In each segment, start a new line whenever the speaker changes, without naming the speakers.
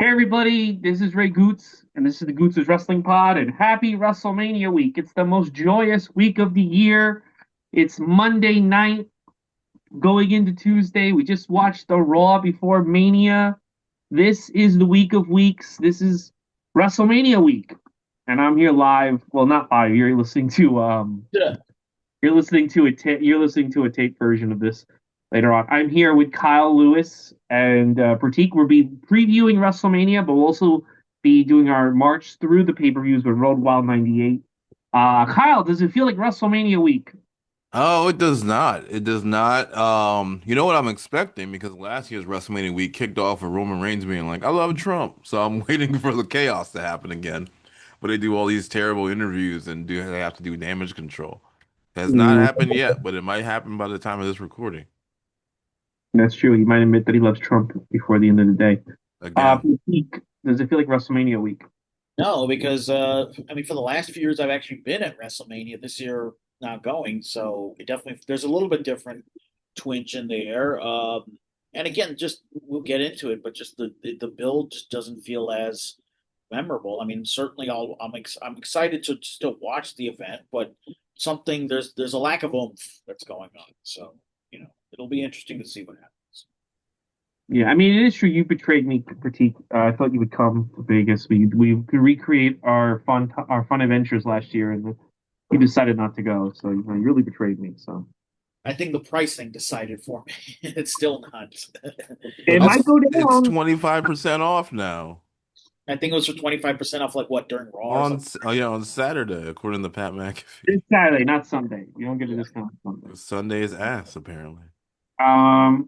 Hey everybody, this is Ray Goots, and this is the Goots' Wrestling Pod, and happy WrestleMania week. It's the most joyous week of the year. It's Monday night going into Tuesday. We just watched the Raw before Mania. This is the week of weeks. This is WrestleMania week. And I'm here live. Well, not live.
Yeah.
You're listening to a tape version of this later on. I'm here with Kyle Lewis and Prateek. We'll be previewing WrestleMania, but we'll also be doing our march through the pay-per-views with Road Wild 98. Kyle, does it feel like WrestleMania week?
Oh, it does not. It does not. You know what I'm expecting because last year's WrestleMania week kicked off with Roman Reigns being like, "I love Trump," so I'm waiting for the chaos to happen again. But they do all these terrible interviews and they have to do damage control. Has not
Mm,
happened yet, but it might happen by the time of this recording.
that's true. He might admit that he loves Trump before the end of the day.
Again.
Prateek, does it feel like WrestleMania week?
No, because for the last few years I've actually been at WrestleMania. This year not going, so it definitely there's a little bit different twinge in there. And again, just we'll get into it, but just the build just doesn't feel as memorable. I mean, certainly I'm excited to still watch the event, but something there's a lack of oomph that's going on. So it'll be interesting to see what happens.
Yeah, I mean, it is true. You betrayed me, Prateek. I thought you would come to Vegas. We could recreate our fun adventures last year, and you decided not to go. So you really betrayed me. So
I think the pricing decided for me. It's still not.
it
But
might
it's
go
it's
down.
25% off now
I think it was for 25% off, like what, during Raw or
on
something.
on Saturday, according to Pat McAfee.
This Saturday, not Sunday. You don't get a
Yeah.
discount on Sunday.
Sunday's ass apparently.
I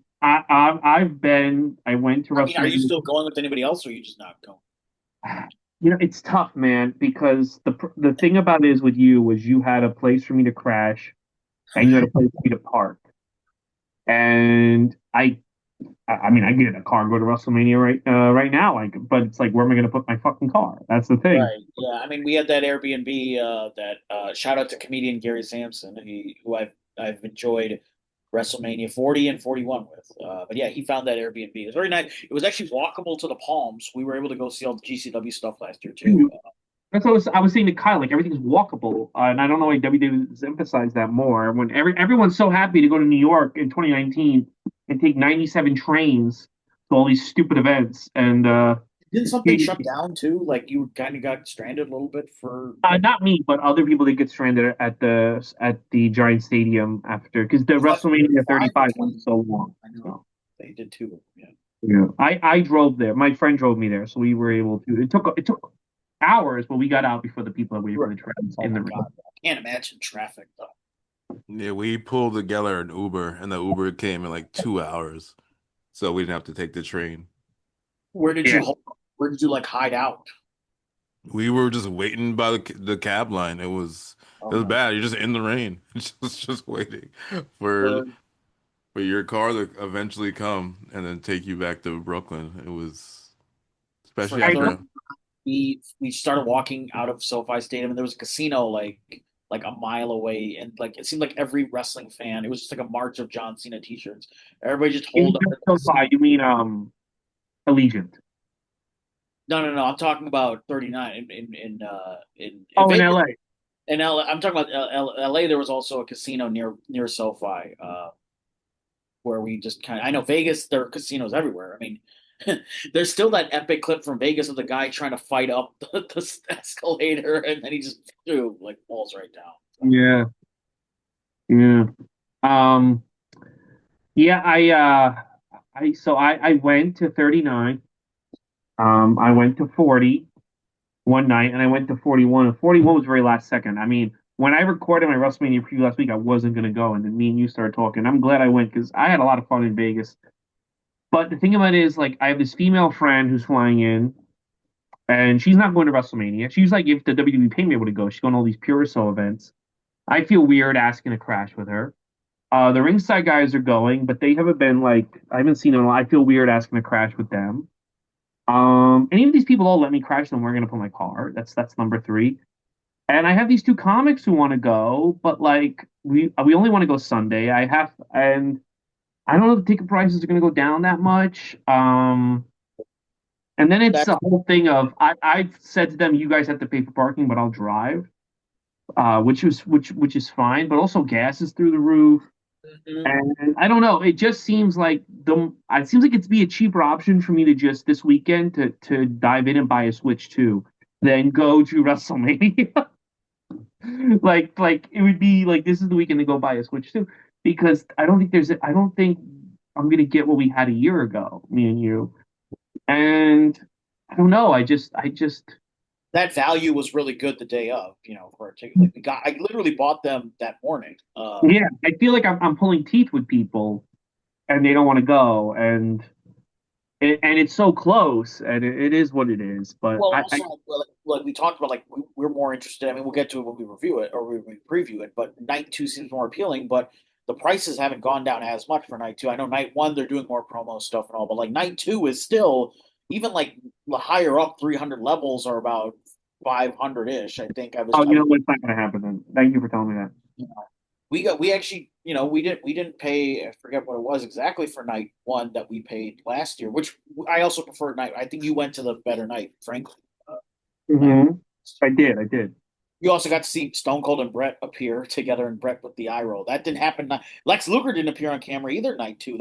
went to
I mean, are you
WrestleMania.
still going with anybody else, or are you just not going?
It's tough, man, because the thing about it is with you was you had a place for me to crash, and you had a place for me to park, and I mean, I can get in a car and go to WrestleMania right now. But it's like, where am I going to put my fucking car? That's the thing.
Right. Yeah. I mean, we had that Airbnb. That shout out to comedian Gary Sampson, who I've enjoyed WrestleMania 40 and 41 with. But yeah, he found that Airbnb. It was very nice. It was actually walkable to the Palms. We were able to go see all the GCW stuff last year too.
That's what I was saying to Kyle. Like everything's walkable, and I don't know why WWE has emphasized that more. When everyone's so happy to go to New York in 2019 and take 97 trains to all these stupid events, and
Didn't something shut down too? Like you kind of got stranded a little bit for like.
not me, but other people that get stranded at the Giant Stadium after because the
I thought
WrestleMania
35 or
35 went
20.
so long.
I know
So
they did too. Yeah.
yeah, I drove there. My friend drove me there, so we were able to. It took hours, but we got out before the people that waited for
Right.
the trains
Oh
in
my
the
God.
rain.
I can't imagine traffic though.
Yeah, we pulled together an Uber, and the Uber came in like 2 hours, so we didn't have to take the train.
Where did
Yeah,
you where did you like hide out?
We were just waiting by the cab line.
Oh
It was
my
bad. You're just in the rain, just waiting for
God.
for your car to eventually come and then take you back to Brooklyn. It was
For
especially
I
after
know.
third we started walking out of SoFi Stadium and there was a casino like a mile away and like it seemed like every wrestling fan it was just like a march of John Cena t-shirts. Everybody just
You
holed up at the
so
casino.
far, you mean Allegiant?
No, I'm talking about 39 in
Oh, in
Vegas.
LA.
In LA, I'm talking about LA. There was also a casino near SoFi, where we just kind of. I know Vegas. There are casinos everywhere. I mean, there's still that epic clip from Vegas of the guy trying to fight up the escalator, and then he just like falls right down.
Yeah, yeah. Um, yeah. I went to 39. I went to 40 one night, and I went to 41. And 41 was very last second. I mean, when I recorded my WrestleMania preview last week, I wasn't gonna go, and then me and you started talking. I'm glad I went because I had a lot of fun in Vegas. But the thing about it is, like, I have this female friend who's flying in, and she's not going to WrestleMania. She's like, if the WWE pay me able to go, she's going to all these Pure Soul events. I feel weird asking to crash with her. The ringside guys are going, but they haven't been like I haven't seen them. I feel weird asking to crash with them. And even these people all let me crash them. We're gonna put my car. That's number three. And I have these two comics who want to go, but like we only want to go Sunday. And I don't know if the ticket prices are gonna go down that much. And then it's
That's
the whole thing of I've said to them, you guys have to pay for parking, but I'll drive, which is fine. But also gas is through the roof,
mhm.
and I don't know. It just seems like it seems like it'd be a cheaper option for me to just this weekend to dive in and buy a Switch 2 than go to WrestleMania. Like it would be like this is the weekend to go buy a Switch 2 because I don't think I'm gonna get what we had a year ago, me and you. And I don't know. I just
that value was really good the day of, for a ticket. Like I literally bought them that morning.
yeah, I feel like I'm pulling teeth with people and they don't want to go and it's so close and it is what it is. But
Well,
I
also, like we talked about, like we're more interested. I mean, we'll get to it when we review it or we preview it. But night two seems more appealing, but the prices haven't gone down as much for night two. I know night one they're doing more promo stuff and all, but like night two is still even like the higher up 300 levels are about 500 ish. I think
oh,
I
you know
was
what's not gonna happen then. Thank you for telling me that.
we actually we didn't pay, I forget what it was exactly for night one that we paid last year, which I also preferred night. I think you went to the better night, frankly. Night.
Hmm. I did.
You also got to see Stone Cold and Brett appear together, and Brett with the eye roll. That didn't happen. Lex Luger didn't appear on camera either night two.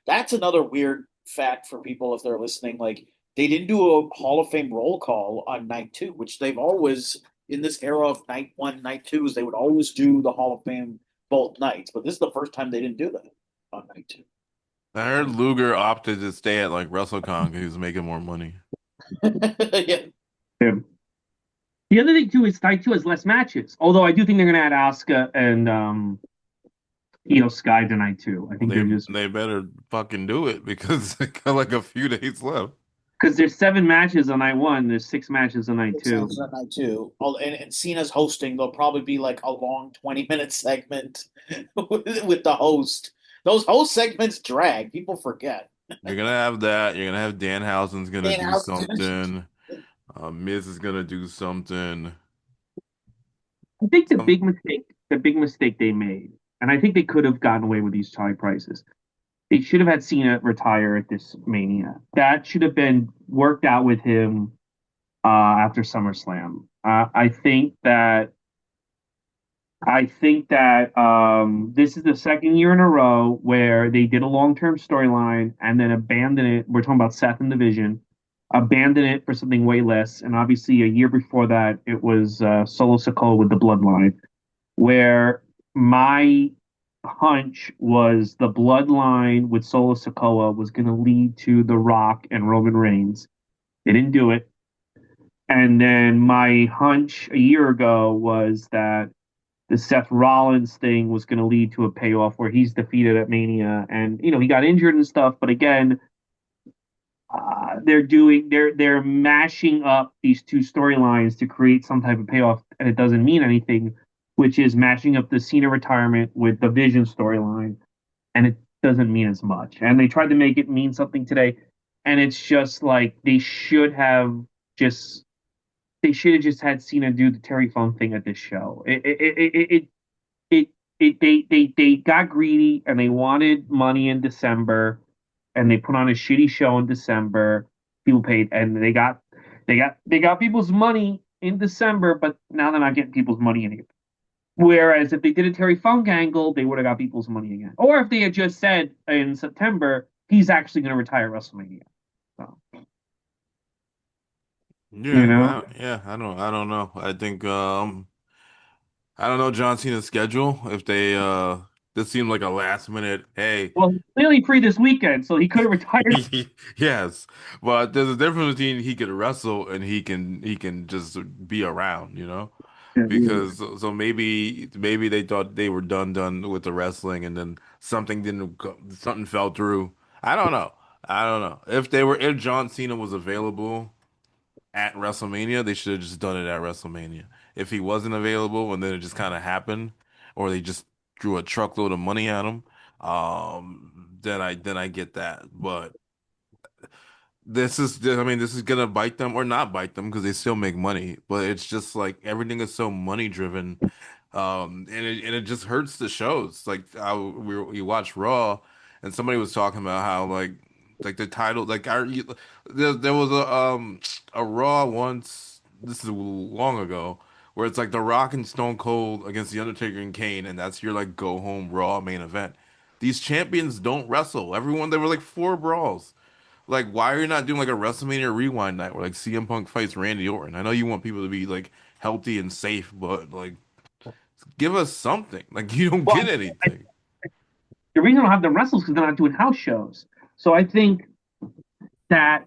That's another weird fact for people if they're listening. Like they didn't do a Hall of Fame roll call on night two, which they've always in this era of night one, night twos, they would always do the Hall of Fame both nights. But this is the first time they didn't do that on night two.
I heard Luger opted to stay at like WrestleCon because he was making more money.
Yeah.
Yeah. The other thing too is night two has less matches. Although I do think they're gonna add Asuka and Io Sky tonight too. I
Well,
think they're just
they better fucking do it because they got like a few days left.
because there's seven matches on night one. There's six matches on night
Six
two.
matches on night two. Oh, and Cena's hosting. There'll probably be like a long 20-minute segment with the host. Those host segments drag. People forget.
You're gonna have that. You're gonna have Danhausen's gonna
Dan
do
Housen's gonna
something. Miz is gonna do something.
I think
Some
the big mistake they made, and I think they could have gotten away with these high prices. They should have had Cena retire at this Mania. That should have been worked out with him after SummerSlam. I think that this is the second year in a row where they did a long-term storyline and then abandoned it. We're talking about Seth and the Vision, abandoned it for something way less. And obviously, a year before that, it was Solo Sikoa with the Bloodline, where my hunch was the Bloodline with Solo Sikoa was going to lead to The Rock and Roman Reigns. They didn't do it. And then my hunch a year ago was that the Seth Rollins thing was going to lead to a payoff where he's defeated at Mania, and he got injured and stuff. But again, they're mashing up these two storylines to create some type of payoff, and it doesn't mean anything. Which is mashing up the Cena retirement with the Vision storyline, and it doesn't mean as much. And they tried to make it mean something today, and it's just like just they should have just had Cena do the Terry Funk thing at this show. They got greedy and they wanted money in December and they put on a shitty show in December. People paid and they got people's money in December, but now they're not getting people's money in April. Whereas if they did a Terry Funk angle, they would have got people's money again. Or if they had just said in September he's actually going to retire WrestleMania. So, you know,
yeah, I don't know. I don't know John Cena's schedule. If they this seemed like a last minute, hey,
well, he's clearly free this weekend, so he could have retired.
yes, but there's a difference between he can wrestle and he can just be around, you know?
Yeah,
Because so maybe they thought they were done with the wrestling and then something fell through. I don't know. I don't know. If John Cena was available at WrestleMania, they should have just done it at WrestleMania. If he wasn't available and then it just kind of happened, or they just threw a truckload of money at him, then I get that. But I mean, this is gonna bite them or not bite them because they still make money. But it's just like everything is so money driven, and it just hurts the shows. Like we watched Raw, and somebody was talking about how like like the title. Like there was a Raw once. This is long ago, where it's like The Rock and Stone Cold against The Undertaker and Kane, and that's your like go home Raw main event. These champions don't wrestle. Everyone there were like four brawls. Like, why are you not doing like a WrestleMania rewind night where like CM Punk fights Randy Orton? I know you want people to be like healthy and safe, but like give us something. Like you don't
Well,
get
I,
anything.
the reason I don't have them wrestle is because they're not doing house shows. So I think that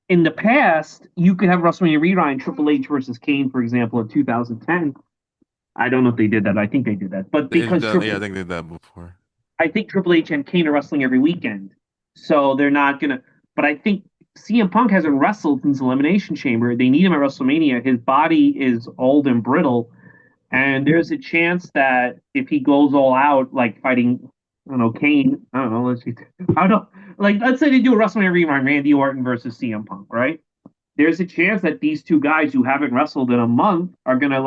in the past, you could have WrestleMania rewind Triple H versus Kane, for example, in 2010. I don't know if they did that. I think they did that, but
They've
because
done, yeah,
Triple,
I think they did that before.
I think Triple H and Kane are wrestling every weekend, so they're not gonna. But I think CM Punk hasn't wrestled since Elimination Chamber. They need him at WrestleMania. His body is old and brittle, and there's a chance that if he goes all out, like fighting, I don't know, Kane, I don't know, let's see, I don't know, like let's say they do a WrestleMania rematch, Randy Orton versus CM Punk, right? There's a chance that these two guys who haven't wrestled in a month are gonna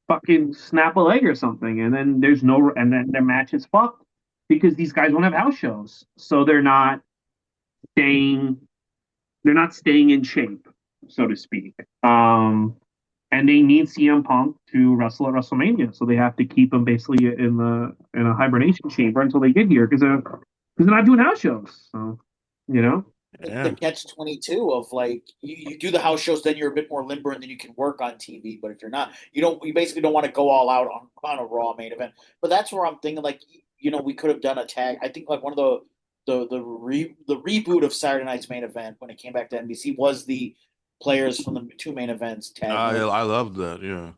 fucking snap a leg or something, and then there's no, and then their match is fucked because these guys won't have house shows, so staying they're not staying in shape, so to speak. And they need CM Punk to wrestle at WrestleMania, so they have to keep him basically in a hibernation chamber until they get here because they're not doing house shows. So you know,
The
Yeah.
catch-22 of like you do the house shows, then you're a bit more limber, and then you can work on TV. But if you're not, you basically don't want to go all out on a Raw main event. But that's where I'm thinking like we could have done a tag. I think like one of the reboot of Saturday Night's main event when it came back to NBC was the players from the two main events tagging with.
I love that. Yeah.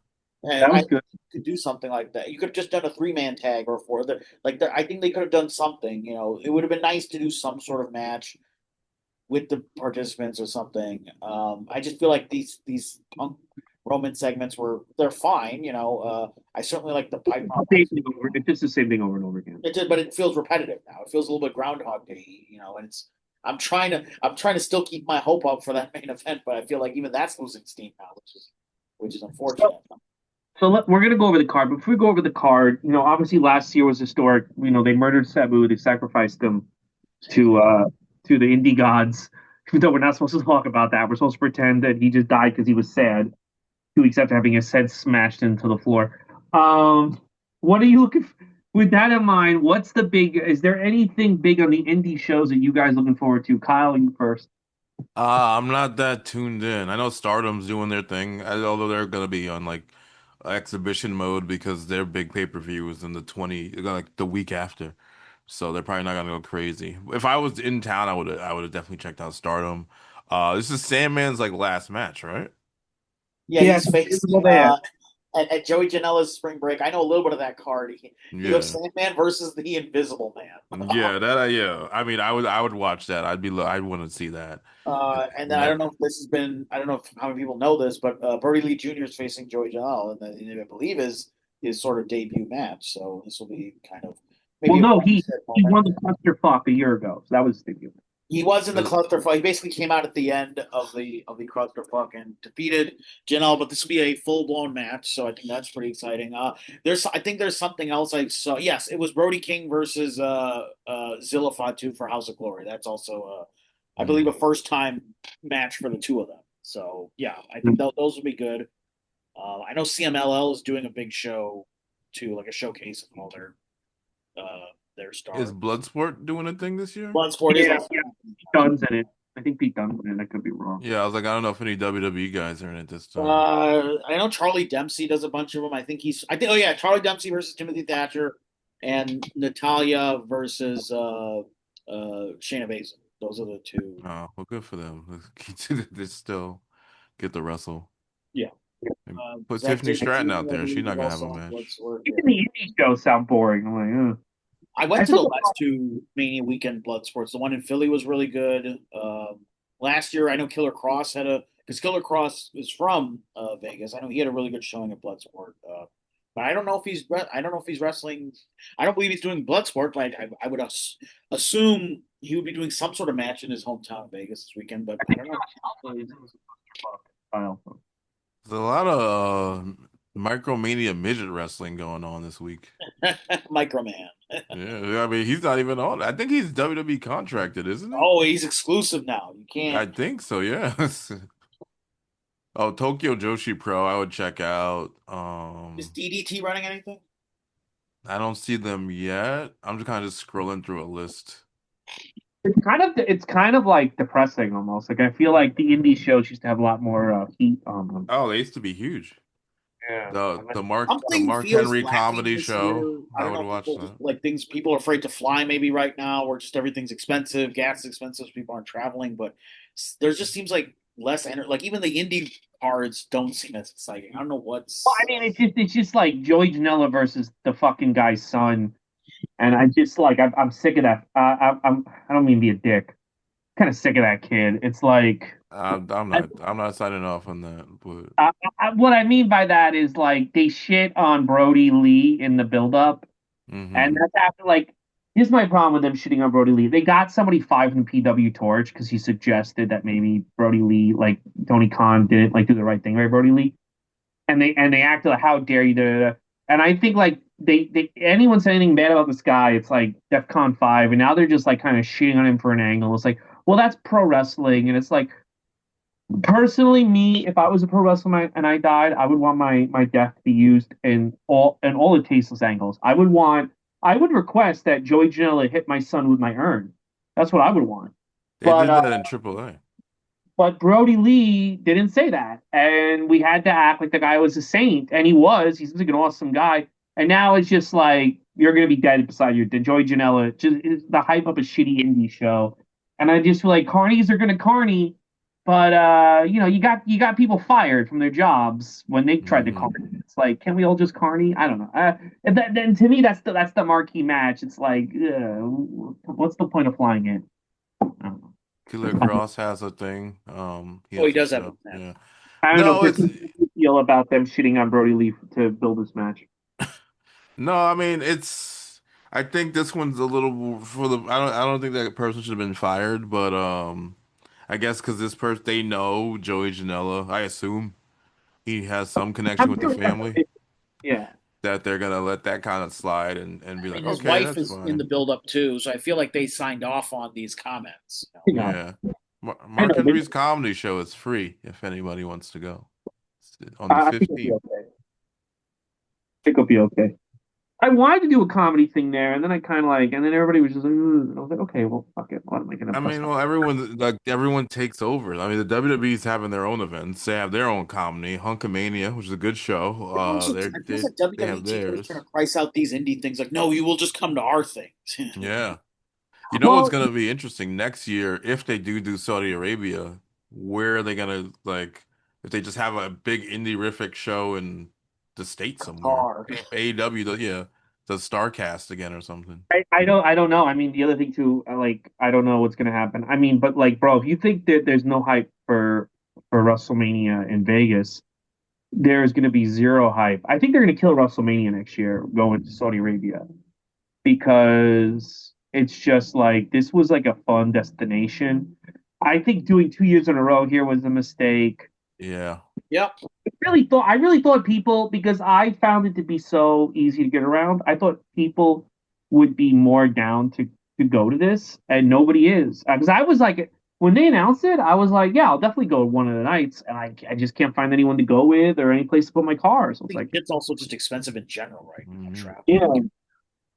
And
that
I
was
think
good.
you could do something like that. You could have just done a three-man tag or four. I think they could have done something. It would have been nice to do some sort of match with the participants or something. I just feel like these Punk Roman segments they're fine. I certainly like the pipe bomb match.
It's just the same thing over and over again.
But it feels repetitive now. It fees a little bit Groundhog Day, and it's. I'm trying to still keep my hope up for that main event, but I feel like even that's losing steam now, which is
So,
unfortunate.
we're gonna go over the card. But before we go over the card, obviously last year was historic. They murdered Sabu. They sacrificed him to uh to the indie gods. Even though we're not supposed to talk about that, we're supposed to pretend that he just died because he was sad 2 weeks after having his head smashed into the floor. Um, what are you looking for? With that in mind? What's the big? Is there anything big on the indie shows that you guys looking forward to? Kyle, you first.
I'm not that tuned in. I know Stardom's doing their thing, although they're gonna be on like exhibition mode because their big pay-per-view is in the 20, like the week after. So they're probably not gonna go crazy. If I was in town, I would have definitely checked out Stardom. This is Sandman's like last match, right?
Yeah,
Yeah,
he's
it's
facing
Invisible Man.
at Joey Janela's Spring Break. I know a little bit of that card. You have
Yeah.
Sandman versus the Invisible Man.
Yeah, yeah. I mean, I would watch that. I'd want to see that.
And then I
Ne
don't know if this has been, I don't know how many people know this, but Brody Lee Jr. is facing Joey Janela, and I believe is his sort of debut match. So this will be kind of
Well,
maybe a
no,
watershed
he
moment.
won the clusterfuck a year ago, so that was the deal.
He was in the
the-
clusterfuck. He basically came out at the end of the clusterfuck and defeated Janelle. But this will be a full blown match, so I think that's pretty exciting. I think there's something else I saw. Yes, it was Brody King versus Zilla Fatu for House of Glory. That's also I believe
Hmm.
a first time match for the two of them. So yeah, I think those will be good. I know CMLL is doing a big show too, like a showcase of all their
Is
stars.
Bloodsport doing a thing this year?
Bloodsport is
Yeah,
also.
yeah. Pete Dunne's in it. I think Pete Dunne's in it. I could be wrong.
Yeah, I was like, I don't know if any WWE guys are in it this time.
I know Charlie Dempsey does a bunch of them. I think. Oh yeah, Charlie Dempsey versus Timothy Thatcher, and Natalia versus Shayna Baszler. Those are the two.
Oh, well, good for them. They still get to wrestle.
Yeah.
And put
Zach
Tiffany
Diggins
Stratton out
Jr. I
there. She's
believe
not
is
gonna have
also
a
on
match.
Bloodsport. Yeah.
Even the indie shows sound boring. I'm like,
I
I
went to
saw
the
the
last two Mania weekend Bloodsports. The one in Philly was really good. Last year, I know Killer Cross because Killer Cross is from Vegas. I know he had a really good showing at Bloodsport. But I don't know if he's wrestling. I don't believe he's doing Bloodsport. But I would assume he would be doing some sort of match in his hometown of Vegas this weekend. But I don't know.
Kyle.
There's a lot of Micromania midget wrestling going on this week.
Microman.
Yeah, I mean he's not even on. I think he's WWE contracted, isn't he?
Oh, he's exclusive now. You can't.
I think so. Yeah. Oh, Tokyo Joshi Pro, I would check out.
Is DDT running anything?
I don't see them yet. I'm just kind of just scrolling through a list.
It's kind of like depressing almost. Like I feel like the indie shows used to have a lot more heat on them.
Oh, they used to be huge.
Yeah.
The
Something
Mark
feels
Henry
lacking
comedy
this year.
show.
I
I
don't
would
know.
watch
People
that.
like things. People are afraid to fly maybe right now, or just everything's expensive. Gas is expensive. So people aren't traveling. But there just seems like less energy. Like even the indie cards don't seem as exciting. I don't know
Well, I
what's.
mean, it's just like Joey Janela versus the fucking guy's son, and I just like I'm sick of that. I don't mean to be a dick. Kind of sick of that kid. It's like I,
I'm not signing off on that. But
what I mean by that is like they shit on Brody Lee in the build-up, and
hmm
that's after like. Here's my problem with them shitting on Brody Lee. They got somebody fired from PW Torch because he suggested that maybe Brody Lee, like Tony Khan, didn't like do the right thing, right? Brody Lee, and they acted like, how dare you? Da, da, da. And I think like they anyone said anything bad about this guy, it's like DefCon 5, and now they're just like kind of shitting on him for an angle. It's like, well, that's pro wrestling, and it's like personally, me, if I was a pro wrestler and I died, I would want my death to be used in all the tasteless angles. I would request that Joey Janela hit my son with my urn. That's what I would want.
they
But
did that in AAA.
but Brody Lee didn't say that, and we had to act like the guy was a saint, and he was. He's like an awesome guy, and now it's just like you're gonna be dead beside your Joey Janela. Just is the hype of a shitty indie show, and I just feel like carnies are gonna carny, but you got people fired from their jobs when they tried to
hmm
carny. It's like, can we all just carny? I don't know. And then to me, that's the marquee match. It's like, what's the point of flying it? I don't know.
Killer Cross has a thing. He
Oh, he
has a
does have a
show.
plan.
Yeah.
I don't know,
No,
Chris, how do you feel about them shitting on Brody Lee to build this match?
no. I mean, it's. I think this one's a little for the. I don't think that person should have been fired, but I guess because this person they know Joey Janela. I assume he has some connection
I'm
with the
sure.
family
Yeah.
that they're gonna let that kind of slide and be
I
like,
mean, his
okay,
wife
that's
is in the
fine.
build-up too, so I feel like they signed off on these comments.
Yeah.
Yeah.
I
Mark
know. But
Henry's comedy show is free if anybody wants to go. It's on the
I think it'll be
15th.
okay. I think it'll be okay. I wanted to do a comedy thing there, and then I kind of like, and then everybody was just like, "Ugh." I was like, okay, well, fuck it. What am I going to
I
bust
mean,
out?
well, everyone takes over. I mean, the WWE's having their own events. They have their own comedy, Hunkamania, which is a good show.
It also, it feels like
They
WWE
have
keeps always trying
theirs.
to price out these indie things. Like, no, you will just come to our things.
Yeah. You know what's
Well,
gonna be interesting next year if they do Saudi Arabia? Where are they gonna like if they just have a big indie-rific show in the States somewhere?
Qatar.
AEW, yeah, the Starcast again or something.
I don't know. I mean, the other thing too, like, I don't know what's going to happen. I mean, but like, bro, if you think that there's no hype for WrestleMania in Vegas, there's going to be zero hype. I think they're going to kill WrestleMania next year going to Saudi Arabia because it's just like this was like a fun destination. I think doing 2 years in a row here was a mistake.
Yeah.
Yep.
I really thought people, because I found it to be so easy to get around. I thought people would be more down to go to this, and nobody is. Because I was like, when they announced it, I was like, yeah, I'll definitely go one of the nights, and I just can't find anyone to go with or any place to put my car. So
I
it's
think
like,
it's also just expensive in general right now,
hmm
yeah,
traveling.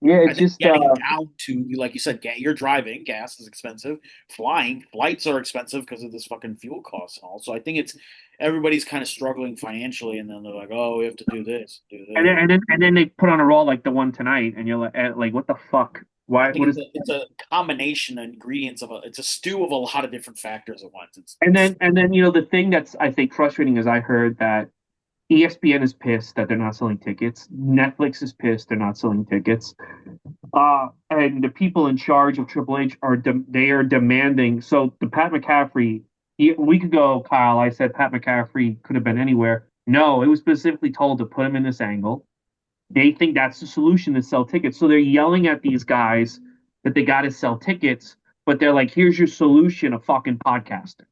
yeah,
I
it's
think
just
getting down to, like you said, you're driving, gas is expensive. Flights are expensive because of this fucking fuel costs and all. So I think it's everybody's kind of struggling financially, and then they're like, "Oh, we have to do this, do
and then
this."
and then they put on a roll like the one tonight, and you're like, what the fuck?
I
Why?
think
What is?
it's a combination of ingredients of it's a stew of a lot of different factors at once.
And
It's
then and then the thing that's I think frustrating is I heard that ESPN is pissed that they're not selling tickets. Netflix is pissed they're not selling tickets. And the people in charge of Triple H they are demanding. So the Pat McCaffrey, a week ago, Kyle, I said Pat McCaffrey could have been anywhere. No, it was specifically told to put him in this angle. They think that's the solution to sell tickets. So they're yelling at these guys that they got to sell tickets, but they're like, here's your solution of fucking podcasting.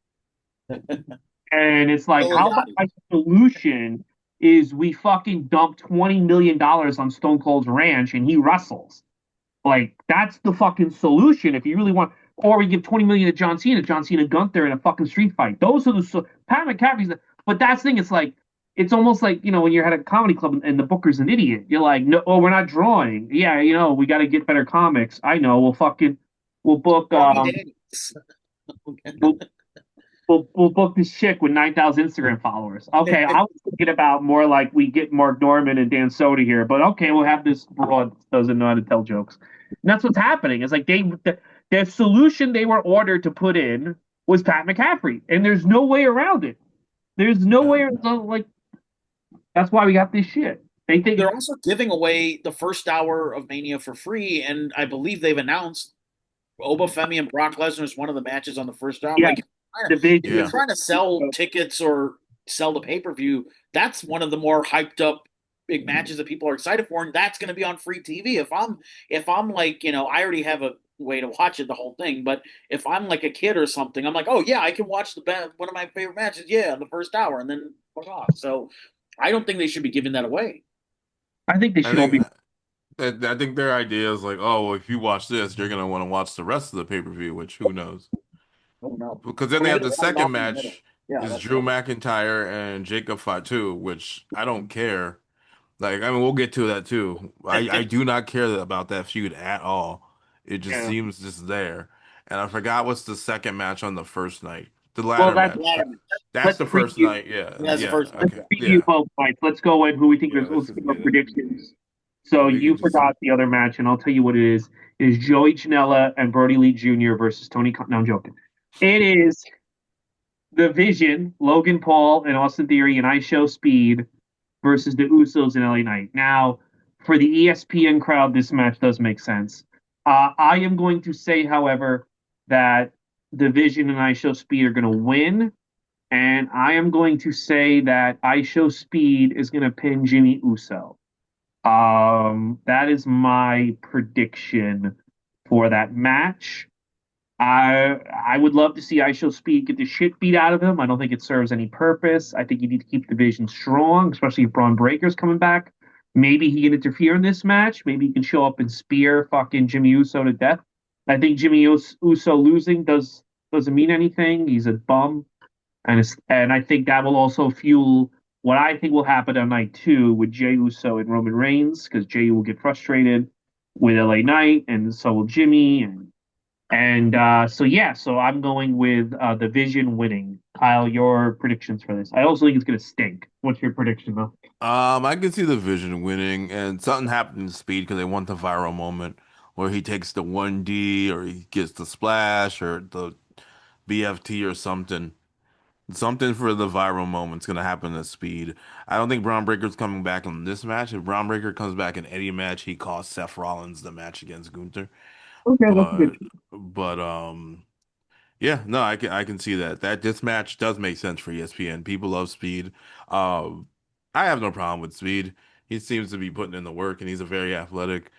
And it's like, how about
Illuminati.
my solution is we fucking dump $20 million on Stone Cold's ranch and he wrestles. Like that's the fucking solution if you really want. Or we give 20 million to John Cena Gunther in a fucking street fight. Those are Pat McAfee's. But that's the thing. It's like it's almost like when you're at a comedy club and the booker's an idiot. You're like, no, oh, we're not drawing. Yeah, we got to get better comics. I know. We'll book
Stormy Daniels.
we'll, we'll book this chick with 9,000 Instagram followers. Okay, I was thinking about more like we get Mark Norman and Dan Soda here, but okay, we'll have this broad doesn't know how to tell jokes. And that's what's happening. It's like the solution they were ordered to put in was Pat McCaffrey, and there's no way around it. There's no way like that's why we got this shit. They think
They're also giving away the first hour of Mania for free, and I believe they've announced Obafemi and Brock Lesnar is one of the matches on the first hour.
yeah,
Like,
division.
if you're trying to sell tickets or sell the pay per view, that's one of the more hyped up big matches that people are excited for, and that's going to be on free TV. If I'm like, I already have a way to watch it, the whole thing, but if I'm like a kid or something, I'm like, oh yeah, I can watch one of my favorite matches, yeah, in the first hour, and then fuck off. So I don't think they should be giving that away.
I think they
I
should all be.
think I think their idea is like, oh, well, if you watch this, you're gonna want to watch the rest of the pay-per-view, which who knows?
Oh no.
Because then
Or
they have
maybe
the
cut it
second
off in the middle.
match
Yeah,
is
that's
Drew
right.
McIntyre and Jacob Fatu, which I don't care. Like, I mean, we'll get to that too. I do not care about that feud at all. It just
Yeah.
seems just there. And I forgot what's the second match on the first night. The
Well,
ladder
that's
match.
Ladder match.
That's
let's
the first
preview.
night. Yeah.
That's the
Yeah.
first match.
Let's
Okay.
preview
Yeah.
both fights. Let's go in who we think
Yeah.
is.
Let's
Let's
just
give our
get it.
predictions.
And
So
we can
you
just
forgot the other match, and I'll tell you what it is. It is Joey Janela and Brody Lee Jr. versus Tony Khan. No, I'm joking. It is the Vision, Logan Paul and Austin Theory and I Show Speed versus the Usos and LA Knight. Now, for the ESPN crowd, this match does make sense. I am going to say, however, that the Vision and I Show Speed are going to win. And I am going to say that I Show Speed is going to pin Jimmy Uso. That is my prediction for that match. I would love to see I Show Speed get the shit beat out of him. I don't think it serves any purpose. I think you need to keep the division strong, especially if Braun Breaker's coming back. Maybe he can interfere in this match. Maybe he can show up and spear fucking Jimmy Uso to death. I think Jimmy Uso losing doesn't mean anything. He's a bum, and I think that will also fuel what I think will happen on night two with Jey Uso and Roman Reigns because Jey will get frustrated with LA Knight, and so will Jimmy, so yeah, so I'm going with the Vision winning. Kyle, your predictions for this? I also think it's gonna stink. What's your prediction though?
I can see the Vision winning, and something happened in Speed because they want the viral moment where he takes the 1D or he gets the splash or the BFT or something. Something for the viral moment's gonna happen at Speed. I don't think Braun Breaker's coming back in this match. If Braun Breaker comes back in any match, he costs Seth Rollins the match against Gunther.
Okay, that's a
But
good.
yeah, no, I can see that. That this match does make sense for ESPN. People love Speed. Um, I have no problem with Speed. He seems to be putting in the work, and he's a very athletic.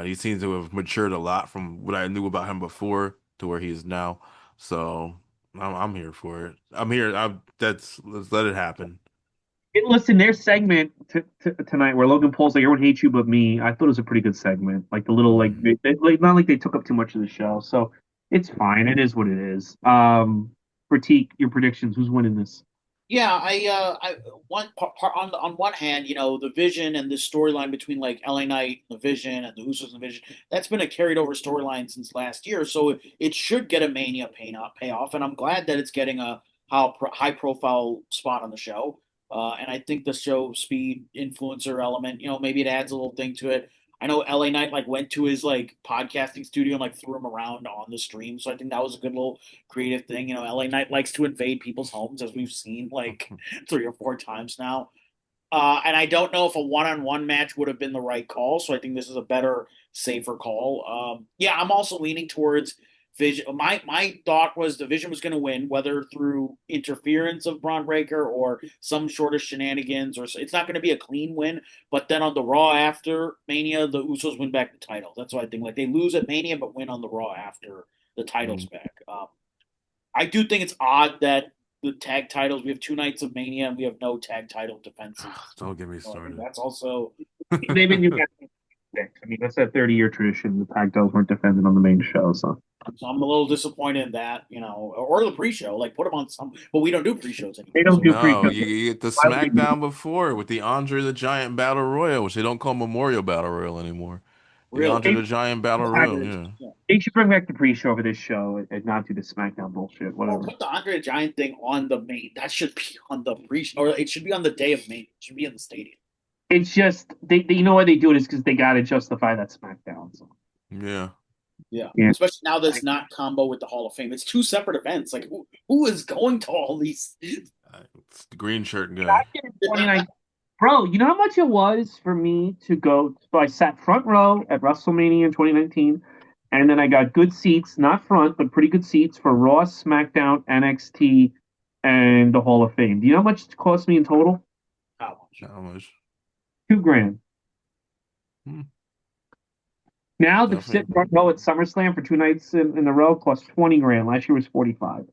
He seems to have matured a lot from what I knew about him before to where he is now. So I'm here for it. I'm here. Let's let it happen.
Listen, their segment tonight where Logan Paul's like, "Everyone hates you but me." I thought it was a pretty good segment. Like the little
Mhm.
like not like they took up too much of the show, so it's fine. It is what it is. Prateek, your predictions? Who's winning this?
Yeah, I one part on one hand, the Vision and this storyline between like LA Knight, the Vision, and the Usos and the Vision, that's been a carried over storyline since last year. So it should get a Mania payoff, and I'm glad that it's getting a high profile spot on the show. And I think the show speed influencer element, maybe it adds a little thing to it. I know LA Knight like went to his like podcasting studio and like threw him around on the stream, so I think that was a good little creative thing. LA Knight likes to invade people's homes, as we've seen like 3 or 4 times now. And I don't know if a one-on-one match would have been the right call. So I think this is a better, safer call. Yeah, I'm also leaning towards Vision. My thought was the Vision was going to win, whether through interference of Braun Breaker or some sort of shenanigans, or it's not going to be a clean win. But then on the Raw after Mania, the Usos win back the title. That's what I think. Like they lose at Mania, but win on the Raw after the titles
Mhm.
back. I do think it's odd that the tag titles. We have 2 nights of Mania, and we have no tag title defenses.
Don't get me
So I think
started.
that's also
They've been doing that since '96. I mean, that's a 30-year tradition. The tag titles weren't defended on the main show, so
so I'm a little disappointed in that, or the pre-show. Like put them on some, but we don't do pre-shows
they
anymore.
don't
So
do
No,
pre-show.
you get the
Why would they do
SmackDown before with the Andre the Giant Battle Royal, which they don't call Memorial Battle Royal anymore. The Andre
really,
that?
the Giant Battle
the
Royal,
Andre,
yeah.
yeah.
They should bring back the pre-show for this show and not do the SmackDown bullshit.
Well,
Whatever.
put the Andre the Giant thing on the main. That should be on the pre-show, or it should be on the day of Mania. It should be in the stadium.
It's just you know why they do it is because they got to justify that SmackDown. So
Yeah.
Yeah,
yeah,
especially now that it's not combo with the Hall of Fame. It's two separate events. Like who is going to all these?
It's the green shirt
I
guy.
did in 29. Bro, you know how much it was for me to go? So I sat front row at WrestleMania in 2019, and then I got good seats, not front, but pretty good seats for Raw, SmackDown, NXT, and the Hall of Fame. Do you know how much it cost me in total?
How much?
How much?
$2,000.
Hmm,
Now the sit
definitely.
front row at SummerSlam for 2 nights in a row costs 20 grand. Last year was 45.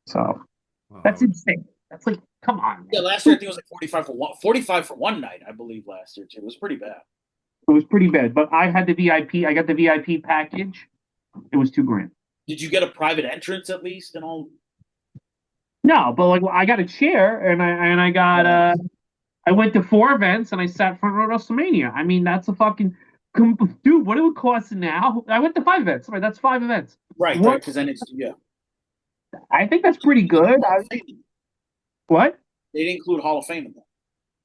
So that's
Wow.
insane. That's like, come on,
Yeah,
man.
last year I think it was like 45 for one. 45 for one night, I believe. Last year too. It was pretty bad.
It was pretty bad. But I had the VIP. I got the VIP package. It was 2 grand.
Did you get a private entrance at least and all?
No, but like I got a chair and I got
Yeah.
I went to 4 events and I sat front row WrestleMania. I mean that's a fucking dude. What it would cost now? I went to 5 events. Right, that's 5 events.
Right,
What?
because then it's yeah.
I think that's pretty good.
Hall of Fame.
What?
They didn't include Hall of Fame in that.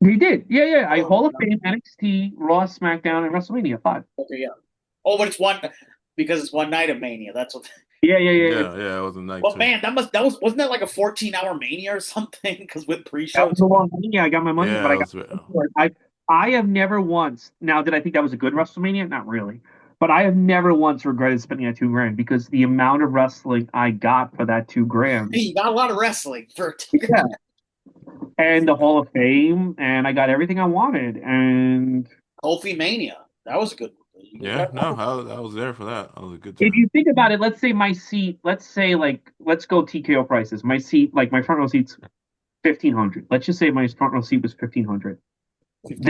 They did. Yeah, yeah. I
Oh,
Hall of Fame, NXT, Raw, SmackDown, and WrestleMania 5.
okay, yeah. Oh, but it's one because it's one night of Mania. That's what.
Yeah, yeah, yeah.
Yeah, yeah, it was a night
Well,
too.
man, wasn't that like a 14-hour Mania or something? Because with
That
pre-show
was a
too.
long thing. Yeah, I got my money, but
Yeah,
I
it
got
was,
I have never once. Now, did I think that was a good WrestleMania? Not really. But I have never once regretted spending that 2 grand because the amount of wrestling I got for that 2 grand.
Hey, you got a lot of wrestling for.
Yeah. And the Hall of Fame, and I got everything I wanted. And
Kofi Mania. That was a good one.
yeah, no, I was there for that. That was a good
if
time.
you think about it, let's say my seat, let's say like let's go TKO prices. My seat, like my front row seat's 1,500. Let's just say my front row seat was 1,500.
15.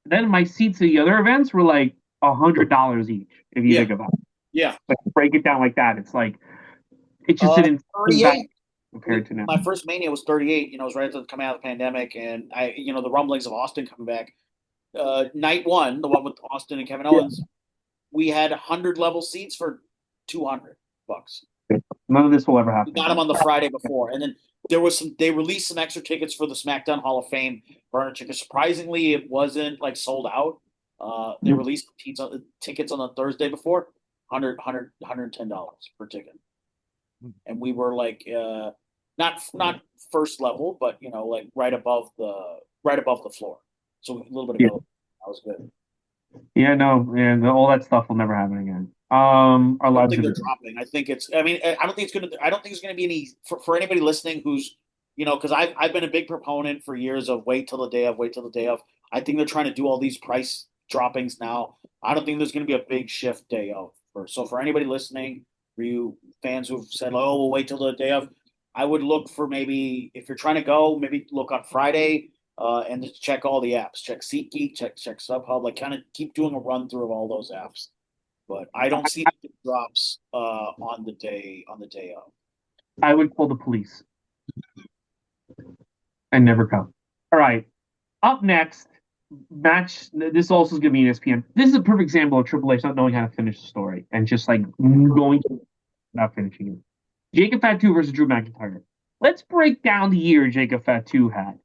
Then my seats at the other events were like $100 each. If you
Yeah,
think about it,
yeah.
like break it down like that, it's like it's just an insane value
38.
compared to now.
My first Mania was 38. It was right after coming out of the pandemic, and the rumblings of Austin coming back. Night one, the one with Austin and Kevin
Yeah.
Owens, we had 100 level seats for $200.
None of this will ever
We
happen
got them
again.
on the Friday before, and then there was some. They released some extra tickets for the SmackDown Hall of Fame burner tickets. Surprisingly, it wasn't like sold out. They released tickets on the Thursday before, $110 per ticket, and we were like, not first level, but like right above the floor. So a little bit
Yeah,
of both. That was good.
yeah, no, and all that stuff will never happen again. Our
I don't
lives
think
are
they're
good.
dropping. I think it's. I mean, I don't think it's gonna. I don't think it's gonna be any for anybody listening who's, because I've been a big proponent for years of wait till the day of, wait till the day of. I think they're trying to do all these price droppings now. I don't think there's gonna be a big shift day of. So for anybody listening, for you fans who've said, oh, we'll wait till the day of, I would look for maybe if you're trying to go, maybe look on Friday. And just check all the apps. Check SeatGeek. Check StubHub. Like kind of keep doing a run through of all those apps. But I don't see the drops on the day of.
I would call the police and never come. All right. Up next, match. This also is going to be an ESPN. This is a perfect example of Triple H not knowing how to finish the story and just like going without finishing it. Jacob Fatu versus Drew McIntyre. Let's break down the year Jacob Fatu had.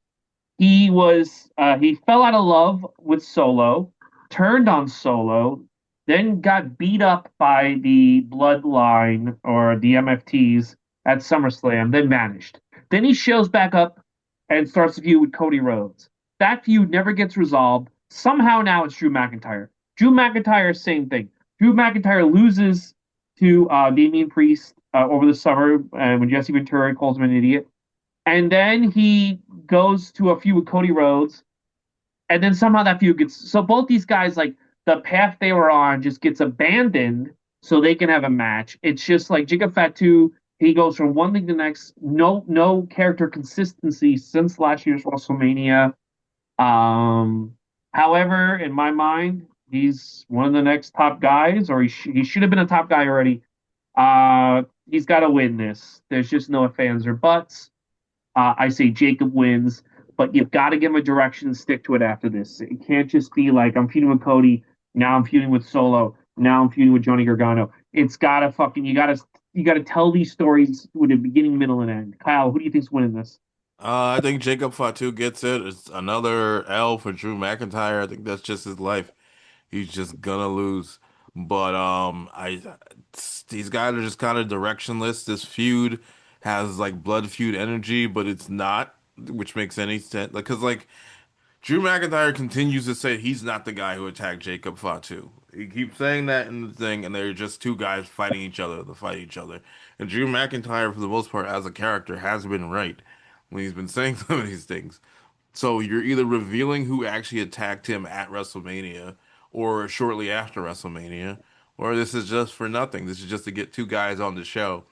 He fell out of love with Solo, turned on Solo, then got beat up by the Bloodline or the MFTs at SummerSlam, then vanished. Then he shows back up and starts a feud with Cody Rhodes. That feud never gets resolved. Somehow now it's Drew McIntyre. Drew McIntyre, same thing. Drew McIntyre loses to Damian Priest over the summer when Jesse Ventura calls him an idiot. And then he goes to a feud with Cody Rhodes. And then somehow that feud gets. So both these guys, like, the path they were on just gets abandoned so they can have a match. It's just like Jacob Fatu He goes from one thing to the next. No character consistency since last year's WrestleMania. Um, However, in my mind, he's one of the next top guys, or he should have been a top guy already. He's got to win this. There's just no ifs, ands, or buts. I say Jacob wins, but you've got to give him a direction and stick to it after this. It can't just be like I'm feuding with Cody, now I'm feuding with Solo, now I'm feuding with Johnny Gargano. It's gotta fucking you gotta tell these stories with a beginning, middle, and end. Kyle, who do you think's winning this?
I think Jacob Fatu gets it. It's another L for Drew McIntyre. I think that's just his life. He's just gonna lose. But these guys are just kind of directionless. This feud has like blood feud energy, but it's not, which makes any sense. Like, cause like Drew McIntyre continues to say he's not the guy who attacked Jacob Fatu. He keeps saying that in the thing, and they're just two guys fighting each other to fight each other. And Drew McIntyre, for the most part, as a character, has been right when he's been saying some of these things. So you're either revealing who actually attacked him at WrestleMania or shortly after WrestleMania, or this is just for nothing. This is just to get two guys on the show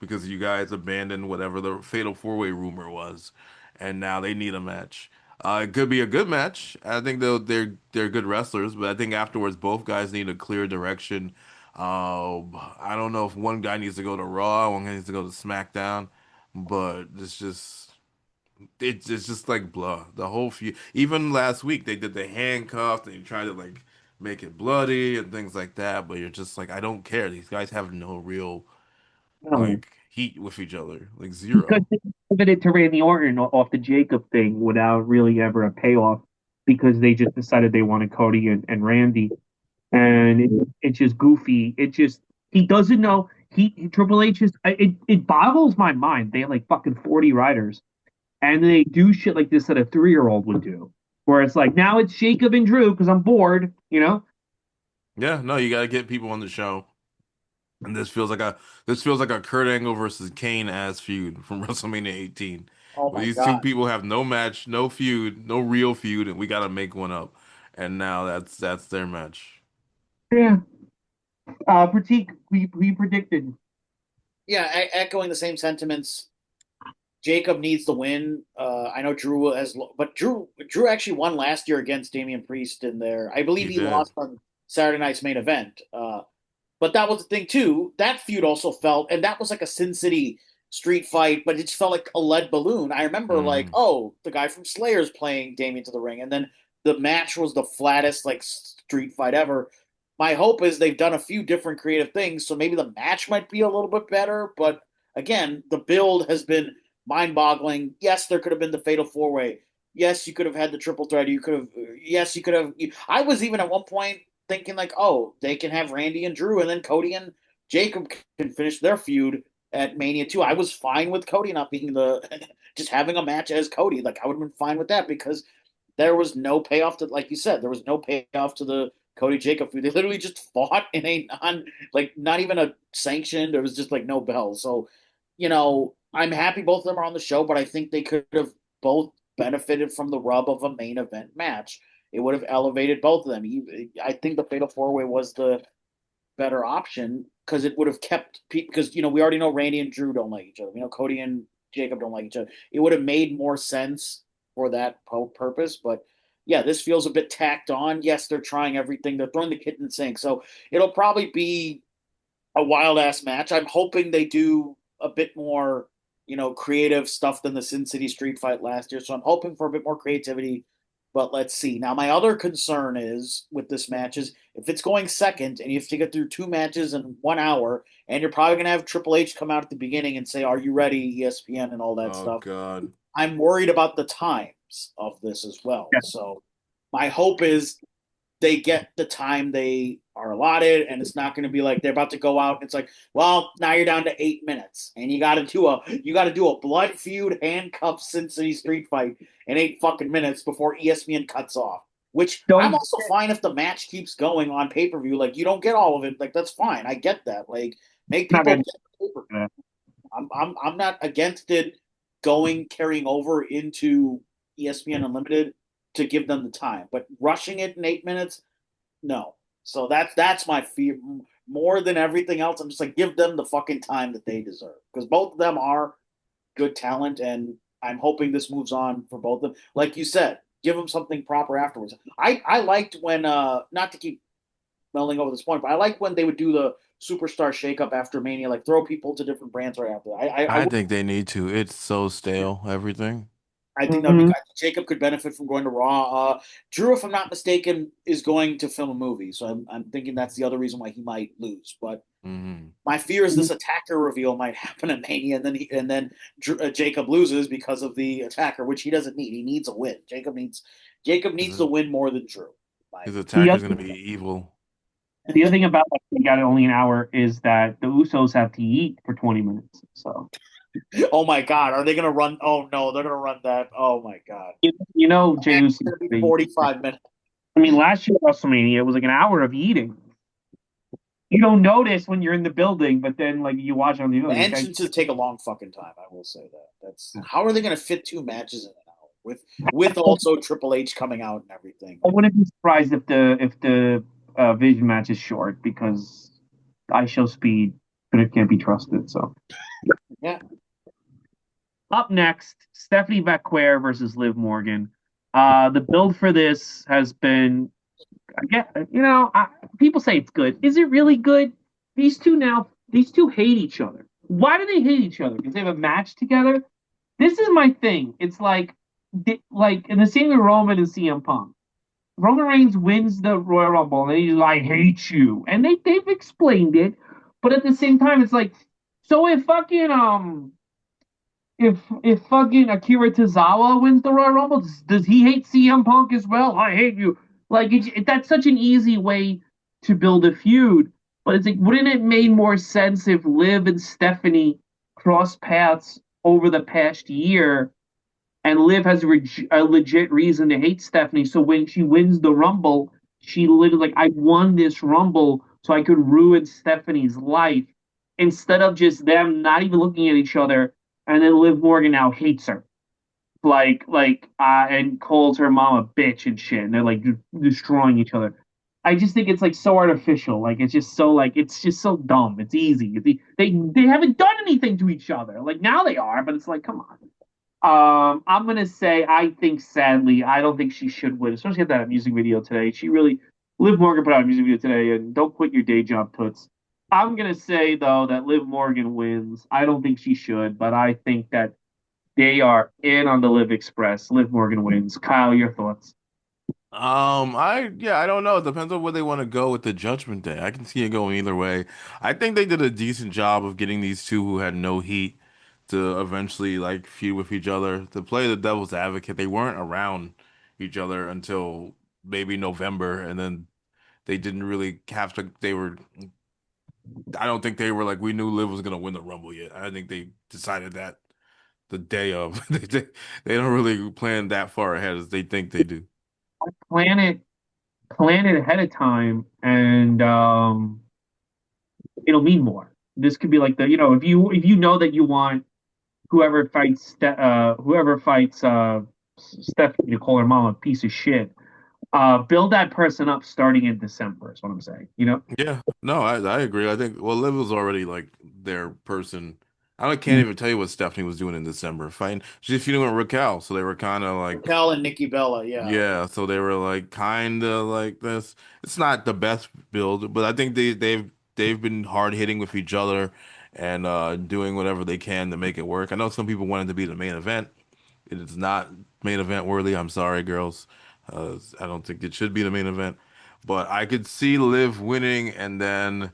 because you guys abandoned whatever the Fatal Four Way rumor was, and now they need a match. It could be a good match. I think they're good wrestlers, but I think afterwards both guys need a clear direction. I don't know if one guy needs to go to Raw, one guy needs to go to SmackDown, but it's just like blah. The whole few, even last week they did the handcuff and they tried to like make it bloody and things like that. But you're just like, I don't care. These guys have no real
No,
like heat with each other, like
because
zero.
they pivoted to Randy Orton off the Jacob thing without really ever a payoff because they just decided they wanted Cody and Randy. And it's just goofy. It just he doesn't know. Triple H is it boggles my mind. They have like fucking 40 writers and they do shit like this that a 3-year-old would do. Where it's like now it's Jacob and Drew because I'm bored, you know?
Yeah, no, you got to get people on the show. And this feels like a Kurt Angle versus Kane as feud from WrestleMania 18.
Oh
Where
my
these two
God.
people have no match, no feud, no real feud, and we got to make one up. And now that's their match.
Yeah. Prateek, we predicted.
Yeah, echoing the same sentiments. Jacob needs to win. I know Drew has, but Drew actually won last year against Damian Priest in there. I believe
He
he
did.
lost on Saturday night's main event. But that was the thing too. That feud also felt, and that was like a Sin City street fight, but it just felt like a lead balloon. I remember like,
Mm.
oh, the guy from Slayer's playing Damien to the ring, and then the match was the flattest like street fight ever. My hope is they've done a few different creative things, so maybe the match might be a little bit better. But again, the build has been mind-boggling. Yes, there could have been the fatal four-way. Yes, you could have had the triple threat. You could have. Yes, you could have. I was even at one point thinking like, oh, they can have Randy and Drew, and then Cody and Jacob can finish their feud at Mania 2. I was fine with Cody not being the just having a match as Cody. Like I would have been fine with that because there was no payoff to, like you said, there was no payoff to the Cody Jacob feud. They literally just fought in a non, like not even a sanctioned. It was just like no bells. So, I'm happy both of them are on the show, but I think they could have both benefited from the rub of a main event match. It would have elevated both of them. I think the Fatal Four Way was the better option because it would have kept because we already know Randy and Drew don't like each other. We know Cody and Jacob don't like each other. It would have made more sense for that purpose, but yeah, this feels a bit tacked on. Yes, they're trying everything. They're throwing the kit in the sink, so it'll probably be a wild ass match. I'm hoping they do a bit more, creative stuff than the Sin City Street Fight last year. So I'm hoping for a bit more creativity. But let's see. Now, my other concern is with this match is if it's going second and you have to get through two matches in 1 hour, and you're probably going to have Triple H come out at the beginning and say, "Are you ready?" ESPN and all that
Oh
stuff.
God.
I'm worried about the times of this as well.
Yeah.
So my hope is they get the time they are allotted, and it's not going to be like they're about to go out. And it's like, well, now you're down to 8 minutes, and you got to do a blood feud handcuff Sin City street fight in 8 fucking minutes before ESPN cuts off. Which I'm
Don't
also fine if the match keeps going on pay per view. Like you don't get all of it. Like that's fine. I get that. Like make
not
people
gonna
get pay per view.
do
I'm not against it carrying over into ESPN Unlimited to give them the time, but rushing it in 8 minutes, no. So that's my fear. more than everything else, I'm just like, give them the fucking time that they deserve because both of them are good talent, and I'm hoping this moves on for both of them. Like you said, give them something proper afterwards. I liked when not to keep melding over this point, but I liked when they would do the superstar shakeup after Mania, like throw people to different brands right after that.
I think they need to. It's so stale, everything.
I think that would be
Hmm.
good. Jacob could benefit from going to Raw. Drew, if I'm not mistaken, is going to film a movie, so I'm thinking that's the other reason why he might lose. But
Hmm.
my fear is this attacker reveal might happen at Mania, and then Jacob loses because of the attacker, which he doesn't need. He needs a win. Jacob needs to
His,
win more than Drew. My
his
The
attacker's
other,
gonna be evil.
the other thing about like, they got only an hour is that the Usos have to eat for 20 minutes. So,
oh my God, are they gonna run? Oh no, they're gonna run that. Oh my God,
Jay
it's
Uso.
gonna be 45 minutes.
I mean, last year WrestleMania it was like an hour of eating. You don't notice when you're in the building, but then like you watch on the
The
other, like,
entrances take a long fucking time. I will say that. That's how are they gonna fit two matches in an hour with also Triple H coming out and everything.
I wouldn't be surprised if the Vision match is short because I show speed, but it can't be trusted. So
Yeah,
up next, Stephanie Vacquer versus Liv Morgan. The build for this has been, I get, people say it's good. Is it really good? These two hate each other. Why do they hate each other? Because they have a match together. This is my thing. It's like in the same with Roman and CM Punk. Roman Reigns wins the Royal Rumble, and he's like, "I hate you," and they've explained it, but at the same time, it's like, so if fucking Akira Tozawa wins the Royal Rumble, does he hate CM Punk as well? I hate you. Like that's such an easy way to build a feud, but it's like, wouldn't it make more sense if Liv and Stephanie cross paths over the past year? And Liv has a legit reason to hate Stephanie. So when she wins the Rumble, she literally like, I won this Rumble so I could ruin Stephanie's life. Instead of just them not even looking at each other, and then Liv Morgan now hates her, and calls her mom a bitch and shit, and they're like destroying each other. I just think it's like so artificial. Like it's just so dumb. It's easy. They haven't done anything to each other. Like now they are, but it's like, come on. I'm gonna say I think sadly I don't think she should win, especially at that music video today. Liv Morgan put out a music video today, and don't quit your day job, toots. I'm gonna say though that Liv Morgan wins. I don't think she should, but I think that they are in on the Liv Express. Liv Morgan wins. Kyle, your thoughts?
I don't know. It depends on where they want to go with the Judgment Day. I can see it going either way. I think they did a decent job of getting these two who had no heat to eventually like feud with each other. To play the devil's advocate, they weren't around each other until maybe November, and then they didn't really have to. They were. I don't think they were like we knew Liv was gonna win the Rumble yet. I think they decided that the day of. They don't really plan that far ahead as they think they do.
Plan it, plan it ahead of time, and it'll mean more. This could be like if you know that you want whoever fights Stephanie to call her mom a piece of shit. Build that person up starting in December. Is what I'm saying.
Yeah, no, I agree. I think Liv was already like their person. Can't even tell you what Stephanie was doing in December. Fighting, she's feuding with Raquel, so they were kind of like,
Raquel and Nikki Bella, yeah.
yeah, so they were like kind of like this. It's not the best build, but I think they've been hard hitting with each other and doing whatever they can to make it work. I know some people wanted to be the main event. It is not main event worthy. I'm sorry, girls. I don't think it should be the main event. But I could see Liv winning, and then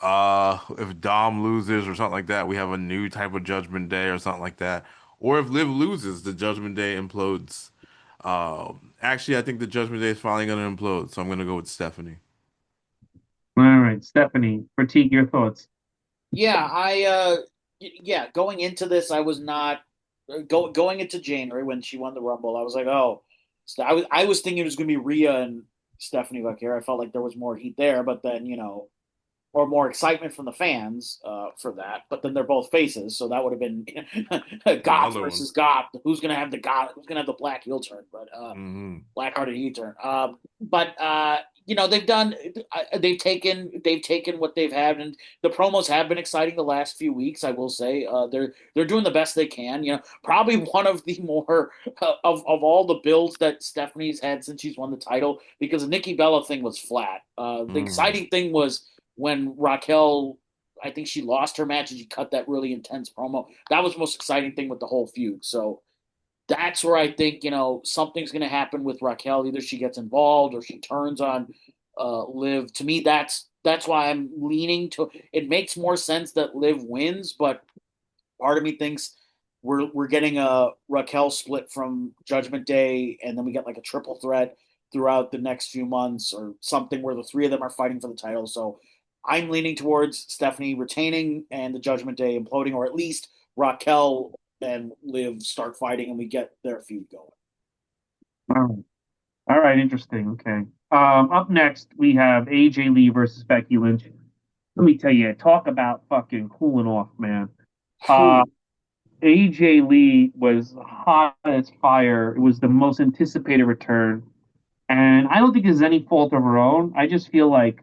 if Dom loses or something like that, we have a new type of Judgment Day or something like that. Or if Liv loses, the Judgment Day implodes. Actually, I think the Judgment Day is finally going to implode, so I'm going to go with Stephanie.
All right, Stephanie, critique your thoughts.
Yeah, yeah, going into this, I was not going into January when she won the Rumble. I was like, oh, so I was thinking it was going to be Rhea and Stephanie Vaquer. I felt like there was more heat there, but then or more excitement from the fans for that. But then they're both faces, so that would have been Goth
Another one.
versus Goth. Who's going to have the Goth? Who's going to have the black heel turn? But
Hmm.
black hearted heel turn. But they've taken what they've had, and the promos have been exciting the last few weeks. I will say they're doing the best they can. Probably one of the more of all the builds that Stephanie's had since she's won the title, because the Nikki Bella thing was flat. The
Mm.
exciting thing was when Raquel. I think she lost her match and she cut that really intense promo. That was the most exciting thing with the whole feud. So that's where I think something's going to happen with Raquel. Either she gets involved or she turns on Liv. To me, that's why I'm leaning to. It makes more sense that Liv wins, but part of me thinks we're getting a Raquel split from Judgment Day, and then we get like a triple threat throughout the next few months or something where the three of them are fighting for the title. So I'm leaning towards Stephanie retaining and the Judgment Day imploding, or at least Raquel and Liv start fighting and we get their feud going.
All right. All right, interesting. Okay. Up next we have AJ Lee versus Becky Lynch. Let me tell you, talk about fucking cooling off, man. Uh,
Whew.
AJ Lee was hot as fire. It was the most anticipated return. And I don't think it's any fault of her own. I just feel like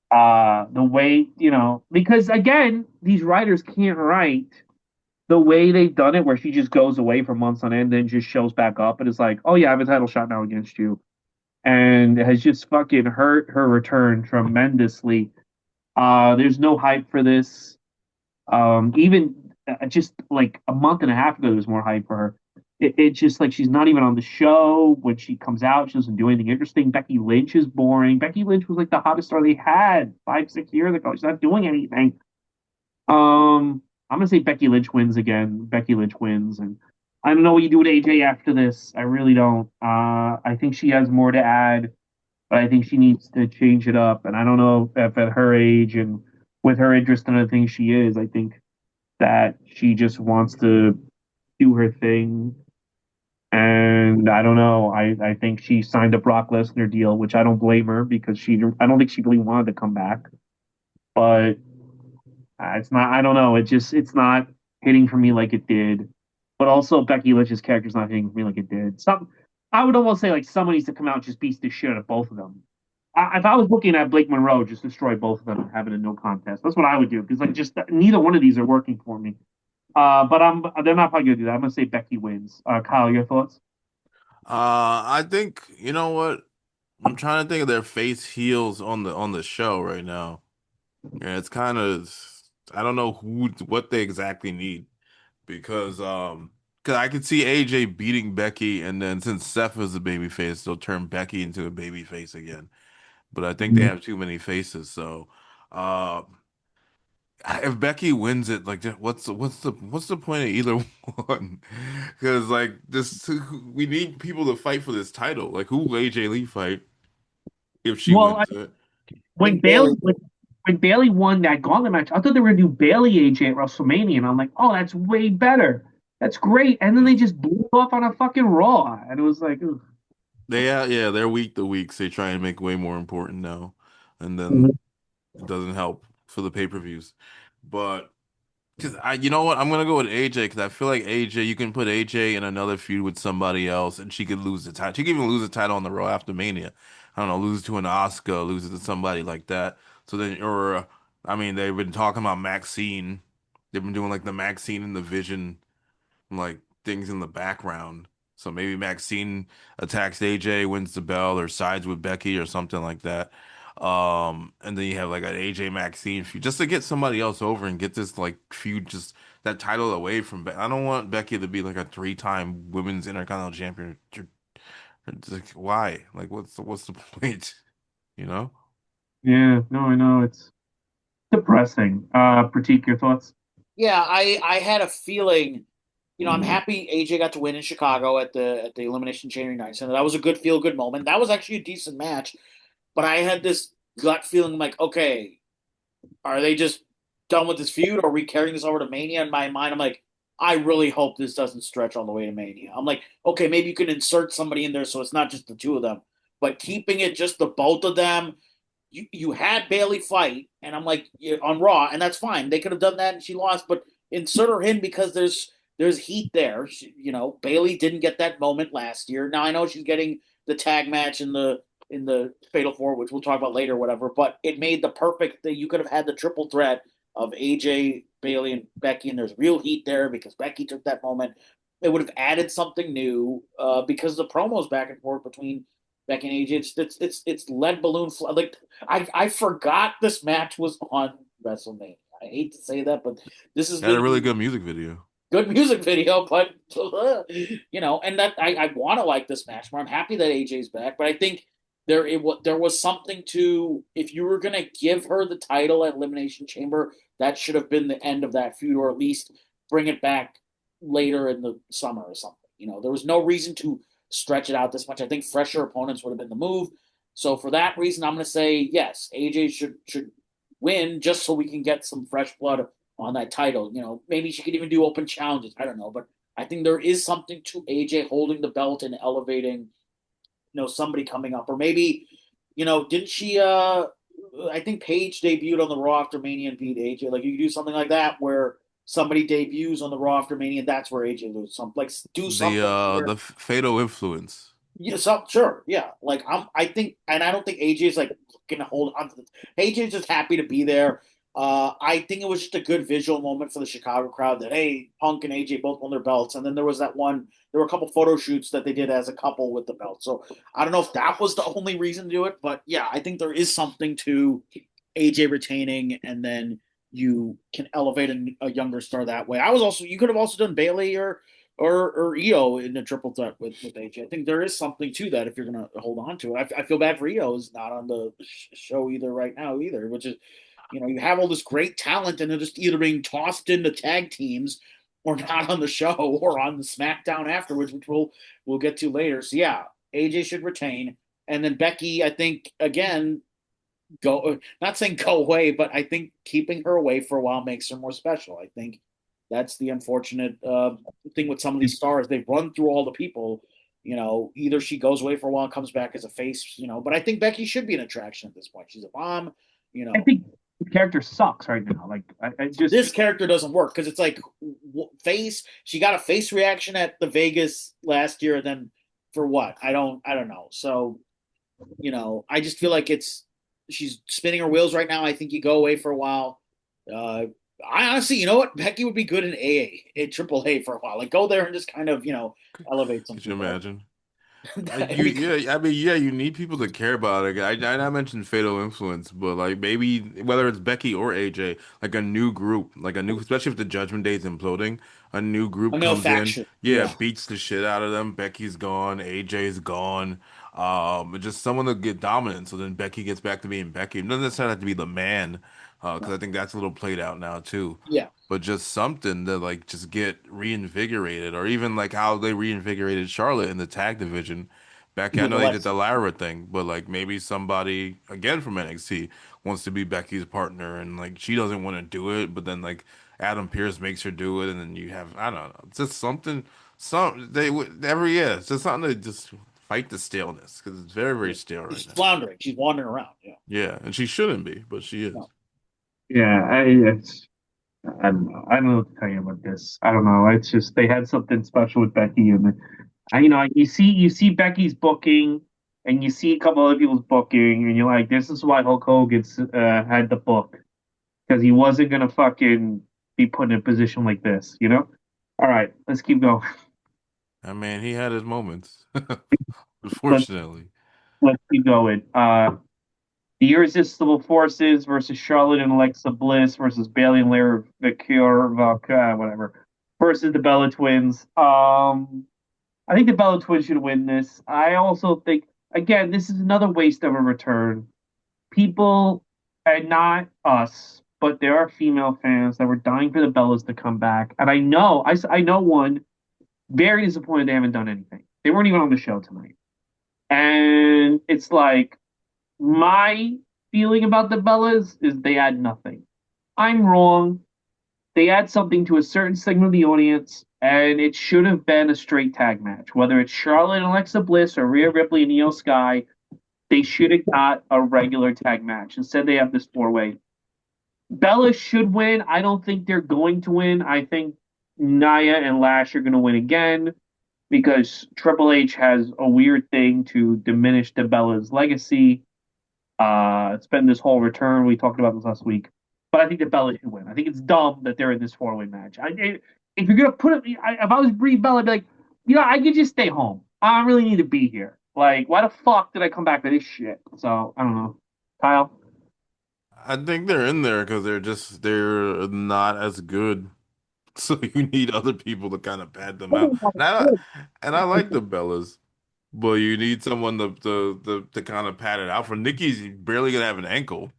the way, because again, these writers can't write the way they've done it, where she just goes away for months on end, then just shows back up and is like, oh yeah, I have a title shot now against you. And it has just fucking hurt her return tremendously. There's no hype for this. Even just like a month and a half ago, there was more hype for her. It's just like she's not even on the show. When she comes out, she doesn't do anything interesting. Becky Lynch is boring. Becky Lynch was like the hottest star they had 5, 6 years ago. She's not doing anything. I'm gonna say Becky Lynch wins again. Becky Lynch wins, and I don't know what you do with AJ after this. I really don't. I think she has more to add, but I think she needs to change it up. And I don't know if at her age and with her interest in the thing she is, I think that she just wants to do her thing. And I don't know. I think she signed a Brock Lesnar deal, which I don't blame her because I don't think she really wanted to come back. But it's not. I don't know. It's not hitting for me like it did. But also Becky Lynch's character's not hitting for me like it did. I would almost say like someone needs to come out and just beat the shit out of both of them. If I was looking at Blake Monroe, just destroy both of them and have it a no contest. That's what I would do because like just neither one of these are working for me. But they're not probably gonna do that. I'm gonna say Becky wins. Kyle, your thoughts?
I think you know what? I'm trying to think of their face heels on the show right now. Yeah, it's kind of I don't know what they exactly need because I could see AJ beating Becky, and then since Seth is a baby face, they'll turn Becky into a baby face again. But I think they have too many faces, so uh if Becky wins it, like what's the point of either one? Because like this, we need people to fight for this title. Like who will AJ Lee fight if she
Well,
wins it?
I
when
think Bailey.
Bailey won that gauntlet match, I thought they were gonna do Bailey AJ at WrestleMania, and I'm like, oh, that's way better. That's great. And then they just blew off on a fucking Raw, and it was like, ugh.
Yeah, they're week to weeks. They try and make way more important now, and then
Mhm.
it doesn't help for the pay-per-views. But because you know what, I'm gonna go with AJ because I feel like AJ, you can put AJ in another feud with somebody else, and she could lose the title. She could even lose the title on the Raw after Mania. I don't know, lose to an Asuka, lose it to somebody like that. So then, or I mean, they've been talking about Maxine. They've been doing like the Maxine and the Vision like things in the background. So maybe Maxine attacks AJ, wins the belt, or sides with Becky or something like that. And then you have like an AJ Maxine feud just to get somebody else over and get this like feud just that title away from I don't want Becky to be like a 3-time women's intercontinental champion. It's like, why? Like what's the point? You know?
Yeah, no, I know it's depressing. Pratik, your thoughts?
Yeah, I had a feeling. I'm happy AJ got to win in Chicago at the Elimination Chamber night, and that was a good feel good moment. That was actually a decent match, but I had this gut feeling like, okay, are they just done with this feud? Or are we carrying this over to Mania? In my mind, I'm like, I really hope this doesn't stretch all the way to Mania. I'm like, okay, maybe you can insert somebody in there so it's not just the two of them, but keeping it just the both of them. You had Bailey fight, and I'm like on Raw, and that's fine. They could have done that, and she lost, but insert her in because there's heat there. Bailey didn't get that moment last year. Now I know she's getting the tag match and the in the Fatal Four, which we'll talk about later, or whatever. But it made the perfect thing. You could have had the triple threat of AJ, Bailey, and Becky, and there's real heat there because Becky took that moment. It would have added something new because the promos back and forth between Becky and AJ. It's lead balloon like I forgot this match was on WrestleMania. I hate to say that, but this has
Had a really
been
good music video.
good music video, but and that I want to like this match more. I'm happy that AJ's back, but I think there was something to if you were gonna give her the title at Elimination Chamber, that should have been the end of that feud, or at least bring it back later in the summer or something. There was no reason to stretch it out this much. I think fresher opponents would have been the move. So for that reason, I'm going to say yes. AJ should win just so we can get some fresh blood on that title. Maybe she could even do open challenges. I don't know, but I think there is something to AJ holding the belt and elevating, somebody coming up, or maybe, didn't she? I think Paige debuted on the Raw after Mania and beat AJ. Like you could do something like that where somebody debuts on the Raw after Mania, and that's where AJ loses. Something like do something where
The fatal influence.
yeah, sure, yeah. Like I think, and I don't think AJ's like gonna hold on to this. AJ's just happy to be there. I think it was just a good visual moment for the Chicago crowd that hey, Punk and AJ both won their belts, and then there was that one. There were a couple photo shoots that they did as a couple with the belt. So I don't know if that was the only reason to do it, but yeah, I think there is something to AJ retaining, and then you can elevate a younger star that way. You could have also done Bailey or Io in a triple threat with AJ. I think there is something to that if you're going to hold on to it. I feel bad for Io is not on the show either right now either, which is, you have all this great talent and they're just either being tossed into tag teams or not on the show or on the SmackDown afterwards, which we'll get to later. So yeah, AJ should retain. And then Becky, I think, again, go not saying go away, but I think keeping her away for a while makes her more special. I think that's the unfortunate thing with some of these stars. They've run through all the people. Either she goes away for a while and comes back as a face. But I think Becky should be an attraction at this point. She's a bomb.
I think the character sucks right now. Like I just
This character doesn't work because it's like face. She got a face reaction at the Vegas last year, and then for what? I don't know. So I just feel like she's spinning her wheels right now. I think you go away for a while. I honestly, you know what? Becky would be good in Triple A for a while. Like go there and just kind of, elevate some
Could you
people.
imagine?
I
You need people to care about it. I mentioned fatal influence, but like maybe whether it's Becky or AJ, like a new group, especially if the Judgment Day is imploding, a new group
know
comes in,
faction.
yeah,
Yeah.
beats the shit out of them. Becky's gone, AJ's gone. Just someone to get dominant, so then Becky gets back to being Becky. It doesn't necessarily have to be the man, because I think that's a little played out now too.
Yeah.
But just something to like just get reinvigorated, or even like how they reinvigorated Charlotte in the tag division. Becky, I
With
know they did the
Alexa.
Lyra thing, but like maybe somebody again from NXT wants to be Becky's partner, and like she doesn't want to do it, but then like Adam Pearce makes her do it, and then you have I don't know, it's just something. Some they would every year, it's just something to just fight the staleness because it's very very stale
She's
right now.
floundering. She's wandering around. Yeah.
Yeah, and she shouldn't be, but she is.
No.
yeah, I don't know. I don't know what to tell you about this. I don't know. It's just they had something special with Becky, and you see Becky's booking, and you see a couple other people's booking, and you're like, this is why Hulk Hogan had the book because he wasn't gonna fucking be put in a position like this. All right, let's keep going.
I mean, he had his moments,
Let's
unfortunately.
let's keep going. The Irresistible Forces versus Charlotte and Alexa Bliss versus Bailey and Lara whatever, versus the Bella Twins. I think the Bella Twins should win this. I also think, again, this is another waste of a return. People, and not us, but there are female fans that were dying for the Bellas to come back. And I know one, very disappointed they haven't done anything. They weren't even on the show tonight. And it's like, my feeling about the Bellas is they add nothing. I'm wrong. They add something to a certain segment of the audience, and it should have been a straight tag match. Whether it's Charlotte and Alexa Bliss or Rhea Ripley and Io Sky, they should have got a regular tag match. Instead, they have this four-way. Bella should win. I don't think they're going to win. I think Nia and Lash are going to win again. because Triple H has a weird thing to diminish DeBella's legacy. It's been this whole return. We talked about this last week, but I think DeBella should win. I think it's dumb that they're in this four-way match. If you're gonna put it, if I was Brie Bella, I'd be like, I could just stay home. I don't really need to be here. Like, why the fuck did I come back for this shit? So I don't know, Kyle.
I think they're in there because they're not as good. So you need other people to kind of pad them out. And I like the Bellas, but you need someone to kind of pad it out. For Nikki's barely gonna have an ankle,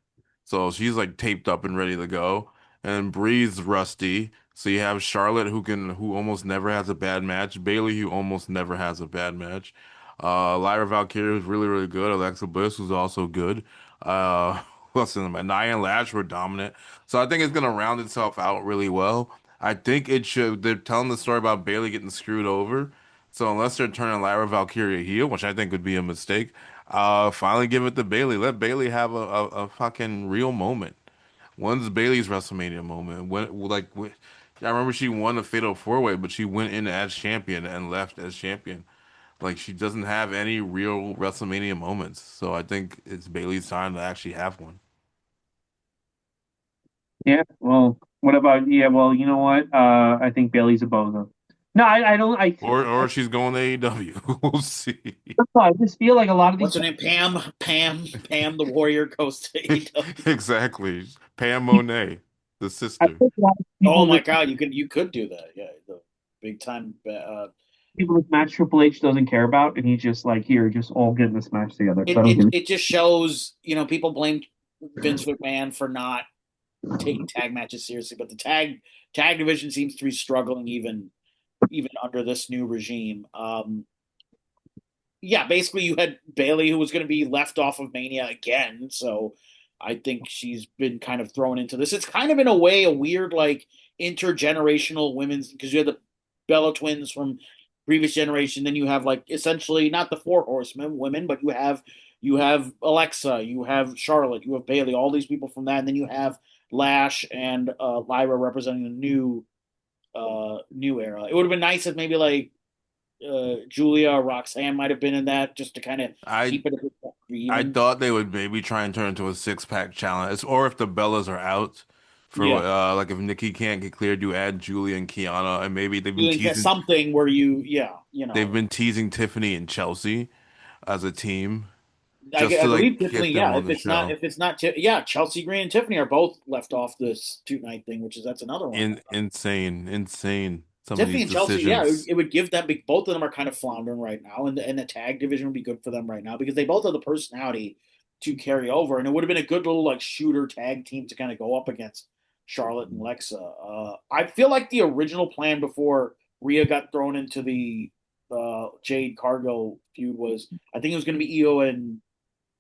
so she's like taped up and ready to go. And Bree's rusty, so you have Charlotte who almost never has a bad match. Bailey who almost never has a bad match. Lyra Valkyria who's really good. Alexa Bliss who's also good. What's in them? Nia and Lash were dominant. So I think it's gonna round itself out really well. I think it should. They're telling the story about Bailey getting screwed over. So unless they're turning Lyra Valkyria heel, which I think would be a mistake, finally give it to Bailey. Let Bailey have a fucking real moment. When's Bailey's WrestleMania moment? I remember she won the Fatal Four Way, but she went in as champion and left as champion. Like she doesn't have any real WrestleMania moments. So I think it's Bailey's time to actually have one.
Yeah. Well, what about? Yeah. Well, you know what? I think Bailey's a bozo. No, I don't.
Or she's going to AEW. We'll see.
I just feel like a lot of these
What's her name? Pam the Warrior goes to AEW.
Exactly. Pam Monet, the
I
sister.
think a lot of
Oh
people
my
just
God, you could do that. Yeah, the big time.
people this match Triple H doesn't care about, and he's just like, here, just all get in this match together.
It
I don't
it
give
it just shows, people blame Vince McMahon for not taking tag matches seriously, but the tag division seems to be struggling even under this new regime. Yeah, basically you had Bailey who was going to be left off of Mania again, so I think she's been kind of thrown into this. It's kind of in a way a weird like intergenerational women's because you had the Bella twins from previous generation, then you have like essentially not the four horsemen women, but you have Alexa, you have Charlotte, you have Bailey, all these people from that, and then you have Lash and Lyra representing the new era. It would have been nice if maybe like Julia or Roxanne might have been in that just to kind of
I
keep it a bit
I
even.
thought they would maybe try and turn into a six-pack challenge, or if the Bellas are out for
Yeah,
like if Nikki can't get cleared, you add Julia and Kiana, and maybe
doing something where
they've been teasing Tiffany and Chelsea as a team just
I
to
believe
like
Tiffany.
get them
Yeah,
on
if
the
it's not
show.
if it's not yeah, Chelsea Green and Tiffany are both left off this two night thing, which is that's another one.
Insane. Some of
Tiffany
these
and Chelsea, yeah,
decisions.
it would give them both of them are kind of floundering right now, and the tag division would be good for them right now because they both have the personality to carry over, and it would have been a good little like shooter tag team to kind of go up against Charlotte and Lexa. I feel like the original plan before Rhea got thrown into the Jade Cargo feud was I think it was going to be Io and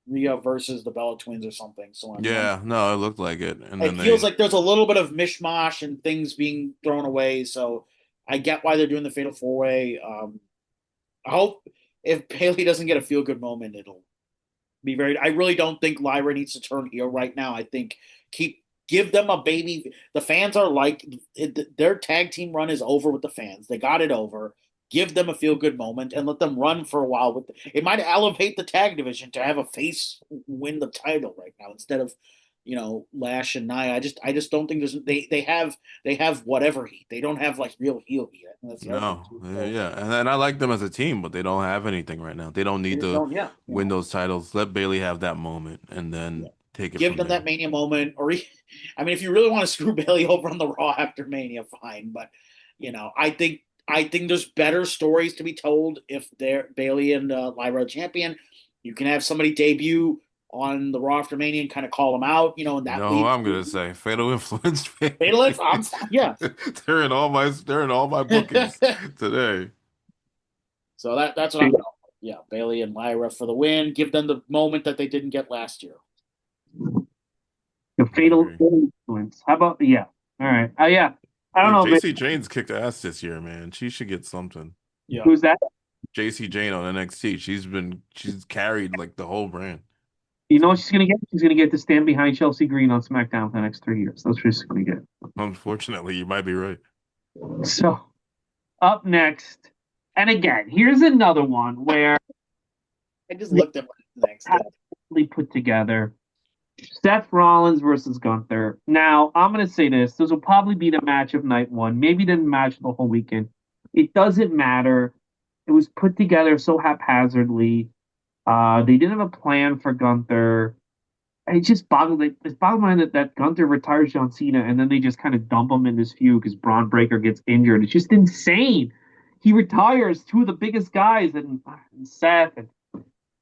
Rhea versus the Bella Twins or something. So on one
Yeah, no, it looked like it, and then
it feels
they
like there's a little bit of mishmash and things being thrown away. So I get why they're doing the Fatal Four Way. I hope if Bailey doesn't get a feel good moment, it'll be very. I really don't think Lyra needs to turn heel right now. I think give them a baby. The fans are like their tag team run is over with the fans. They got it over. Give them a feel good moment and let them run for a while. It might elevate the tag division to have a face win the title right now instead of Lash and Nia. I just don't think they have whatever heat. They don't have like real heel heat. And that's the other thing
no,
too. So
yeah, and then I like them as a team, but they don't have anything right now. They don't
they
need
just
to
don't. Yeah,
win those titles. Let Bailey have that moment, and
yeah.
then take it
Give
from
them that
there.
Mania moment, I mean, if you really want to screw Bailey over on the Raw after Mania, fine. But I think there's better stories to be told if they're Bailey and Lyra champion. You can have somebody debut on the Raw after Mania and kind of call them out, and
You
that
know who
leads
I'm
to
gonna say? Fatal Influence,
Fatal
baby.
Lift. Yeah.
They're in all my bookings today.
So that's what I'm going with. Yeah, Bailey and Lyra for the win. Give them the moment that they didn't get last year.
the
I
fatal
agree.
influence. How about yeah? All right. Yeah. I don't
Hey,
know, man.
JC Jane's kicked ass this year, man. She should get something.
Yeah.
Who's that?
JC Jane on NXT. She's carried like the whole brand.
You know what
So
she's gonna get? She's gonna get to stand behind Chelsea Green on SmackDown for the next 3 years. That's what she's gonna get.
unfortunately, you might be right.
So up next, And again, here's another one where
I just
they
looked at my next.
have really put together Seth Rollins versus Gunther. Now, I'm going to say this will probably be the match of night one, maybe the match of the whole weekend. It doesn't matter. It was put together so haphazardly. They didn't have a plan for Gunther. It's boggled mind that Gunther retires John Cena and then they just kind of dump him in this feud because Braun Breaker gets injured. It's just insane. He retires two of the biggest guys and Seth.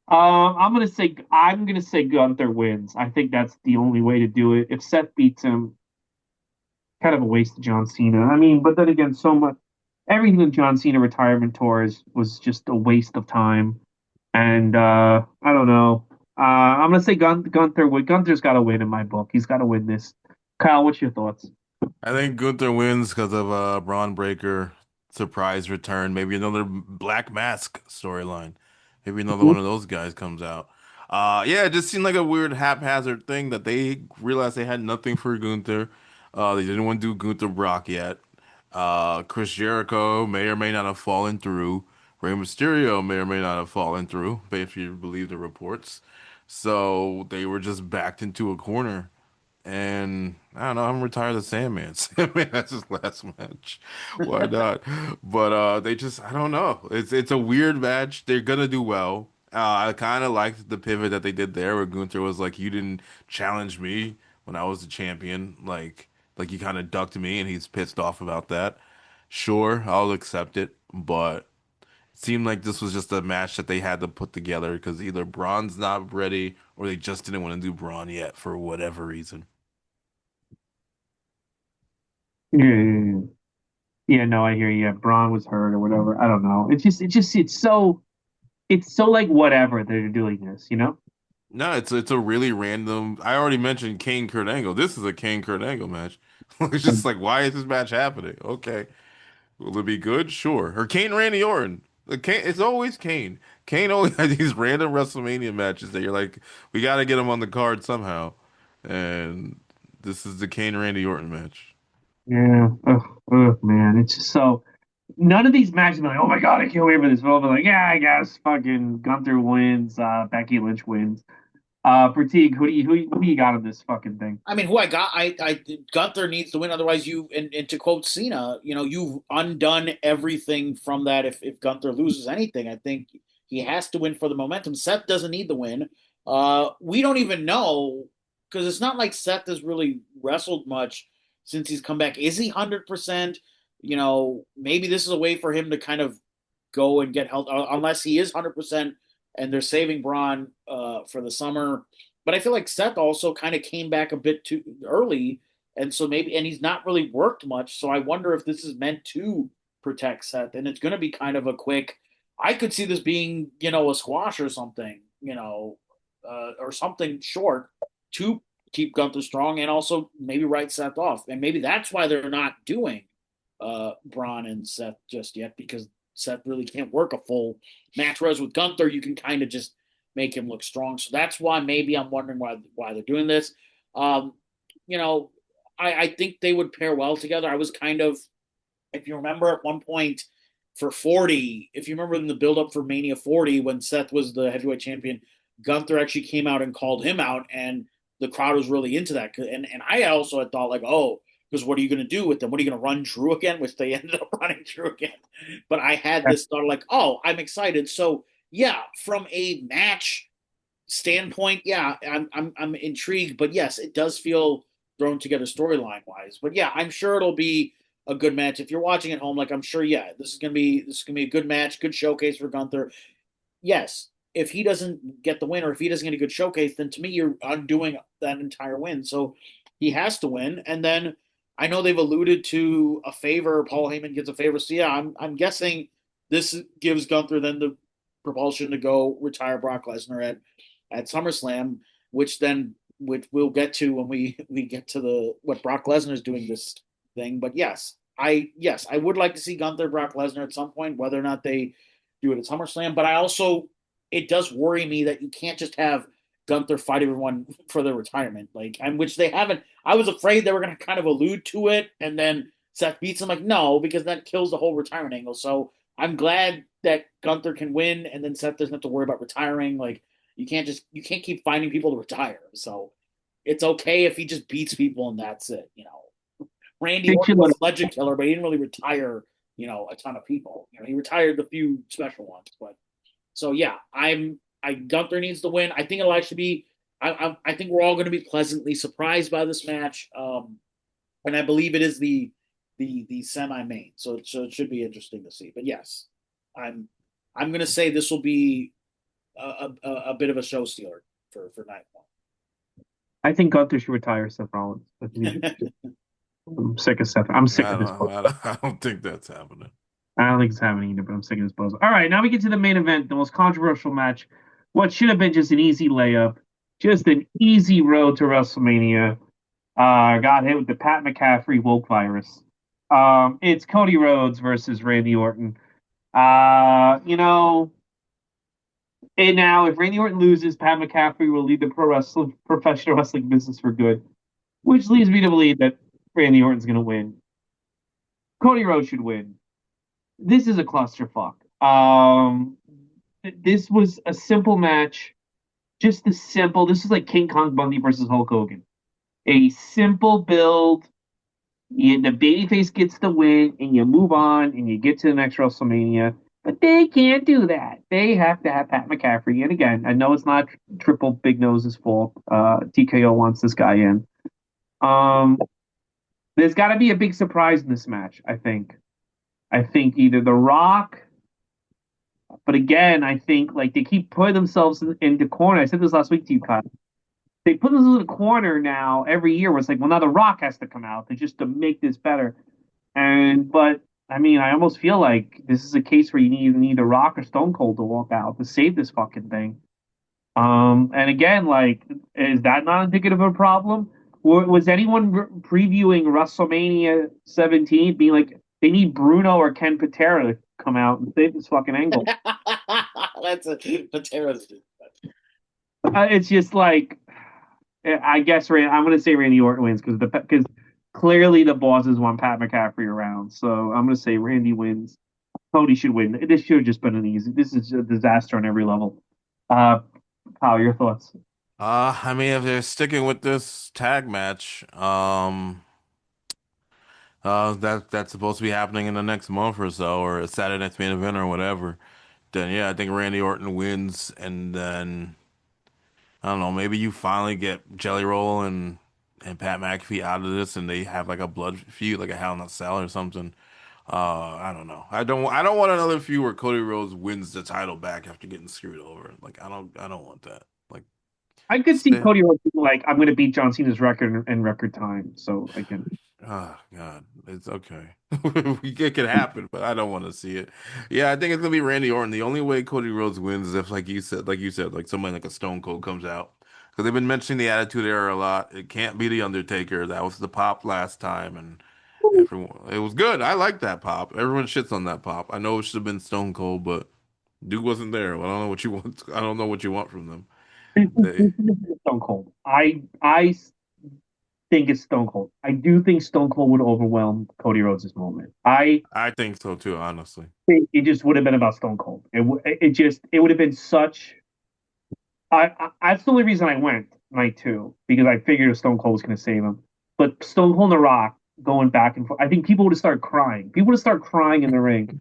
I'm gonna say Gunther wins. I think that's the only way to do it. If Seth beats him, kind of a waste of John Cena. I mean, but then again, so much everything in John Cena retirement tours was just a waste of time. And I don't know. I'm gonna say Gunther. Gunther's got to win in my book. He's got to win this. Kyle, what's your thoughts?
I think Gunther wins because of Braun Breaker surprise return. Maybe another Black Mask storyline. Maybe another one of those guys comes out. Yeah, it just seemed like a weird haphazard thing that they realized they had nothing for Gunther. They didn't want to do Gunther Brock yet. Chris Jericho may or may not have fallen through. Rey Mysterio may or may not have fallen through, but if you believe the reports. So they were just backed into a corner. And I don't know, I'm retired of Sandman. Sandman that's his last match. Why not? But they just I don't know. It's a weird match. They're gonna do well. I kind of liked the pivot that they did there where Gunther was like, you didn't challenge me when I was the champion. Like you kind of ducked me and he's pissed off about that. Sure, I'll accept it, but it seemed like this was just a match that they had to put together because either Braun's not ready or they just didn't want to do Braun yet for whatever reason.
Yeah, yeah, no, I hear you. Yeah, Braun was hurt or whatever. I don't know. It's so like whatever they're doing this.
No, it's a really random. I already mentioned Kane Kurt Angle. This is a Kane Kurt Angle match. It's just like, why is this match happening? Okay, will it be good? Sure. Or Kane Randy Orton. Kane, it's always Kane. Kane always has these random WrestleMania matches that you're like, we got to get him on the card somehow. And this is the Kane Randy Orton match.
Yeah. Ugh, ugh, man. It's just so none of these matches are like, oh my god, I can't wait for this. But like, yeah, I guess fucking Gunther wins, Becky Lynch wins. Prateek, who do you got on this fucking thing?
I mean, who I got, I Gunther needs to win. Otherwise, and to quote Cena, you've undone everything from that. If Gunther loses anything, I think he has to win for the momentum. Seth doesn't need the win. We don't even know because it's not like Seth has really wrestled much since he's come back. Is he 100%? Maybe this is a way for him to kind of go and get health, unless he is 100% and they're saving Braun for the summer. But I feel like Seth also kind of came back a bit too early, and so and he's not really worked much. So I wonder if this is meant to protect Seth, and it's going to be kind of a quick. I could see this being, a squash or something, or something short to keep Gunther strong, and also maybe write Seth off, and maybe that's why they're not doing Braun and Seth just yet because Seth really can't work a full match. Whereas with Gunther, you can kind of just make him look strong. So that's why maybe I'm wondering why they're doing this. Um, you know, I think they would pair well together. I was kind of, if you remember at one point for 40, if you remember in the build up for Mania 40 when Seth was the heavyweight champion, Gunther actually came out and called him out, and the crowd was really into that. And I also had thought like, oh, because what are you going to do with them? What are you going to run Drew again? Which they ended up running Drew again. But I had this thought like, oh, I'm excited. So yeah, from a match standpoint, yeah, I'm intrigued. But yes, it does feel thrown together storyline wise. But yeah, I'm sure it'll be a good match. If you're watching at home, like I'm sure, yeah, this is gonna be a good match, good showcase for Gunther. Yes, if he doesn't get the win or if he doesn't get a good showcase, then to me you're undoing that entire win. So he has to win. And then I know they've alluded to a favor. Paul Heyman gets a favor. So yeah, I'm guessing this gives Gunther then the propulsion to go retire Brock Lesnar at SummerSlam, which we'll get to when we get to the what Brock Lesnar is doing this thing. But yes, I would like to see Gunther Brock Lesnar at some point, whether or not they do it at SummerSlam. But I also it does worry me that you can't just have Gunther fight everyone for their retirement, like and which they haven't. I was afraid they were going to kind of allude to it, and then Seth beats him. Like no, because that kills the whole retirement angle. So I'm glad that Gunther can win, and then Seth doesn't have to worry about retiring. Like you can't keep finding people to retire. So it's okay if he just beats people and that's it. Randy
They
Orton
should let
was a legend killer, but he didn't really retire. A ton of people. He retired the few special ones. But so yeah, I Gunther needs to win. I think it'll actually be. I think we're all going to be pleasantly surprised by this match. And I believe it is the semi main, so it should be interesting to see. But yes, I'm I'm going to say this will be a bit of a show stealer for night
I think Gunther should retire Seth Rollins. I think he should.
one.
I'm sick of Seth. I'm sick of this book.
I don't think that's happening.
I don't think it's happening either, but I'm sick of this puzzle. All right, now we get to the main event, the most controversial match. What should have been just an easy layup, just an easy road to WrestleMania. Got hit with the Pat McCaffrey woke virus. It's Cody Rhodes versus Randy Orton. You know, and now if Randy Orton loses, Pat McCaffrey will leave the professional wrestling business for good, which leads me to believe that Randy Orton's going to win. Cody Rhodes should win. This is a clusterfuck. This was a simple match, just a simple. This is like King Kong Bundy versus Hulk Hogan. A simple build. The babyface gets the win, and you move on, and you get to the next WrestleMania. But they can't do that. They have to have Pat McCaffrey. And again, I know it's not Triple Big Nose's fault. TKO wants this guy in. Um, there's got to be a big surprise in this match. I think. I think either The Rock. But again, I think like they keep putting themselves in the corner. I said this last week to you, Kyle. They put themselves in the corner now every year where it's like, well, now The Rock has to come out to make this better. But I mean, I almost feel like this is a case where you need The Rock or Stone Cold to walk out to save this fucking thing. And again, like, is that not indicative of a problem? Was anyone previewing WrestleMania 17 being like, they need Bruno or Ken Patera to come out and save this fucking angle?
That's a Patera's.
It's just like, I guess I'm going to say Randy Orton wins because clearly the bosses want Pat McCaffrey around. So I'm going to say Randy wins. Cody should win. This should have just been an easy. This is a disaster on every level. Uh, Kyle, your thoughts?
I mean, if they're sticking with this tag match, that's supposed to be happening in the next month or so, or a Saturday night's main event or whatever, then yeah, I think Randy Orton wins, and then I don't know, maybe you finally get Jelly Roll and Pat McAfee out of this, and they have like a blood feud, like a Hell in a Cell or something. I don't know. I don't want another feud where Cody Rhodes wins the title back after getting screwed over. Like I don't want that. Like
I could see
stay.
Cody Rhodes being like, I'm going to beat John Cena's record in record time. So I can.
Oh God, it's okay. It can happen, but I don't want to see it. Yeah, I think it's gonna be Randy Orton. The only way Cody Rhodes wins is if, like you said, like somebody like a Stone Cold comes out. Because they've been mentioning the Attitude Era a lot. It can't be the Undertaker. That was the pop last time, and everyone, it was good. I like that pop. Everyone shits on that pop. I know it should have been Stone Cold, but Duke wasn't there. Well, I don't know what you want. I don't know what you want from them. They,
This is Stone Cold. I think it's Stone Cold. I do think Stone Cold would overwhelm Cody Rhodes' moment. I
I think so too, honestly.
think it just would have been about Stone Cold. It would have been such. That's the only reason I went night two because I figured Stone Cold was going to save him. But Stone Cold and The Rock going back and forth, I think people would have started crying. People would have started crying in the ring,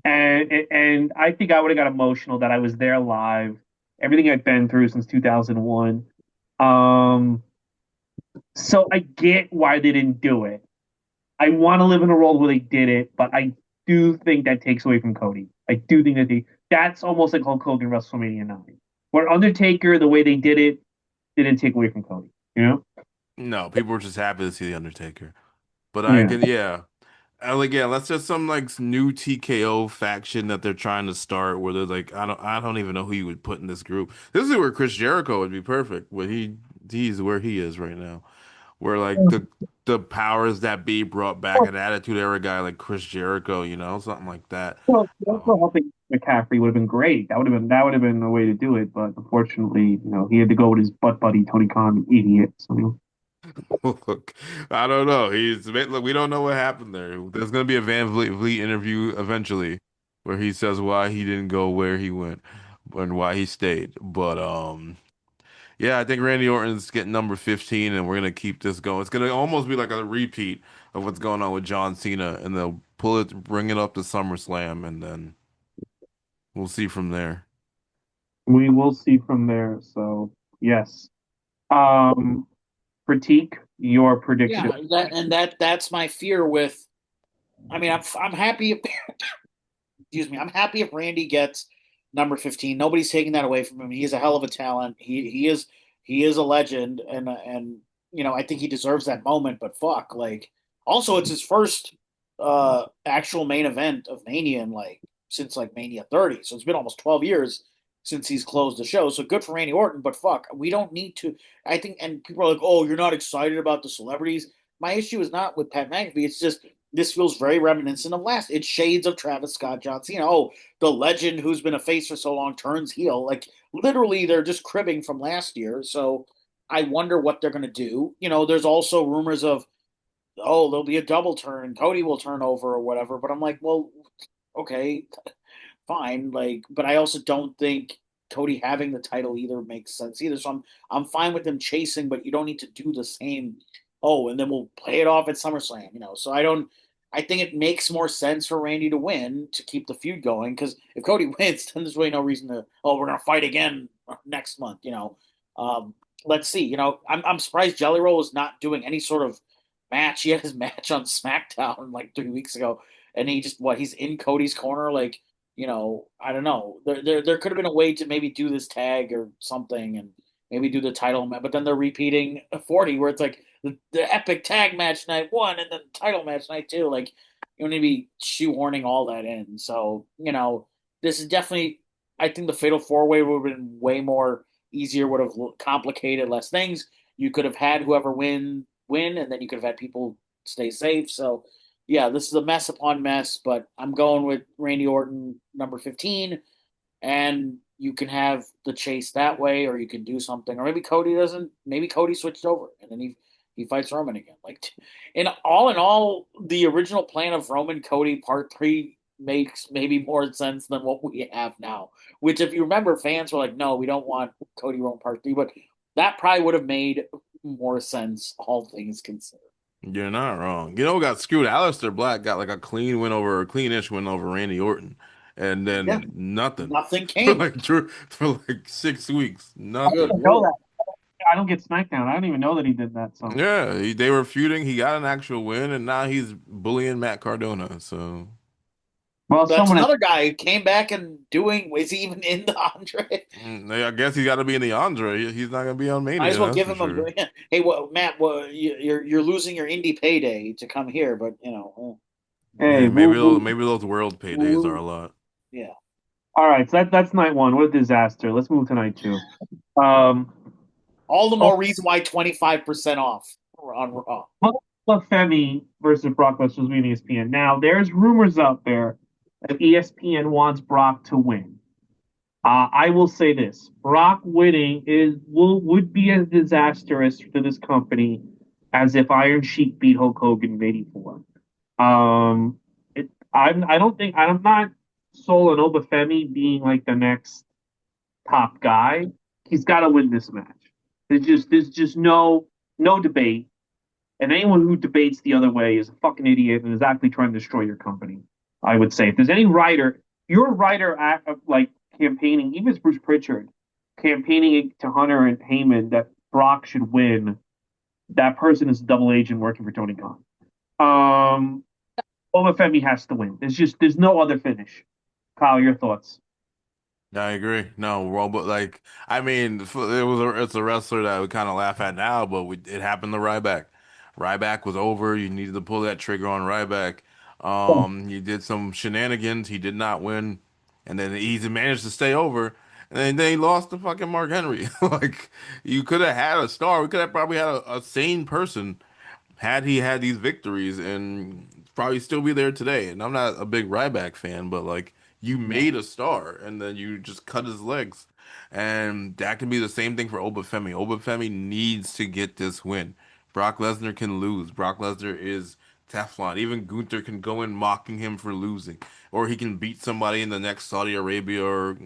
and I think I would have got emotional that I was there live. Everything I've been through since 2001. Um, so I get why they didn't do it. I want to live in a world where they did it, but I do think that takes away from Cody. I do think that's almost like Hulk Hogan WrestleMania 9, where Undertaker, the way they did it, didn't take away from Cody. You know?
No, people were just happy to see the Undertaker. But I
Yeah.
can, yeah. Like, yeah, that's just some like new TKO faction that they're trying to start where they're like, I don't even know who you would put in this group. This is where Chris Jericho would be perfect, but he's where he is right now. Where like the powers that be brought back an Attitude Era guy like Chris Jericho, something like that.
Well,
Um,
also helping McCaffrey would have been great. That would have been the way to do it. But unfortunately, he had to go with his butt buddy Tony Khan, idiot. So
look, I don't know. Look, we don't know what happened there. There's gonna be a Van Vliet interview eventually. where he says why he didn't go where he went and why he stayed. But yeah, I think Randy Orton's getting number 15, and we're gonna keep this going. It's gonna almost be like a repeat of what's going on with John Cena, and they'll pull it, bring it up to SummerSlam, and then we'll see from there.
We will see from there. So yes. Um, Critique your prediction.
Yeah, that's my fear with. I mean, I'm happy. Excuse me. I'm happy if Randy gets number 15. Nobody's taking that away from him. He is a hell of a talent. He is a legend, and I think he deserves that moment. But fuck, like, also it's his first actual main event of Mania in like since like Mania 30. So it's been almost 12 years since he's closed the show. So good for Randy Orton, but fuck, we don't need to. I think, and people are like, oh, you're not excited about the celebrities. My issue is not with Pat McAfee. It's just this feels very reminiscent of last. It's shades of Travis Scott, John Cena. Oh, the legend who's been a face for so long turns heel. Like literally, they're just cribbing from last year. So I wonder what they're going to do. There's also rumors of there'll be a double turn. Cody will turn over or whatever. But I'm like, well, okay, fine. Like, but I also don't think Cody having the title either makes sense either. So I'm fine with them chasing, but you don't need to do the same. Oh, and then we'll play it off at SummerSlam. So I don't. I think it makes more sense for Randy to win to keep the feud going because if Cody wins, then there's really no reason to. Oh, we're gonna fight again next month. Um, let's see. I'm surprised Jelly Roll is not doing any sort of match. He had his match on SmackDown like 3 weeks ago, and he's in Cody's corner like I don't know. There could have been a way to maybe do this tag or something and maybe do the title match, but then they're repeating 40 where it's like the epic tag match night one and then title match night two. Like you need to be shoehorning all that in. So, this is definitely I think the fatal four way would have been way more easier, would have complicated less things. You could have had whoever win and then you could have had people stay safe. So yeah, this is a mess upon mess, but I'm going with Randy Orton, number 15, and you can have the chase that way, or you can do something, or maybe Cody doesn't. Maybe Cody switched over, and then he fights Roman again. Like, in all, the original plan of Roman Cody Part 3 makes maybe more sense than what we have now. Which, if you remember, fans were like, "No, we don't want Cody Roman Part 3," but that probably would have made more sense, all things considered.
You're not wrong. You know, who got screwed. Aleister Black got like a clean win over, a cleanish win over Randy Orton, and
Yeah,
then nothing
nothing
for
came.
for like 6 weeks.
I
Good
Nothing.
didn't know
lord.
that. I don't get SmackDown. I don't even know that he did that. So,
Yeah, they were feuding. He got an actual win, and now he's bullying Matt Cardona. So
well,
That's
someone has.
another guy who came back and doing. Was he even in the Andre?
I guess he's got to be in the Andre. He's not gonna be on
Might
Mania,
as well
that's
give
for
him a.
sure.
Hey, well, Matt, well, you're losing your indie payday to come here, but
Hey,
Yeah, maybe those world paydays are
woo,
a lot.
yeah.
all right, so that's night one. What a disaster. Let's move to night two. Um,
All the
oh,
more reason why 25% off on Raw.
Femi versus Brock Lesnar being ESPN. Now, there's rumors out there that ESPN wants Brock to win. I will say this: Brock winning would be as disastrous to this company as if Iron Sheik beat Hulk Hogan in '84. I don't think I'm not sold on Obafemi being like the next top guy. He's got to win this match. There's just no debate. And anyone who debates the other way is a fucking idiot and is actually trying to destroy your company. I would say if there's any writer, you're a writer like campaigning, even as Bruce Pritchard campaigning to Hunter and Heyman that Brock should win. That person is a double agent working for Tony Khan. Um, Obafemi has to win. There's no other finish. Kyle, your thoughts?
I agree. No, well, but like, I mean, it's a wrestler that we kind of laugh at now, but it happened to Ryback. Ryback was over. You needed to pull that trigger on Ryback. He did some shenanigans. He did not win, and then he managed to stay over, and then he lost to fucking Mark Henry. Like, you could have had a star. We could have probably had a sane person had he had these victories and probably still be there today. And I'm not a big Ryback fan, but like you
No.
made a star and then you just cut his legs. And that can be the same thing for Obafemi. Obafemi needs to get this win. Brock Lesnar can lose. Brock Lesnar is Teflon. Even Gunther can go in mocking him for losing, or he can beat somebody in the next Saudi Arabia or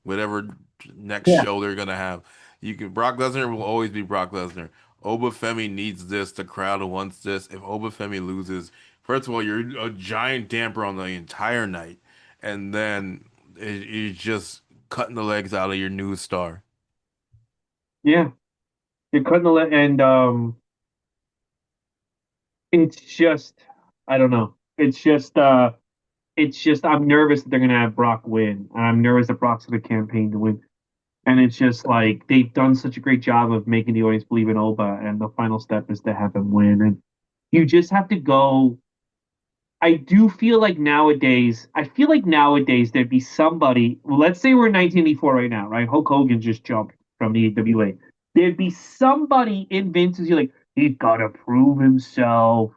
whatever next
Yeah.
show they're gonna have. You can Brock Lesnar will always be Brock Lesnar. Obafemi needs this. The crowd wants this. If Obafemi loses, first of all, you're a giant damper on the entire night, and then you're just cutting the legs out of your new star.
Yeah. You're cutting the and it's just I don't know. It's just I'm nervous that they're gonna have Brock win. And I'm nervous that Brock's gonna campaign to win. And it's just like they've done such a great job of making the audience believe in Oba, and the final step is to have him win. And you just have to go. I do feel like nowadays, there'd be somebody. Well, let's say we're in 1984 right now, right? Hulk Hogan just jumped from the AWA. There'd be somebody in Vince's. You're like, he's got to prove himself.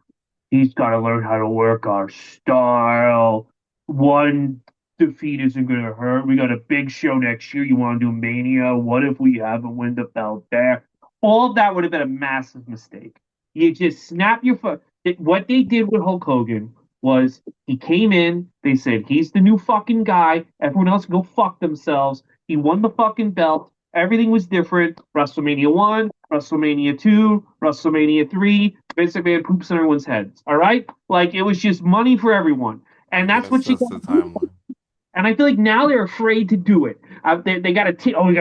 He's got to learn how to work our style. One defeat isn't going to hurt. We got a big show next year. You want to do Mania? What if we have him win the belt there? All of that would have been a massive mistake. You just snap your foot. What they did with Hulk Hogan was he came in, they said, he's the new fucking guy. Everyone else can go fuck themselves. He won the fucking belt. Everything was different. WrestleMania 1, WrestleMania 2, WrestleMania 3. Vince McMahon poops on everyone's heads. All right? Like, it was just money for everyone. And that's
Yes,
what you
that's
got
the
to do.
timeline.
And I feel like now they're afraid to do it. They got to, we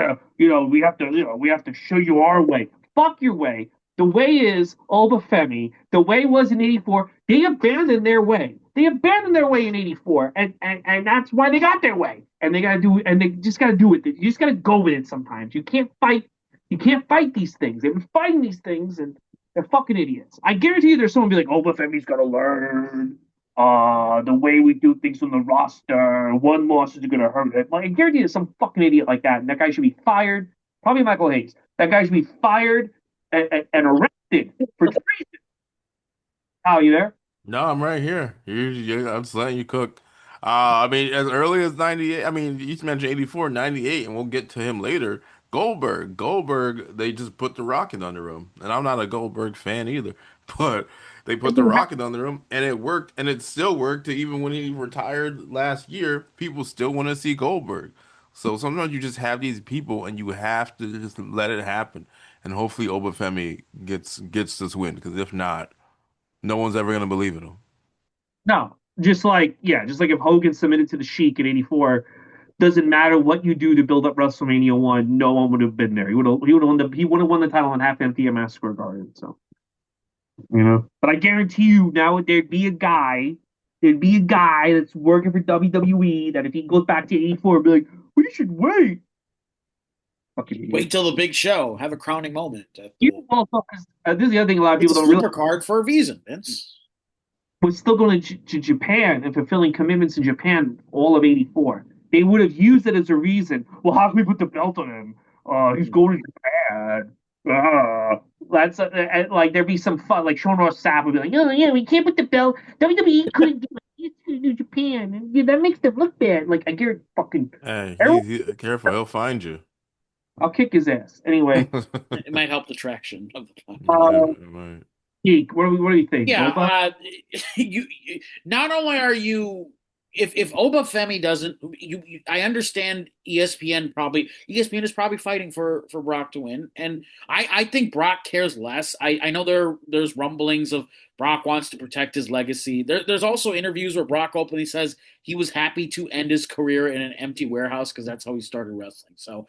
got to, we have to show you our way. Fuck your way. The way is Obafemi. The way was in '84. They abandoned their way. They abandoned their way in '84, and that's why they got their way. And they got to do, and they just got to do it. You just got to go with it. Sometimes you can't fight. You can't fight these things. They've been fighting these things, and they're fucking idiots. I guarantee you, there's someone be like, Obafemi's got to learn the way we do things on the roster. One loss is going to hurt it. Like, I guarantee there's some fucking idiot like that, and that guy should be fired. Probably Michael Hayes. That guy should be fired and arrested for treason. Oh, you there?
No, I'm right here. I'm just letting you cook. I mean, as early as 98, I mean, you mentioned 84, 98, and we'll get to him later. Goldberg, they just put the rocket under him. And I'm not a Goldberg fan either, but they put the rocket under him, and it worked, and it still worked. Even when he retired last year, people still want to see Goldberg. So sometimes you just have these people, and you have to just let it happen. And hopefully Obafemi gets this win, because if not, no one's ever gonna believe in him.
No, just like if Hogan submitted to the Sheik in '84, doesn't matter what you do to build up WrestleMania 1, no one would have been there. He would have won the title in half empty at Madison Square Garden. So but I guarantee you now there'd be a guy that's working for WWE that if he goes back to '84, be like, we should wait. Fucking
Wait
idiot.
till the big show. Have a crowning moment.
You motherfuckers. This is the other thing a lot of
It's
people
a
don't realize.
super card for a reason, Vince.
Was still going to Japan and fulfilling commitments in Japan all of '84. They would have used it as a reason. Well, how can we put the belt on him? He's going to Japan. That's like there'd be some fun. Like Sean Ross Sapp would be like, "Oh yeah, we can't put the belt. WWE couldn't do it. He's to do Japan, and yeah, that makes them look bad." Like I get fucking.
Hey,
Everyone,
careful, he'll find you.
I'll kick his ass anyway.
It might help the traction of the podcast.
Uh,
It might.
Geek, what do you think?
Yeah,
Oba?
not only are you if Obafemi doesn't I understand ESPN is probably fighting for Brock to win, and I think Brock cares less. I know there's rumblings of Brock wants to protect his legacy. There's also interviews where Brock openly says he was happy to end his career in an empty warehouse because that's how he started wrestling. So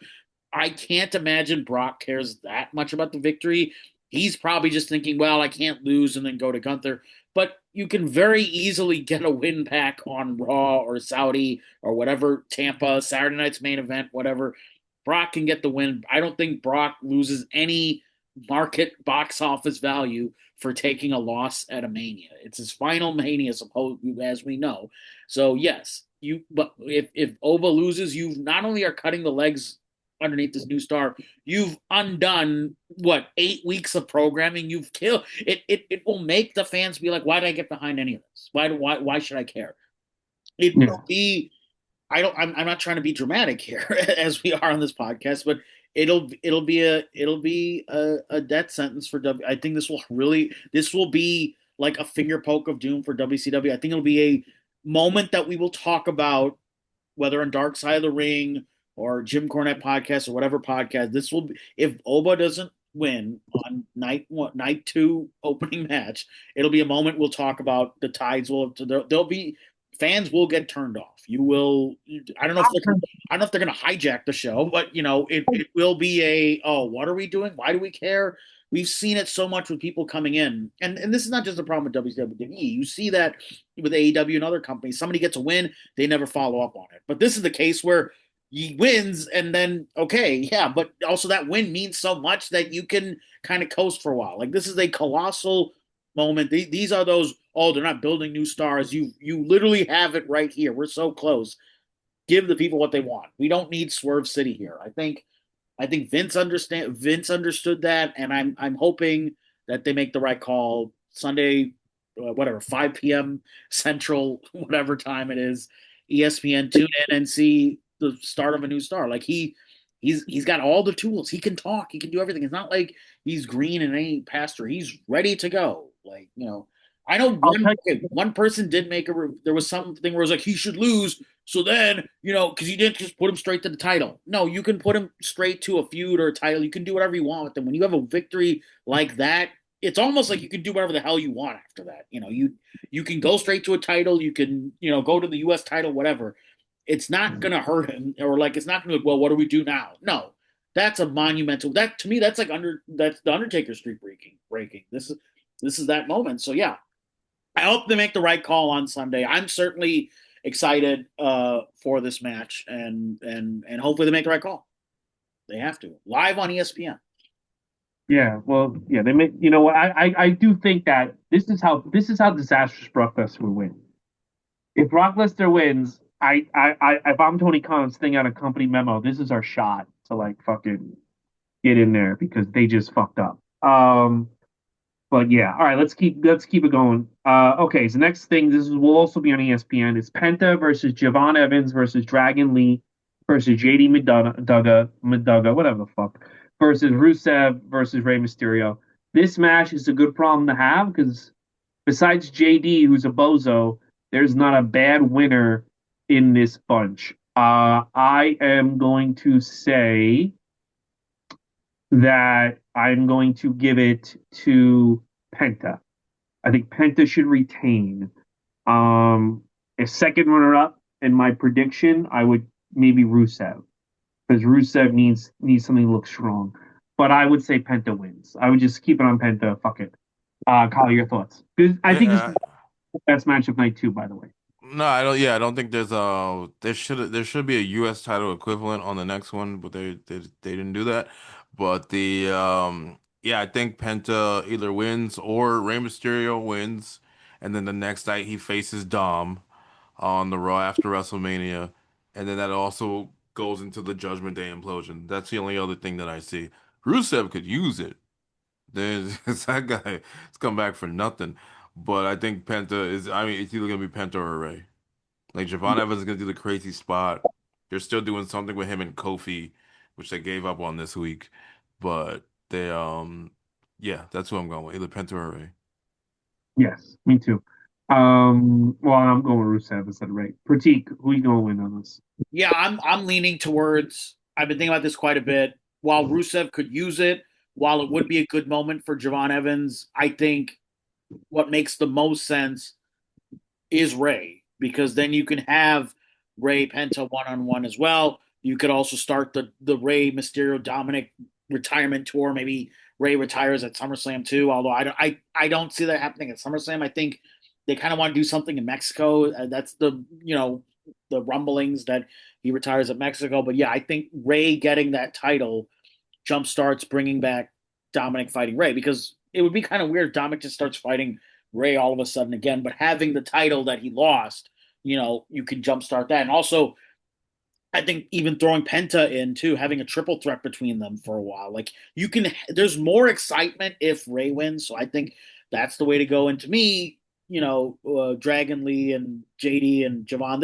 I can't imagine Brock cares that much about the victory. He's probably just thinking, well, I can't lose and then go to Gunther. But you can very easily get a win back on Raw or Saudi or whatever, Tampa, Saturday night's main event, whatever. Brock can get the win. I don't think Brock loses any market box office value for taking a loss at a Mania. It's his final Mania, as we know. So yes, but if Oba loses, you not only are cutting the legs underneath this new star, you've undone 8 weeks of programming. You've killed it. It will make the fans be like, why did I get behind any of this? Why should I care? It
Yeah.
will be. I'm not trying to be dramatic here as we are on this podcast, but it'll be a death sentence for W. I think this will be like a finger poke of doom for WCW. I think it'll be a moment that we will talk about, whether on Dark Side of the Ring or Jim Cornette podcast or whatever podcast. This will be, if Oba doesn't win on night two opening match, it'll be a moment we'll talk about. The tides will there'll be fans will get turned off. You will. I don't know if I don't know if they're going to hijack the show, but it will be a, oh, what are we doing? Why do we care? We've seen it so much with people coming in, and this is not just a problem with WWE. You see that with AEW and other companies. Somebody gets a win, they never follow up on it. But this is the case where he wins, and then okay, yeah, but also that win means so much that you can kind of coast for a while. Like, this is a colossal moment. These are those, oh, they're not building new stars. You literally have it right here. We're so close. Give the people what they want. We don't need Swerve City here. I think Vince understood that, and I'm hoping that they make the right call Sunday, whatever, 5 p.m. Central, whatever time it is. ESPN, tune in and see the start of a new star. Like, he's got all the tools. He can talk. He can do everything. It's not like he's green and ain't pasture. He's ready to go. Like, I know one person did make there was something where it was like he should lose. So then, because you didn't just put him straight to the title. No, you can put him straight to a feud or a title. You can do whatever you want with them. When you have a victory like that, it's almost like you can do whatever the hell you want after that. You can go straight to a title. You can, go to the U.S. title, whatever. It's not going to hurt him, or like, it's not going to, well, what do we do now? No, that's a monumental, that to me, that's like that's the Undertaker streak breaking. This is that moment. So yeah, I hope they make the right call on Sunday. I'm certainly excited for this match, and hopefully they make the right call. They have to, live on ESPN.
Yeah, well, yeah, they make. You know what? I do think that this is how disastrous Brock Lesnar would win. If Brock Lesnar wins, if I'm Tony Khan sending out a company memo, this is our shot to like fucking get in there because they just fucked up. But yeah, all right, let's keep it going. Okay, so next thing, will also be on ESPN. It's Penta versus Javon Evans versus Dragon Lee versus JD McDougall, whatever the fuck, versus Rusev versus Rey Mysterio. This match is a good problem to have because besides JD, who's a bozo, there's not a bad winner in this bunch. I am going to say that I'm going to give it to Penta. I think Penta should retain. A second runner up in my prediction, I would maybe Rusev because Rusev needs something to look strong. But I would say Penta wins. I would just keep it on Penta. Fuck it. Kyle, your thoughts? Because I think this is the best match of night two, by the way.
No, I don't. Yeah, I don't think there should be a U.S. title equivalent on the next one, but they didn't do that. But yeah, I think Penta either wins or Rey Mysterio wins, and then the next night he faces Dom on the Raw after WrestleMania, and then that also goes into the Judgment Day implosion. That's the only other thing that I see. Rusev could use it. There's that guy has come back for nothing. But I think Penta is, I mean, it's either gonna be Penta or Ray. Like Javon Evans is gonna do the crazy spot. They're still doing something with him and Kofi, which they gave up on this week. But yeah, that's who I'm going with. Either Penta or Ray.
Yes, me too. Well, I'm going with Rusev instead of Ray. Prateek, who you going to win on this?
Yeah, I'm leaning towards. I've been thinking about this quite a bit. While Rusev could use it, while it would be a good moment for Javon Evans, I think what makes the most sense is Ray, because then you can have Ray Penta one-on-one as well. You could also start the Ray Mysterio Dominic retirement tour. Maybe Ray retires at SummerSlam too. Although I don't see that happening at SummerSlam. I think they kind of want to do something in Mexico. That's the rumblings that he retires at Mexico. But yeah, I think Ray getting that title jump starts bringing back Dominic fighting Ray, because it would be kind of weird if Dominic just starts fighting Ray all of a sudden again. But having the title that he lost, you can jumpstart that. And also, I think even throwing Penta in too, having a triple threat between them for a while, like there's more excitement if Ray wins. So I think that's the way to go. And to me, Dragon Lee and JD and Javon.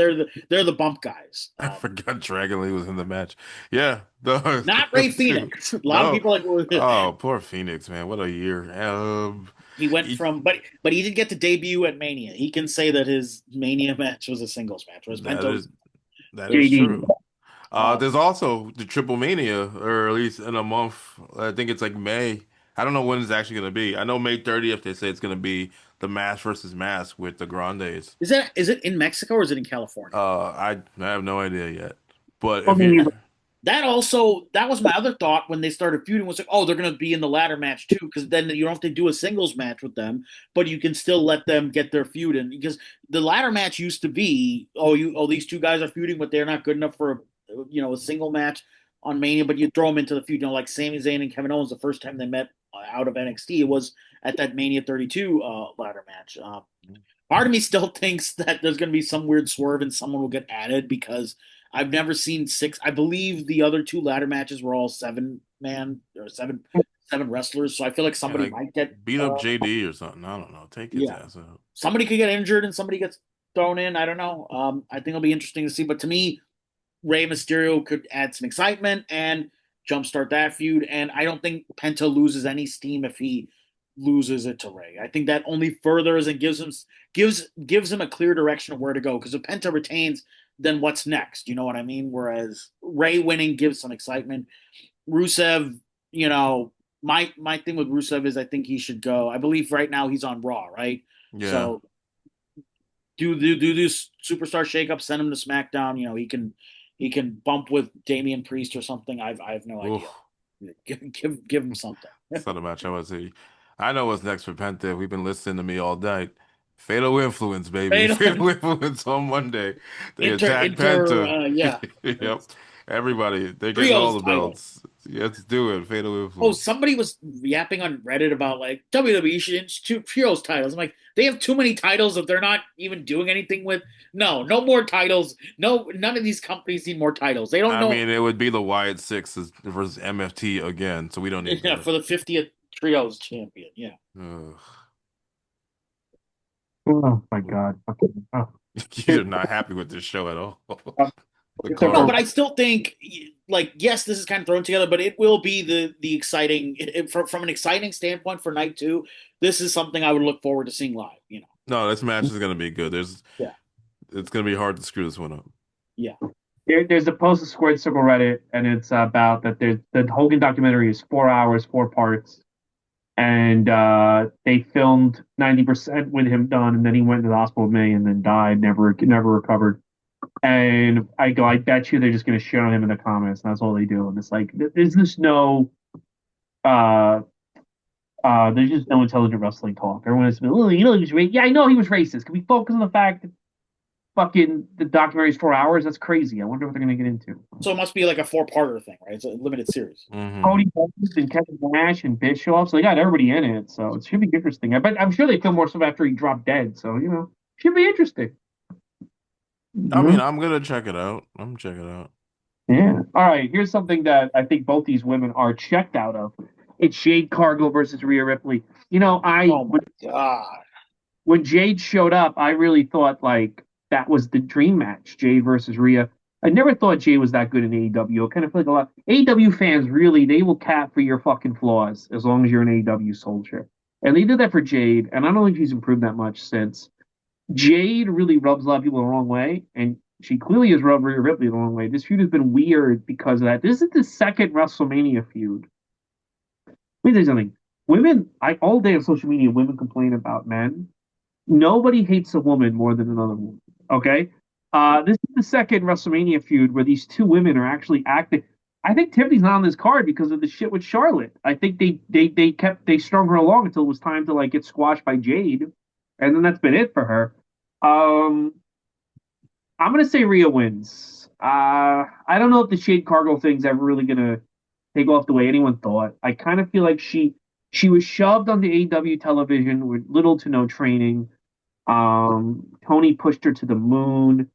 They're the bump guys.
I forgot Dragon Lee was in the match. Yeah, those,
Not Ray
those two.
Phoenix. A lot of
No.
people like
Oh, poor Phoenix, man. What a year.
he went
He-
from, but he did get to debut at Mania. He can say that his Mania match was a singles match, whereas
that
Pento's
is that is
JD.
true.
um,
There's also the Triple Mania, or at least in a month. I think it's like May. I don't know when it's actually going to be. I know May 30th, they say it's going to be the Mask versus Mask with the Grandes.
is it in Mexico or is it in California?
I have no idea yet. But
I
if you,
mean,
That was my other thought when they started feuding was like, oh, they're going to be in the ladder match too, because then you don't have to do a singles match with them, but you can still let them get their feud in. Because the ladder match used to be, these two guys are feuding, but they're not good enough for a single match on Mania, but you throw them into the feud. Like Sami Zayn and Kevin Owens, the first time they met out of NXT, it was at that Mania 32 ladder match. Part of me still thinks that there's going to be some weird swerve and someone will get added because I've never seen six. I believe the other two ladder matches were all 7-man or seven wrestlers. So I feel like
yeah,
somebody
like
might get,
beat up JD or something, I don't know. Take his
yeah,
ass out.
somebody could get injured and somebody gets thrown in. I don't know. I think it'll be interesting to see. But to me, Rey Mysterio could add some excitement and jumpstart that feud. And I don't think Penta loses any steam if he loses it to Rey. I think that only furthers and gives him a clear direction of where to go. Because if Penta retains, then what's next? You know what I mean? Whereas Rey winning gives some excitement. Rusev, my thing with Rusev is I think he should go. I believe right now he's on Raw, right?
Yeah.
So do this superstar shakeup, send him to SmackDown. He can bump with Damian Priest or something. I have no idea.
Oof.
Give him something.
It's not a match I want to see. I know what's next for Penta. We've been listening to me all night. Fatal Influence, baby. Fatal Influence on Monday. They attack Penta.
Yeah,
Yep. Everybody, they're getting all
trios
the
title.
belts. Let's do it. Fatal
Oh,
Influence.
somebody was yapping on Reddit about like WWE should institute trios titles. I'm like, they have too many titles if they're not even doing anything with. No, no more titles. No, none of these companies need more titles. They don't
I
know.
mean, it would be the Wyatt Six versus MFT again, so we don't need
Yeah,
that.
for the 50th trios champion. Yeah.
Ugh.
oh my God. Fucking, oh.
You're not happy with this show at all. The
It's a
No, but
card.
I still think, like, yes, this is kind of thrown together, but it will be the exciting from an exciting standpoint for night two. This is something I would look forward to seeing live.
No, this match is gonna be good.
Yeah,
It's gonna be hard to screw this one up.
yeah.
there's a post of Squared Circle Reddit, and it's about that the Hogan documentary is 4 hours, 4 parts, and they filmed 90% with him done, and then he went to the hospital with me and then died, never recovered. And I go, I bet you they're just going to shit on him in the comments, and that's all they do. And it's like, there's just no, uh, there's just no intelligent wrestling talk. Everyone is, oh, he was racist. Yeah, I know he was racist. Can we focus on the fact that fucking the documentary is 4 hours? That's crazy. I wonder what they're going to get into.
So it must be like a four-parter thing, right? It's a limited series.
Hmm.
Cody Rhodes and Kevin Nash and Bischoff, so they got everybody in it. So it should be interesting. I'm sure they film more stuff after he dropped dead. So should be interesting.
I mean,
Mhm.
I'm gonna check it out. I'm gonna check it out.
Yeah. All right. Here's something that I think both these women are checked out of. It's Jade Cargill versus Rhea Ripley. I
Oh my god!
when Jade showed up, I really thought like that was the dream match, Jade versus Rhea. I never thought Jade was that good in AEW. I kind of feel like a lot AEW fans really they will cap for your fucking flaws as long as you're an AEW soldier. And they did that for Jade, and I don't think she's improved that much since. Jade really rubs a lot of people the wrong way, and she clearly has rubbed Rhea Ripley the wrong way. This feud has been weird because of that. This is the second WrestleMania feud. Let me tell you something. Women, all day on social media, women complain about men. Nobody hates a woman more than another woman. Okay, this is the second WrestleMania feud where these two women are actually acting. I think Tiffany's not on this card because of the shit with Charlotte. I think they strung her along until it was time to like get squashed by Jade, and then that's been it for her. Um, I'm gonna say Rhea wins. I don't know if the Shade Cargo thing's ever really gonna take off the way anyone thought. I kind of feel like she was shoved on the AEW television with little to no training. Tony pushed her to the moon.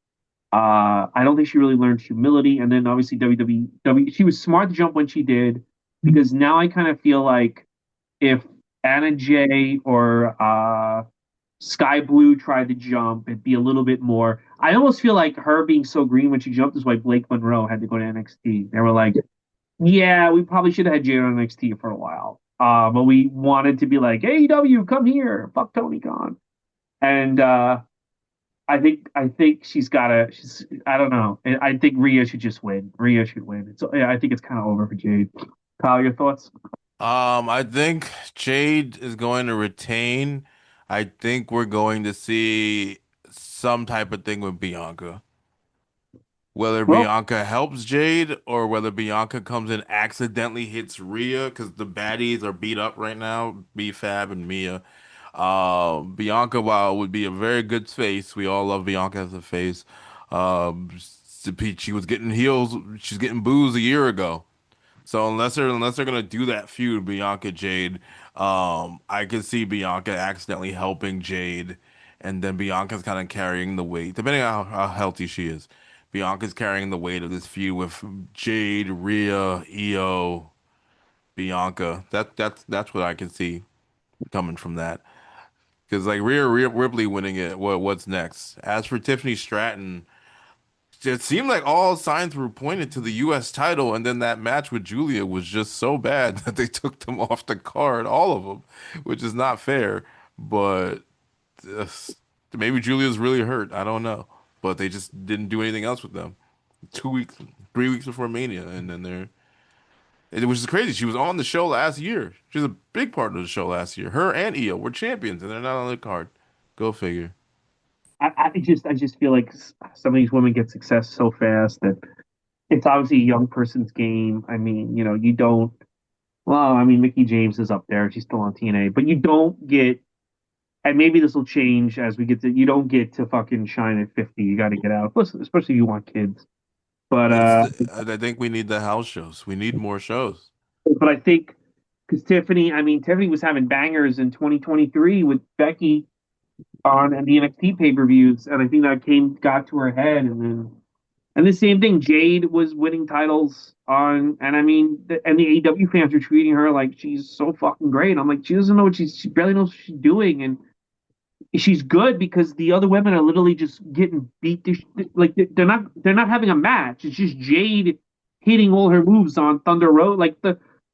I don't think she really learned humility. And then obviously WWE, she was smart to jump when she did, because now I kind of feel like if Anna Jay or Sky Blue tried to jump and be a little bit more. I almost feel like her being so green when she jumped is why Blake Monroe had to go to NXT. They were like, yeah, we probably should have had Jade on NXT for a while. But we wanted to be like, AEW, come here, fuck Tony Khan. And I think she's I don't know. I think Rhea should just win. Rhea should win. So yeah, I think it's kind of over for Jade. Kyle, your thoughts?
I think Jade is going to retain. I think we're going to see some type of thing with Bianca. Whether
Well,
Bianca helps Jade or whether Bianca comes in accidentally hits Rhea because the baddies are beat up right now, B-Fab and Mia. Bianca, while would be a very good face, we all love Bianca as a face. She was getting heels, she's getting boos a year ago. So unless they're gonna do that feud, Bianca Jade, I could see Bianca accidentally helping Jade, and then Bianca's kind of carrying the weight, depending on how healthy she is. Bianca's carrying the weight of this feud with Jade, Rhea, Io, Bianca. That's what I can see coming from that. Because like Rhea Ripley winning it, what's next? As for Tiffany Stratton. It seemed like all signs were pointed to the U.S. title, and then that match with Julia was just so bad that they took them off the card, all of them, which is not fair. But uh, maybe Julia's really hurt. I don't know. But they just didn't do anything else with them. 2 weeks, 3 weeks before Mania, and then it was crazy. She was on the show last year. She was a big part of the show last year. Her and Io were champions, and they're not on the card. Go figure.
I just feel like some of these women get success so fast that it's obviously a young person's game. I mean, you don't. Well, I mean, Mickey James is up there. She's still on TNA, but you don't get. And maybe this will change as we get to. You don't get to fucking shine at 50. You got to get out, especially if you want kids. But
It's. I think we need the house shows. We need more shows.
I think because Tiffany was having bangers in 2023 with Becky on the NXT pay-per-views, and I think that got to her head, and the same thing. Jade was winning titles on, and I mean, and the AEW fans are treating her like she's so fucking great. I'm like, she doesn't know she barely knows what she's doing, and she's good because the other women are literally just getting beat. Like they're not having a match. It's just Jade hitting all her moves on Thunder Road.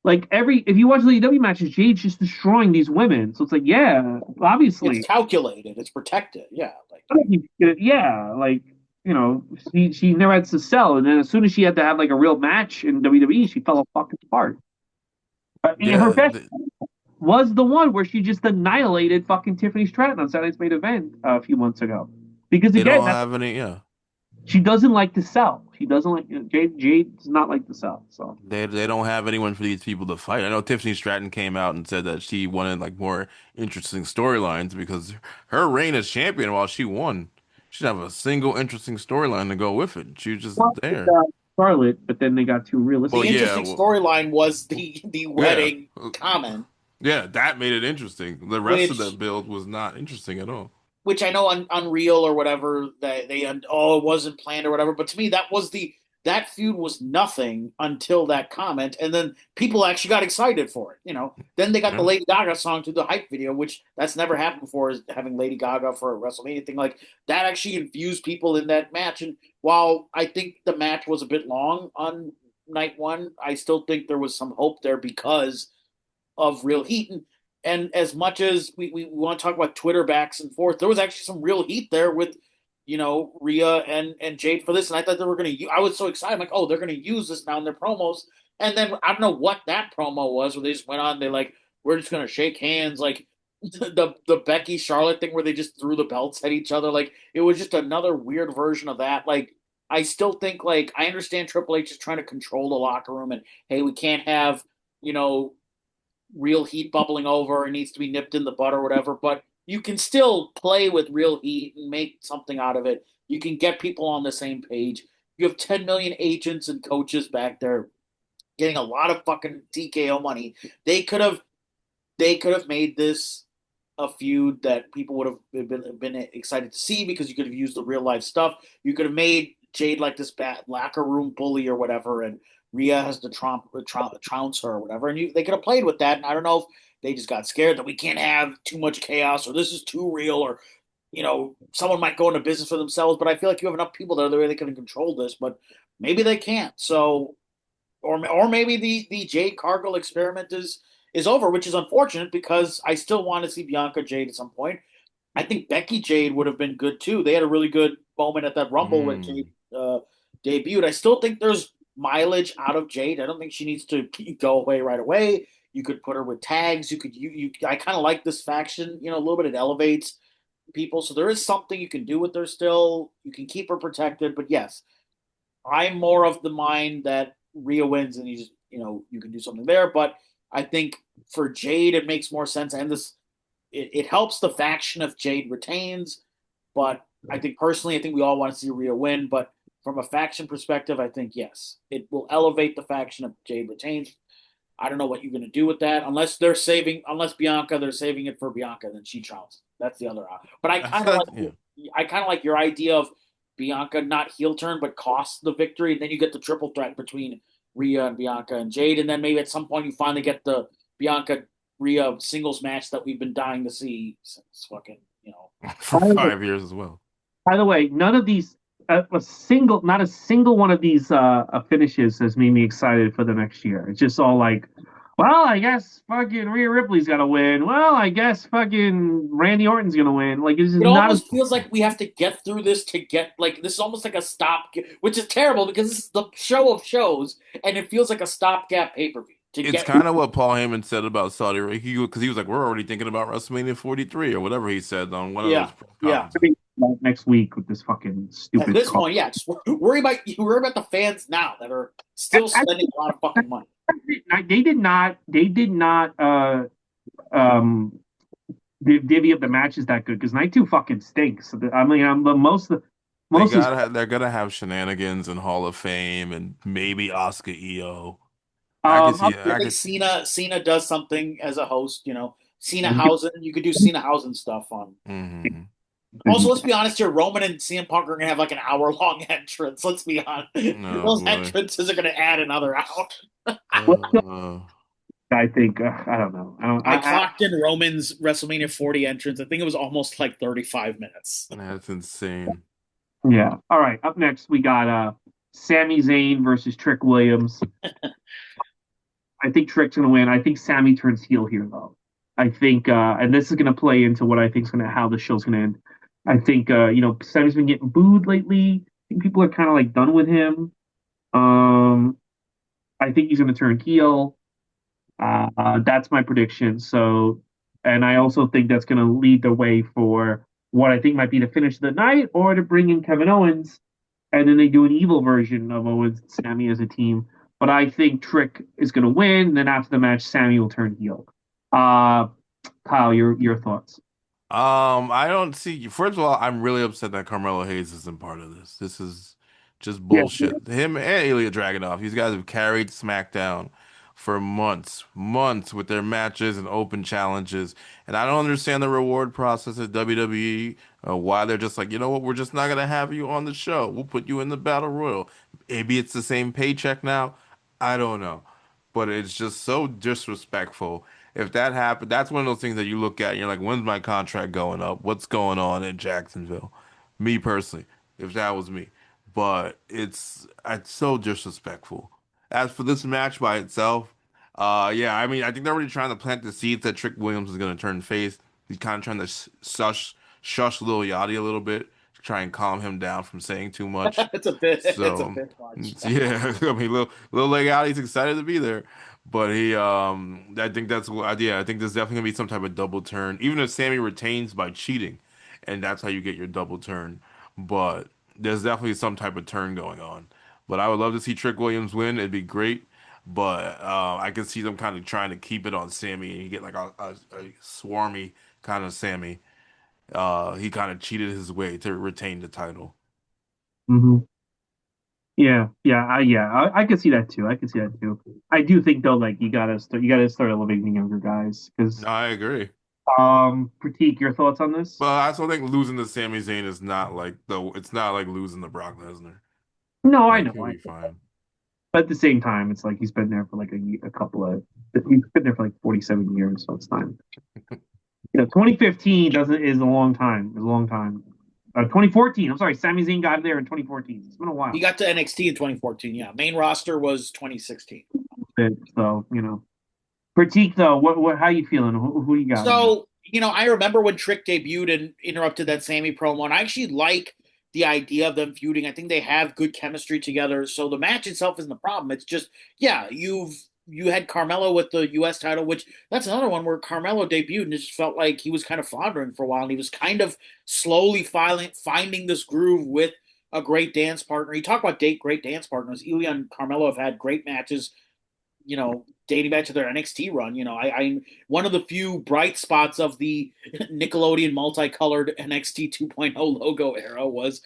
If you watch the AEW matches, Jade's just destroying these women. So it's like, yeah,
It's
obviously,
calculated. It's protected. Yeah. Like
yeah, she never had to sell, and then as soon as she had to have like a real match in WWE, she fell fucking apart. And her
Yeah,
best was the one where she just annihilated fucking Tiffany Stratton on Saturday's Main Event a few months ago. Because
they
again,
don't have any. Yeah,
she doesn't like to sell. She doesn't like Jade does not like to sell. So
they don't have anyone for these people to fight. I know Tiffany Stratton came out and said that she wanted like more interesting storylines because her reign as champion while she won, she didn't have a single interesting storyline to go with it. She was just
well,
there.
Charlotte, but then they got too
Well,
the
realistic.
yeah,
interesting
well,
storyline was the
yeah,
wedding comment,
yeah. That made it interesting. The rest of
which
that build was not interesting at all.
I know on Unreal or whatever that it wasn't planned or whatever, but to me that feud was nothing until that comment, and then people actually got excited for it. Then they got the
Yeah.
Lady Gaga song to the hype video, which that's never happened before. Is having Lady Gaga for a WrestleMania thing like that actually infused people in that match. And while I think the match was a bit long on night one, I still think there was some hope there because of real heat. And as much as we want to talk about Twitter backs and forth, there was actually some real heat there with, Rhea and Jade for this. And I thought they were going to, I was so excited. I'm like, oh, they're going to use this now in their promos. And then I don't know what that promo was where they just went on, they like, we're just going to shake hands. Like the Becky Charlotte thing where they just threw the belts at each other. Like it was just another weird version of that. Like, I still think like I understand Triple H is trying to control the locker room and hey, we can't have, you know, real heat bubbling over. It needs to be nipped in the bud or whatever. But you can still play with real heat and make something out of it. You can get people on the same page. You have 10 million agents and coaches back there getting a lot of fucking TKO money. They could have made this a feud that people would have been excited to see because you could have used the real life stuff. You could have made Jade like this bad locker room bully or whatever, and Rhea has to trounce her or whatever, and they could have played with that. And I don't know if they just got scared that we can't have too much chaos or this is too real or someone might go into business for themselves. But I feel like you have enough people there the way they can control this, but maybe they can't. So or maybe the Jade Cargill experiment is over, which is unfortunate because I still want to see Bianca Jade at some point. I think Becky Jade would have been good too. They had a really good moment at that Rumble when Jade
Mm.
debuted. I still think there's mileage out of Jade. I don't think she needs to go away right away. You could put her with tags. You. I kind of like this faction. A little bit. It elevates people, so there is something you can do with her still. You can keep her protected, but yes, I'm more of the mind that Rhea wins and you can do something there. But I think for Jade, it makes more sense. And it helps the faction if Jade retains. But I think personally, I think we all want to see Rhea win. But from a faction perspective, I think yes, it will elevate the faction if Jade retains. I don't know what you're going to do with that unless Bianca, they're saving it for Bianca, then she trounces. That's the other option. But
That's that. Yeah.
I kind of like your idea of Bianca not heel turn but cost the victory, and then you get the triple threat between Rhea and Bianca and Jade, and then maybe at some point you finally get the Bianca Rhea singles match that we've been dying to see since fucking
For
By the way,
5 years as well.
none of these, not a single one of these finishes has made me excited for the next year. It's just all like, well, I guess fucking Rhea Ripley's gonna win. Well, I guess fucking Randy Orton's gonna win. Like it's just
it
not a.
almost feels like we have to get through this to get like this is almost like a stop, which is terrible because this is the show of shows, and it feels like a stopgap pay per view to
It's
get.
kind of what Paul Heyman said about Saudi Arabia because he was like, we're already thinking about WrestleMania 43 or whatever he said on one of those
Yeah,
press
yeah.
conferences.
Next week with this fucking
At
stupid
this
call.
point, yeah, just worry about the fans now that are still
I,
spending a lot of fucking money.
they did not. They did not. Um. Divvy up the matches that good because night two fucking stinks. I mean, I'm the
They
most of these.
they're gonna have shenanigans and Hall of Fame and maybe Oscar EO. I can see
I
I
think
can.
Cena does something as a host. Cena Hausen. You could do Cena Hausen stuff on.
Hmm.
Also, let's be honest here. Roman and CM Punk are gonna have like an hour long entrance. Let's be honest.
No
Those
boy.
entrances are gonna add another hour.
Uh,
I think I don't know. I don't.
I clocked in Roman's WrestleMania 40 entrance. I think it was almost like 35 minutes.
that's insane.
Yeah. All right. Up next, we got Sami Zayn versus Trick Williams. I think Trick's gonna win. I think Sami turns heel here though. I think, and this is gonna play into what I think is gonna how the show's gonna end. I think, Sami's been getting booed lately. I think people are kind of like done with him. Um, I think he's gonna turn heel. That's my prediction. So, and I also think that's going to lead the way for what I think might be the finish of the night, or to bring in Kevin Owens, and then they do an evil version of Owens and Sammy as a team. But I think Trick is going to win. And then after the match, Sammy will turn heel. Uh, Kyle, your thoughts?
I don't see. First of all, I'm really upset that Carmelo Hayes isn't part of this. This is just
Yeah,
bullshit. Him and Ilya Dragunov, these guys have carried SmackDown for months with their matches and open challenges. And I don't understand the reward process at WWE. Why they're just like, you know what, we're just not gonna have you on the show. We'll put you in the Battle Royal. Maybe it's the same paycheck now. I don't know, but it's just so disrespectful. If that happened, that's one of those things that you look at and you're like, when's my contract going up? What's going on in Jacksonville? Me personally, if that was me. But it's so disrespectful. As for this match by itself, yeah, I mean, I think they're already trying to plant the seeds that Trick Williams is going to turn face. He's kind of trying to shush Lil Yachty a little bit to try and calm him down from saying too much.
It's a
So,
bit much.
yeah, I mean, Lil Yachty's excited to be there. But I think yeah, I think there's definitely gonna be some type of double turn, even if Sammy retains by cheating, and that's how you get your double turn. But there's definitely some type of turn going on. But I would love to see Trick Williams win. It'd be great. But I can see them kind of trying to keep it on Sammy, and you get like a swarmy kind of Sammy. He kind of cheated his way to retain the title.
hmm I could see that too. I could see that too. I do think though, like you gotta start elevating the younger guys because
I agree.
Prateek, your thoughts on this?
But I still think losing to Sami Zayn is not like it's not like losing to Brock Lesnar.
No, I
Like
know.
he'll be fine.
But at the same time, it's like he's been there for like a couple of he's been there for like 47 years, so it's time. 2015 doesn't is a long time. It's a long time. 2014. I'm sorry, Sami Zayn got there in 2014. It's been a
He
while.
got to NXT in 2014. Yeah, main roster was 2016.
So Prateek though, what how you feeling? Who you got in this?
So, I remember when Trick debuted and interrupted that Sammy promo, and I actually like the idea of them feuding. I think they have good chemistry together. So the match itself isn't the problem. It's just, yeah, you had Carmelo with the US title, which that's another one where Carmelo debuted and it just felt like he was kind of floundering for a while, and he was kind of slowly finding this groove with a great dance partner. You talk about great dance partners. Ilya and Carmelo have had great matches, dating back to their NXT run. I one of the few bright spots of the Nickelodeon multicolored NXT 2.0 logo era was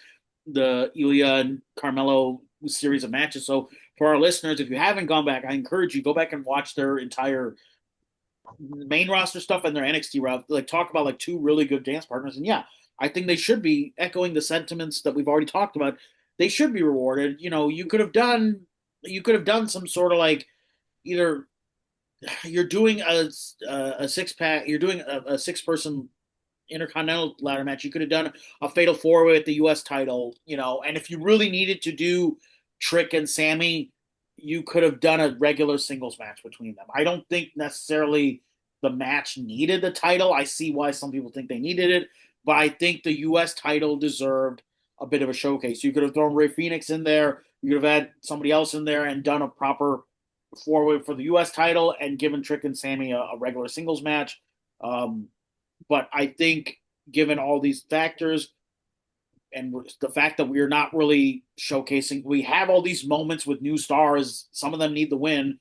the Ilya and Carmelo series of matches. So for our listeners, if you haven't gone back, I encourage you go back and watch their entire main roster stuff and their NXT route. Like talk about like two really good dance partners. And yeah, I think they should be echoing the sentiments that we've already talked about. They should be rewarded. You could have done some sort of like either you're doing a six pack, you're doing a 6 person intercontinental ladder match. You could have done a fatal 4-way at the U.S. title, and if you really needed to do Trick and Sammy, you could have done a regular singles match between them. I don't think necessarily the match needed the title. I see why some people think they needed it, but I think the U.S. title deserved a bit of a showcase. You could have thrown Ray Phoenix in there. You could have had somebody else in there and done a proper 4-way for the U.S. title and given Trick and Sammy a regular singles match. But I think, given all these factors and the fact that we're not really showcasing, we have all these moments with new stars. Some of them need the win.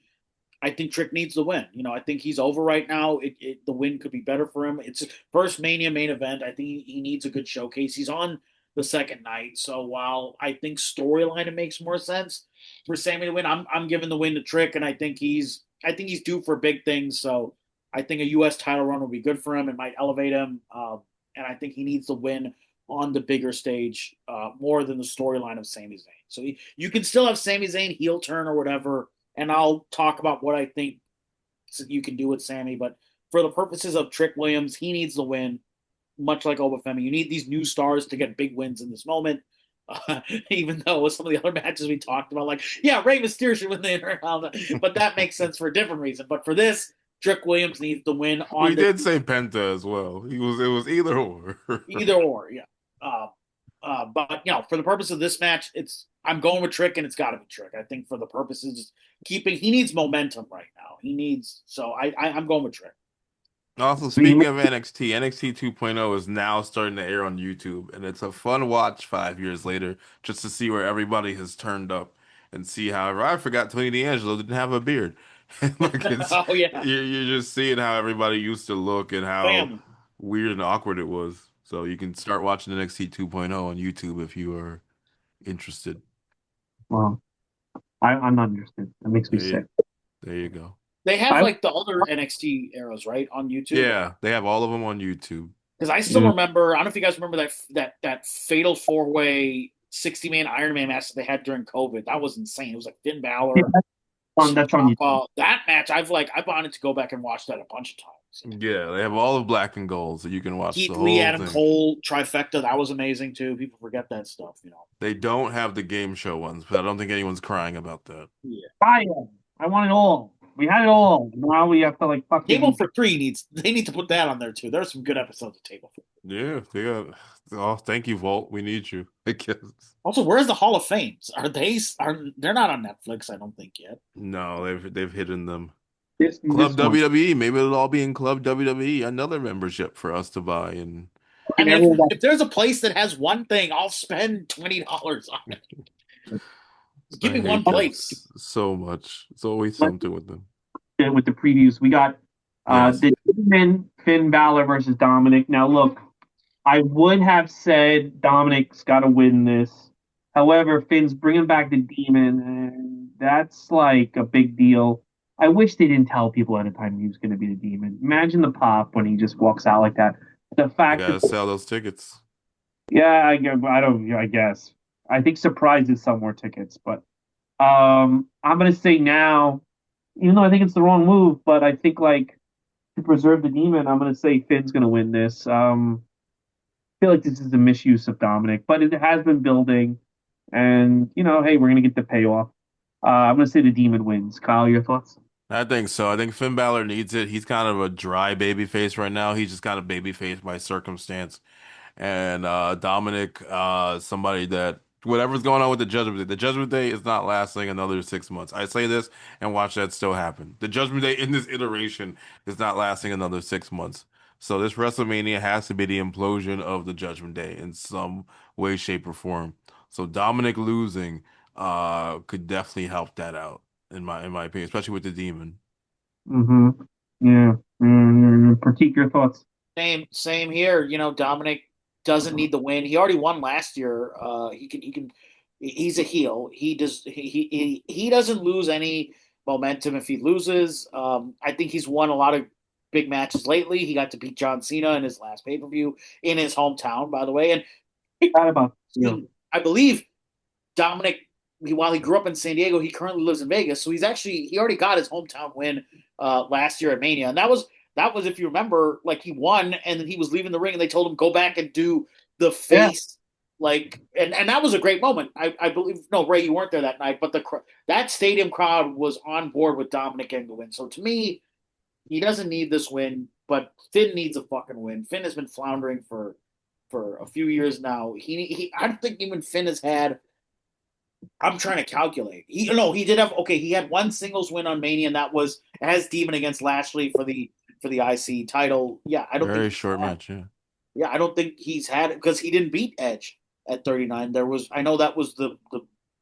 I think Trick needs the win. I think he's over right now. The win could be better for him. It's his first Mania main event. I think he needs a good showcase. He's on the second night, so while I think storyline it makes more sense for Sammy to win, I'm giving the win to Trick, and I think he's due for big things. So I think a U.S. title run would be good for him. It might elevate him, and I think he needs to win on the bigger stage more than the storyline of Sami Zayn. So you can still have Sami Zayn heel turn or whatever, and I'll talk about what I think you can do with Sammy. But for the purposes of Trick Williams, he needs the win, much like Obafemi. You need these new stars to get big wins in this moment. Even though with some of the other matches we talked about, like, yeah, Rey Mysterio should win the Intercontinental, but that makes sense for a different reason. But for this, Trick Williams needs to win
We
on the
did say Penta as well. It was either or.
either or, yeah. But for the purpose of this match, I'm going with Trick, and it's got to be Trick. I think for the purposes he needs momentum right now. I'm going with Trick.
Also, speaking of NXT, NXT 2.0 is now starting to air on YouTube, and it's a fun watch 5 years later just to see where everybody has turned up and see how I forgot Tony D'Angelo didn't have a beard. Like
Oh yeah,
you're just seeing how everybody used to look and how
family.
weird and awkward it was. So you can start watching NXT 2.0 on YouTube if you are interested.
Well, I'm not interested. That makes me
There you,
sick.
there you go.
They have
I
like the other NXT eras, right, on YouTube.
Yeah, they have all of them on YouTube.
Because I still
mm,
remember. I don't know if you guys remember that fatal 4-way 60-man Iron Man match that they had during COVID. That was insane. It was like Finn
yeah,
Balor,
that's on YouTube.
that match. I wanted to go back and watch that a bunch of times.
Yeah, they have all of Black and Gold, so you can watch the
Keith Lee,
whole
Adam
thing.
Cole trifecta. That was amazing too. People forget that stuff.
They don't have the game show ones, but I don't think anyone's crying about that.
Yeah.
Fire! I want it all. We had it all. Now we have to like
Table
fucking.
for Three they need to put that on there too. There's some good episodes of Table for Three.
Yeah, they got. Oh, thank you, Vault. We need you. I guess.
Also, where's the Hall of Fames? They're not on Netflix? I don't think yet.
No, they've hidden them.
This
Club
one.
WWE. Maybe it'll all be in Club WWE. Another membership for us to buy. And
I
And
mean,
everyone
if there's a place that has one thing, I'll spend $20 on it. Just give
I
me one
hate them
place.
so much. It's always
got
something with them.
with the previews. We got
Yes.
the Demon Finn Balor versus Dominic. Now look, I would have said Dominic's got to win this. However, Finn's bringing back the Demon, and that's like a big deal. I wish they didn't tell people at a time he was going to be the Demon. Imagine the pop when he just walks out like that. The
I
fact that,
gotta sell those tickets.
yeah, I don't. I guess I think Surprise is sell more tickets, but I'm gonna say now, even though I think it's the wrong move, but I think like to preserve the demon, I'm gonna say Finn's gonna win this. I feel like this is a misuse of Dominic, but it has been building, and hey, we're gonna get the payoff. I'm gonna say the demon wins. Kyle, your thoughts?
I think so. I think Finn Balor needs it. He's kind of a dry baby face right now. He's just kind of baby face by circumstance. And Dominic, somebody that whatever's going on with the Judgment Day is not lasting another 6 months. I say this and watch that still happen. The Judgment Day in this iteration is not lasting another 6 months. So this WrestleMania has to be the implosion of the Judgment Day in some way, shape, or form. So Dominic losing could definitely help that out in my opinion, especially with the demon.
Mm-hmm. Yeah. Prateek, your thoughts?
Same here. Dominic doesn't need the win. He already won last year. He's a heel. He doesn't lose any momentum if he loses. I think he's won a lot of big matches lately. He got to beat John Cena in his last pay-per-view in his hometown, by the way. And
What about you?
I believe Dominic, while he grew up in San Diego, he currently lives in Vegas. So he already got his hometown win last year at Mania, and that was if you remember, like he won, and then he was leaving the ring, and they told him go back and do the
Yeah.
face, like, and that was a great moment. I believe no, Ray, you weren't there that night, but that stadium crowd was on board with Dominic getting the win. So to me, he doesn't need this win, but Finn needs a fucking win. Finn has been floundering for a few years now. I don't think even Finn has had. I'm trying to calculate. He did have okay. He had one singles win on Mania, and that was as Demon against Lashley for the IC title. Yeah, I don't think
Very
he's
short
had.
match, yeah.
Yeah, I don't think he's had it because he didn't beat Edge at 39. I know that was the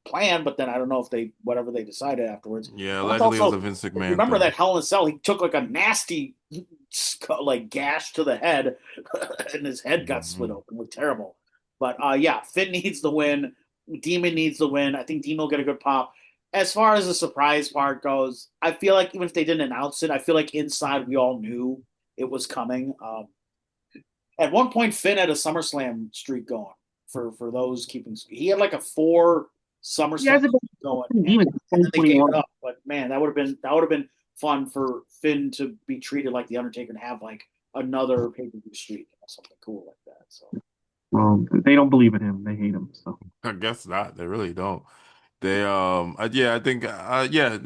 plan, but then I don't know if whatever they decided afterwards.
Yeah,
Plus,
allegedly it was a
also,
Vince
if you
McMahon
remember
thing.
that Hell in a Cell, he took like a nasty like gash to the head, and his head got split
Hmm.
open. It looked terrible. But yeah, Finn needs the win. Demon needs the win. I think Demon will get a good pop. As far as the surprise part goes, I feel like even if they didn't announce it, I feel like inside we all knew it was coming. At one point, Finn had a SummerSlam streak going for those keeping. He had like a 4
He
SummerSlam
hasn't
streak going,
been
and
demon
then they gave
2021.
it up. But man, that would have been fun for Finn to be treated like the Undertaker and have like another pay per view streak, something cool like that. So
Well, they don't believe in him. They hate him. So
I guess not. They really don't. Yeah, I think, yeah,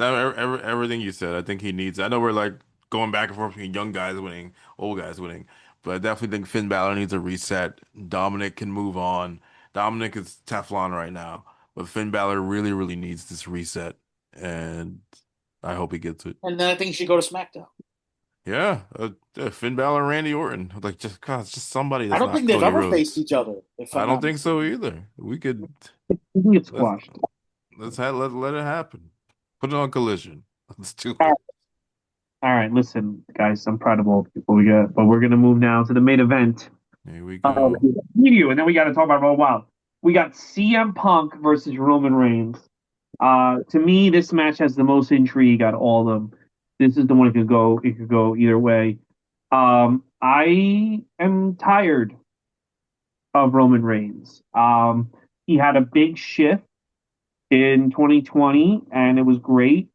everything you said, I think he needs. I know we're like going back and forth between young guys winning, old guys winning, but I definitely think Finn Balor needs a reset. Dominic can move on. Dominic is Teflon right now, but Finn Balor really, really needs this reset, and I hope he gets it.
and then I think he should go to SmackDown.
Yeah, Finn Balor and Randy Orton, like just God, it's just somebody
I
that's
don't
not
think they've
Cody
ever faced
Rhodes.
each other, if
I
I'm
don't
not
think so
mistaken.
either. We could
he can get
let's
squashed.
let it happen. Put it on Collision. Let's do
All
it.
right, all right, listen, guys. I'm proud of all the people we got, but we're gonna move now to the main event.
Here we go.
Preview, and then we got to talk about it. Oh wow, we got CM Punk versus Roman Reigns. To me, this match has the most intrigue out of all of them. This is the one it could go. It could go either way. I am tired of Roman Reigns. He had a big shift in 2020, and it was great.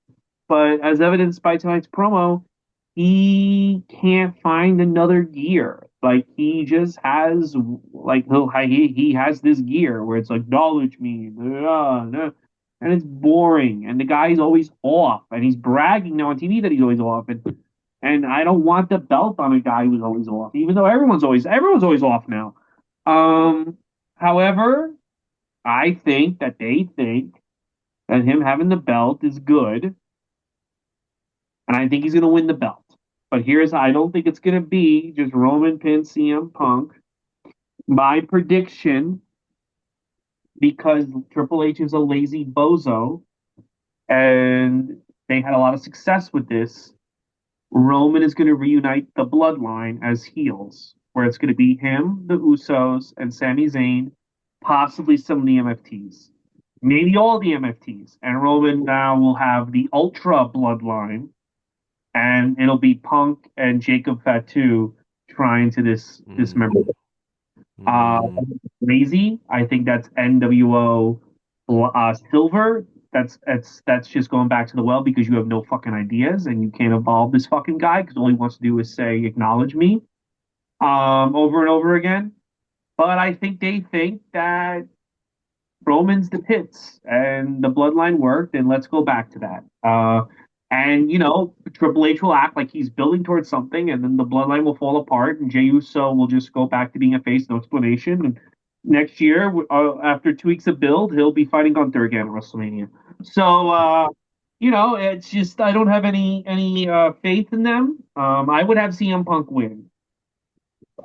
But as evidenced by tonight's promo, he can't find another gear. Like he just has, like he has this gear where it's like acknowledge me, and it's boring. And the guy's always off, and he's bragging now on TV that he's always off. And I don't want the belt on a guy who's always off, even though everyone's always off now. Um, However, I think that they think that him having the belt is good, and I think he's going to win the belt. But I don't think it's going to be just Roman pin CM Punk. My prediction, because Triple H is a lazy bozo, and they had a lot of success with this, Roman is going to reunite the bloodline as heels, where it's going to be him, the Usos, and Sami Zayn, possibly some of the MFTs, maybe all the MFTs. And Roman now will have the Ultra bloodline, and it'll be Punk and Jacob Fatu trying to dismember.
Mm,
Uh,
mm,
Lazy, I think that's NWO Silver. that's just going back to the well because you have no fucking ideas and you can't evolve this fucking guy because all he wants to do is say acknowledge me over and over again. But I think they think that Roman's the pits and the bloodline worked, and let's go back to that. And Triple H will act like he's building towards something, and then the bloodline will fall apart, and Jey Uso will just go back to being a face, no explanation. And next year, after 2 weeks of build, he'll be fighting Gunther again at WrestleMania. So, it's just I don't have any faith in them. I would have CM Punk win.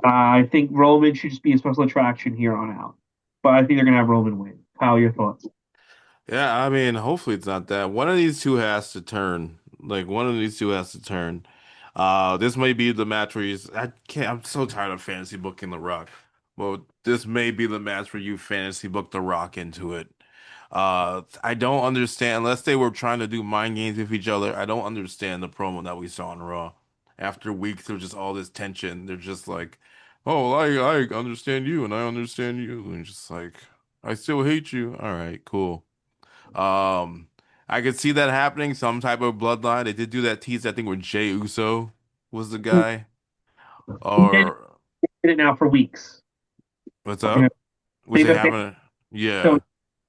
I think Roman should just be a special attraction here on out. But I think they're gonna have Roman win. Kyle, your thoughts?
Yeah, I mean, hopefully it's not that. One of these two has to turn. Like one of these two has to turn. This may be the match where I can't. I'm so tired of fantasy booking The Rock. Well, this may be the match where you fantasy book The Rock into it. I don't understand unless they were trying to do mind games with each other. I don't understand the promo that we saw on Raw. After weeks of just all this tension, they're just like, "Oh, I understand you, and I understand you," and just like, "I still hate you." All right, cool. Um, I could see that happening, some type of bloodline. They did do that tease, I think, where Jay Uso was the guy.
He did
Or
it now for weeks.
what's
You know,
up? Was
they've
it
been
happening? Yeah.
showing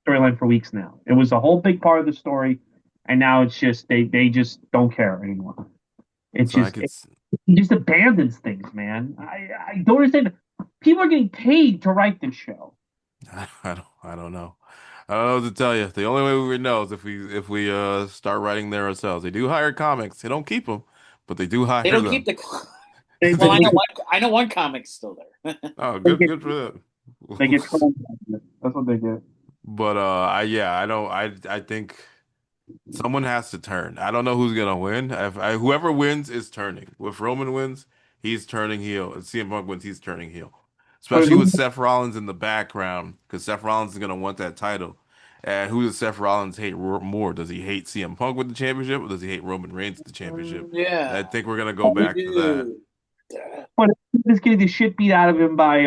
storyline for weeks now. It was a whole big part of the story, and now it's just they just don't care anymore. It's
So I
just
could.
he just abandons things, man. I don't understand. People are getting paid to write this show.
I don't know. I don't know what to tell you. The only way we would know is if we start writing there ourselves. They do hire comics. They don't keep them, but they do
They
hire
don't keep
them.
the.
They,
Well,
they,
They do.
I know one comic's still there.
Oh,
they
good
get
good for them.
they get told. That's what they get.
But I don't I think someone has to turn. I don't know who's gonna win. Whoever wins is turning. If Roman wins, he's turning heel. If CM Punk wins, he's turning heel.
But
Especially with Seth Rollins in the background, because Seth Rollins is gonna want that title. And who does Seth Rollins hate more? Does he hate CM Punk with the championship, or does he hate Roman Reigns with the championship? And I
Yeah,
think we're gonna go back to that.
dude.
but if he's getting the shit beat out of him by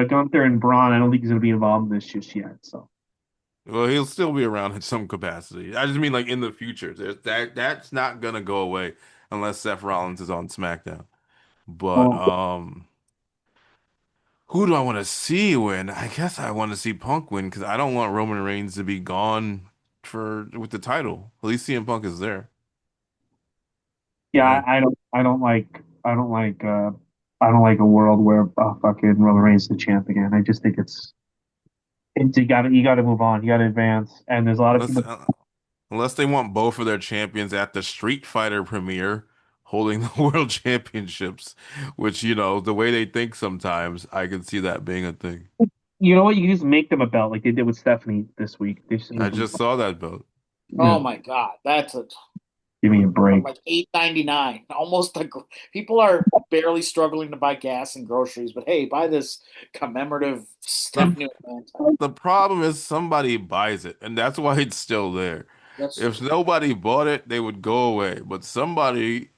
Gunther and Braun, I don't think he's going to be involved in this just yet. So,
Well, he'll still be around in some capacity. I just mean like in the future. That's not gonna go away unless Seth Rollins is on SmackDown. But
well,
who do I want to see win? I guess I want to see Punk win because I don't want Roman Reigns to be gone for with the title. At least CM Punk is there.
yeah,
Yeah.
I don't like a world where fucking Roman Reigns is the champ again. I just think it's you got to move on. You got to advance. And there's a lot of
Unless
people.
unless they want both of their champions at the Street Fighter premiere holding the world championships, which the way they think sometimes, I can see that being a thing.
You know what? You can just make them a belt like they did with Stephanie this week. They just
I
make them.
just saw that belt.
Oh
Yeah,
my God, that's a
give me a break.
like 8.99. Almost like people are barely struggling to buy gas and groceries, but hey, buy this commemorative
The
Stephanie McMahon.
the problem is somebody buys it, and that's why it's still there.
That's
If
true.
nobody bought it, they would go away. But somebody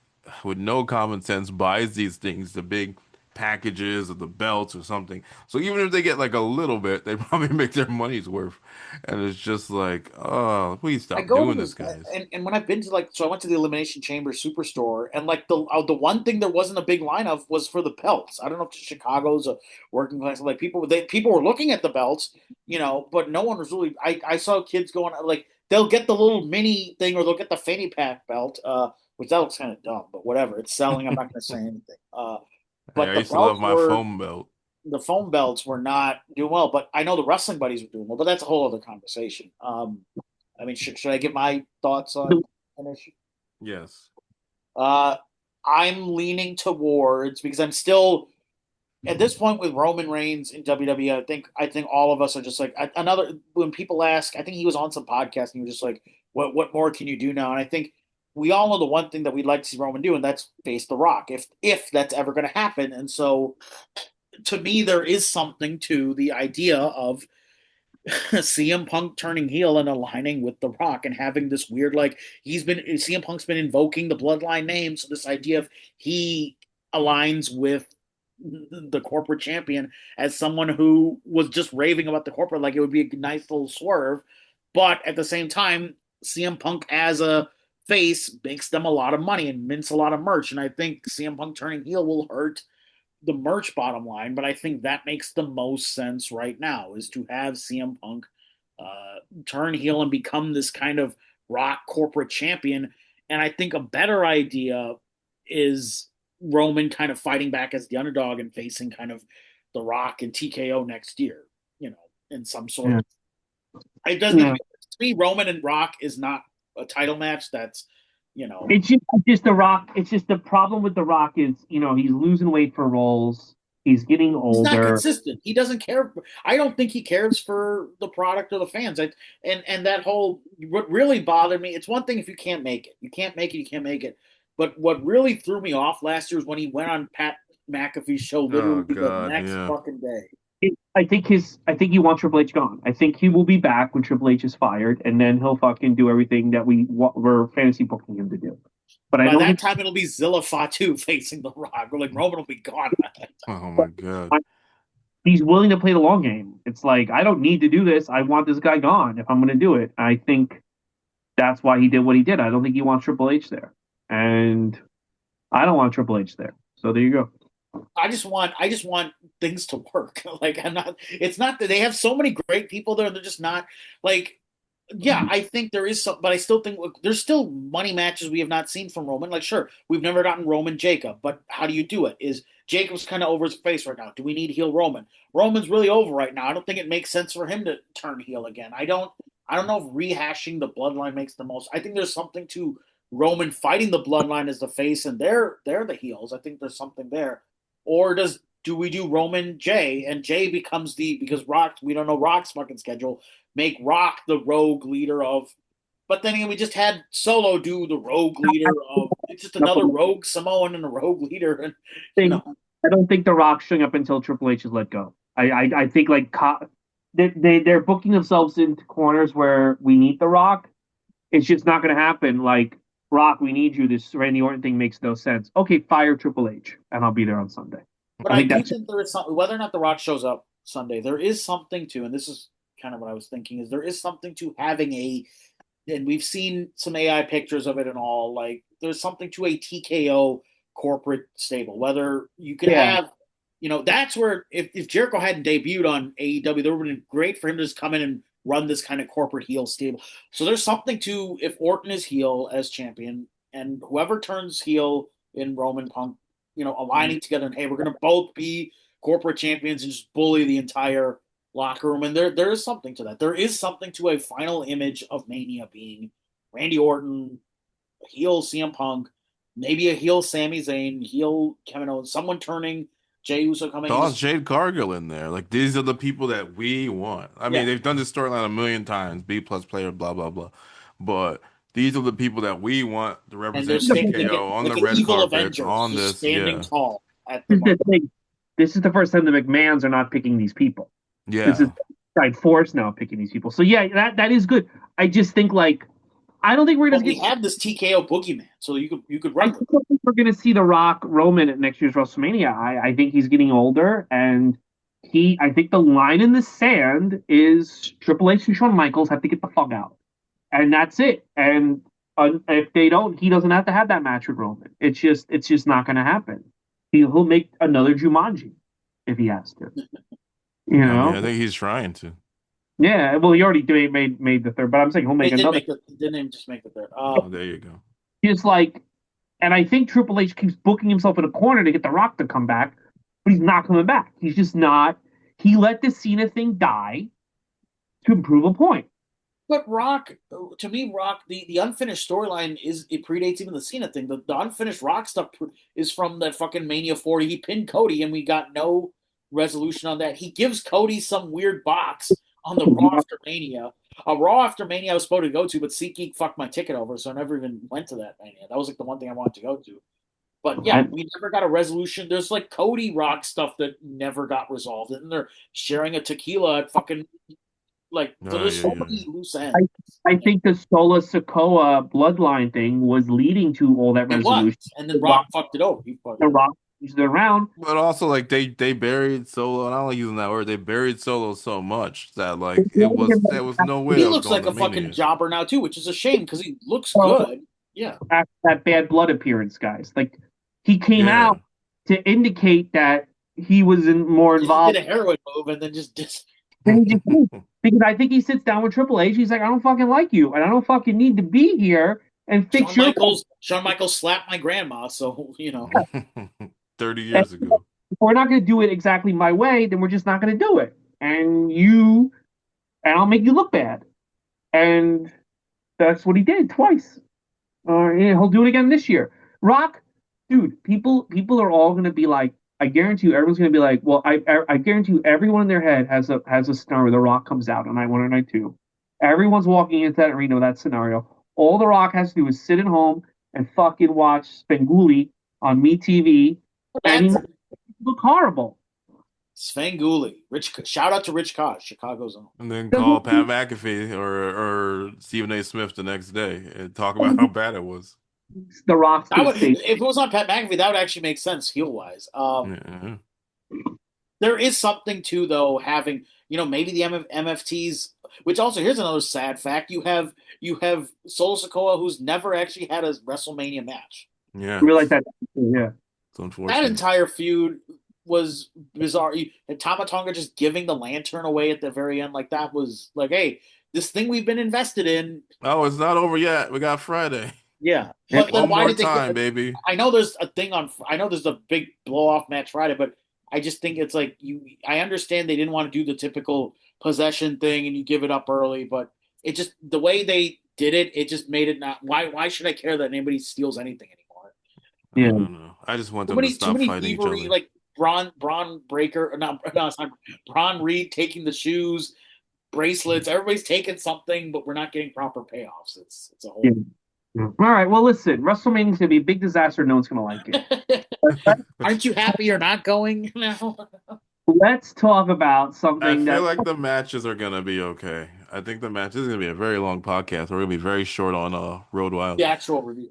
with no common sense buys these things, the big packages or the belts or something. So even if they get like a little bit, they probably make their money's worth. And it's just like, oh, please
I
stop
go to
doing
the
this, guys.
and when I've been to like so I went to the Elimination Chamber Superstore and like the one thing there wasn't a big line of was for the belts. I don't know if Chicago's a working class like people were looking at the belts, but no one was really. I saw kids going like they'll get the little mini thing or they'll get the fanny pack belt, which that looks kind of dumb, but whatever. It's selling. I'm not going to say anything.
Hey,
But
I used to love my foam belt.
the foam belts were not doing well. But I know the wrestling buddies were doing well. But that's a whole other conversation. I mean, should I get my thoughts on an issue?
Yes.
Uh, I'm leaning towards because I'm still at this point with Roman Reigns in WWE. I think all of us are just like another. When people ask, I think he was on some podcast and he was just like, "What more can you do now?" And I think we all know the one thing that we'd like to see Roman do, and that's face The Rock, if that's ever going to happen. And so, to me, there is something to the idea of CM Punk turning heel and aligning with The Rock and having this weird CM Punk's been invoking the bloodline name, so this idea of he aligns with the corporate champion as someone who was just raving about the corporate, like it would be a nice little swerve. But at the same time, CM Punk as a face makes them a lot of money and mints a lot of merch. And I think CM Punk turning heel will hurt the merch bottom line, but I think that makes the most sense right now is to have CM Punk turn heel and become this kind of Rock corporate champion. And I think a better idea is Roman kind of fighting back as the underdog and facing kind of the Rock and TKO next year, in some sort
Yeah.
of. It doesn't
Yeah.
even, to me, Roman and Rock is not a title match. That's,
It's just the Rock. It's just the problem with the Rock is, he's losing weight for roles. He's getting
he's not
older.
consistent. He doesn't care. I don't think he cares for the product or the fans. And that whole what really bothered me. It's one thing if you can't make it, you can't make it, you can't make it. But what really threw me off last year was when he went on Pat McAfee's show
Oh
literally the
God,
next
yeah.
fucking day.
I think he wants Triple H gone. I think he will be back when Triple H is fired, and then he'll fucking do everything that we're fantasy booking him to do. But I
By
don't
that
think
time, it'll be Zilla Fatu facing The Rock. Or like Roman will be gone by that time.
Oh my God.
he's willing to play the long game. It's like, I don't need to do this. I want this guy gone if I'm going to do it. I think that's why he did what he did. I don't think he wants Triple H there, and I don't want Triple H there. So there you go.
I just want things to work. Like I'm not. It's not that they have so many great people there, and they're just not like. Yeah, I think there is some, but I still think there's still money matches we have not seen from Roman. Like, sure, we've never gotten Roman Jacob, but how do you do it? Is Jacob's kind of over his face right now? Do we need heel Roman? Roman's really over right now. I don't think it makes sense for him to turn heel again. I don't know if rehashing the bloodline makes the most. I think there's something to Roman fighting the bloodline as the face, and they're the heels. I think there's something there. Or do we do Roman Jay and Jay becomes because Rock, we don't know Rock's fucking schedule, make Rock the rogue leader of. But then again, we just had Solo do the rogue leader of. It's just another rogue Samoan and a rogue leader, and you
Thing,
know.
I don't think The Rock's showing up until Triple H is let go. I think like they're booking themselves into corners where we need The Rock. It's just not going to happen. Like, Rock, we need you. This Randy Orton thing makes no sense. Okay, fire Triple H, and I'll be there on Sunday.
But
I
I
think
do
that's
think there is something. Whether or not The Rock shows up Sunday, there is something to, and this is kind of what I was thinking, is there is something to having and we've seen some AI pictures of it and all. Like, there's something to a TKO corporate stable. Whether you could
yeah.
have, that's where if Jericho hadn't debuted on AEW, there would have been great for him to just come in and run this kind of corporate heel stable. So there's something to if Orton is heel as champion and whoever turns heel in Roman Punk, aligning together and hey, we're going to both be corporate champions and just bully the entire locker room. And there is something to that. There is something to a final image of Mania being Randy Orton, heel CM Punk, maybe a heel Sami Zayn, heel Kevin Owens, someone turning Jey Uso coming in.
Toss Jade Cargill in there. Like these are the people that we want. I mean,
Yeah,
they've done this storyline a million times. B plus player, blah blah blah. But these are the people that we want to
and they're
represent
standing like
TKO on the
an
red
evil
carpet
Avengers,
on
just
this.
standing
Yeah,
tall at the
This is the
mark.
thing. This is the first time the McMahons are not picking these people. This is
yeah.
side force now picking these people. So yeah, that is good. I just think like I don't think we're gonna
But we
get.
have this TKO boogeyman, so you could
I
run with
just
it.
don't think we're gonna see The Rock Roman at next year's WrestleMania. I think he's getting older, and I think the line in the sand is Triple H and Shawn Michaels have to get the fuck out, and that's it. And if they don't, he doesn't have to have that match with Roman. It's just not gonna happen. He'll make another Jumanji if he has to. You
I mean,
know,
I think he's trying to.
yeah. Well, he already made the third, but I'm saying he'll
They
make
did
another.
make the didn't even just make the third.
Oh, there you go.
Just like, and I think Triple H keeps booking himself in a corner to get The Rock to come back, but he's not coming back. He's just not. He let the Cena thing die to prove a point.
But Rock, to me, Rock, the unfinished storyline it predates even the Cena thing. The unfinished Rock stuff is from that fucking Mania 40. He pinned Cody, and we got no resolution on that. He gives Cody some weird box on the Raw after Mania. A Raw after Mania I was supposed to go to, but SeatGeek fucked my ticket over, so I never even went to that Mania. That was like the one thing I wanted to go to. But yeah,
I,
we never got a resolution. There's like Cody Rock stuff that never got resolved, and they're sharing a tequila at fucking like. So
Oh
there's
yeah,
so
yeah, yeah.
many loose
I,
ends.
I think the Sola Sokoa bloodline thing was leading to all that
It was,
resolution.
and then
The
Rock
Rock,
fucked it over. He fucked
the
it over.
Rock He's been around.
But also, like they buried Solo, and I don't like using that word. They buried Solo so much that like there was no way
He
that was
looks
going
like
to
a fucking
Mania.
jobber now too, which is a shame because he looks good. Yeah,
After that bad blood appearance, guys. Like he came
Yeah.
out to indicate that he was more
he just did
involved
a heroin move and then just
than he just did. Because I think he sits down with Triple H. He's like, I don't fucking like you, and I don't fucking need to be here and fix your.
Shawn Michaels slapped my grandma, so
30
And
years ago.
if we're not going to do it exactly my way, then we're just not going to do it. And I'll make you look bad. And that's what he did twice. Yeah, he'll do it again this year. Rock, dude, people are all gonna be like, I guarantee you, everyone's gonna be like, well, I guarantee you, everyone in their head has a scenario where The Rock comes out on night one or night two. Everyone's walking into that arena with that scenario. All The Rock has to do is sit at home and fucking watch Spenguli on MeTV, and he
that's
look horrible.
Svengoolie. Shout out to Rich Kosh, Chicago's own.
And then call Pat McAfee or Stephen A. Smith the next day and talk about how bad it was.
The Rock's
I
gonna
would,
stay.
if it was on Pat McAfee, that would actually make sense heel wise.
Yeah.
There is something too, though, having maybe the MFTs. Which also, here's another sad fact: you have Solo Sikoa, who's never actually had a WrestleMania match.
Yeah.
Realize that. Yeah.
It's
That
unfortunate.
entire feud was bizarre. And Tama Tonga just giving the lantern away at the very end, like that was like, hey, this thing we've been invested in.
Oh, it's not over yet. We got Friday.
Yeah,
And
but then
One
why
more
did they give
time,
it?
baby.
I know there's a thing on. I know there's a big blow off match Friday, but I just think it's like you. I understand they didn't want to do the typical possession thing and you give it up early, but it just the way they did it, it just made it not. Why should I care that anybody steals anything anymore?
I
yeah.
don't know. I just want
Too
them to
many too
stop
many
fighting each
thievery
other.
like Braun Breaker not no it's not Braun Reed taking the shoes bracelets. Everybody's taking something, but we're not getting proper payoffs. It's a
Yeah.
whole.
Yeah. All right. Well, listen, WrestleMania's gonna be a big disaster. No one's gonna like it.
Aren't you happy you're not going now?
Let's talk about
I
something
feel
that
like the matches are gonna be okay. I think the match is gonna be a very long podcast. We're gonna be very short on Road Wild.
The actual review,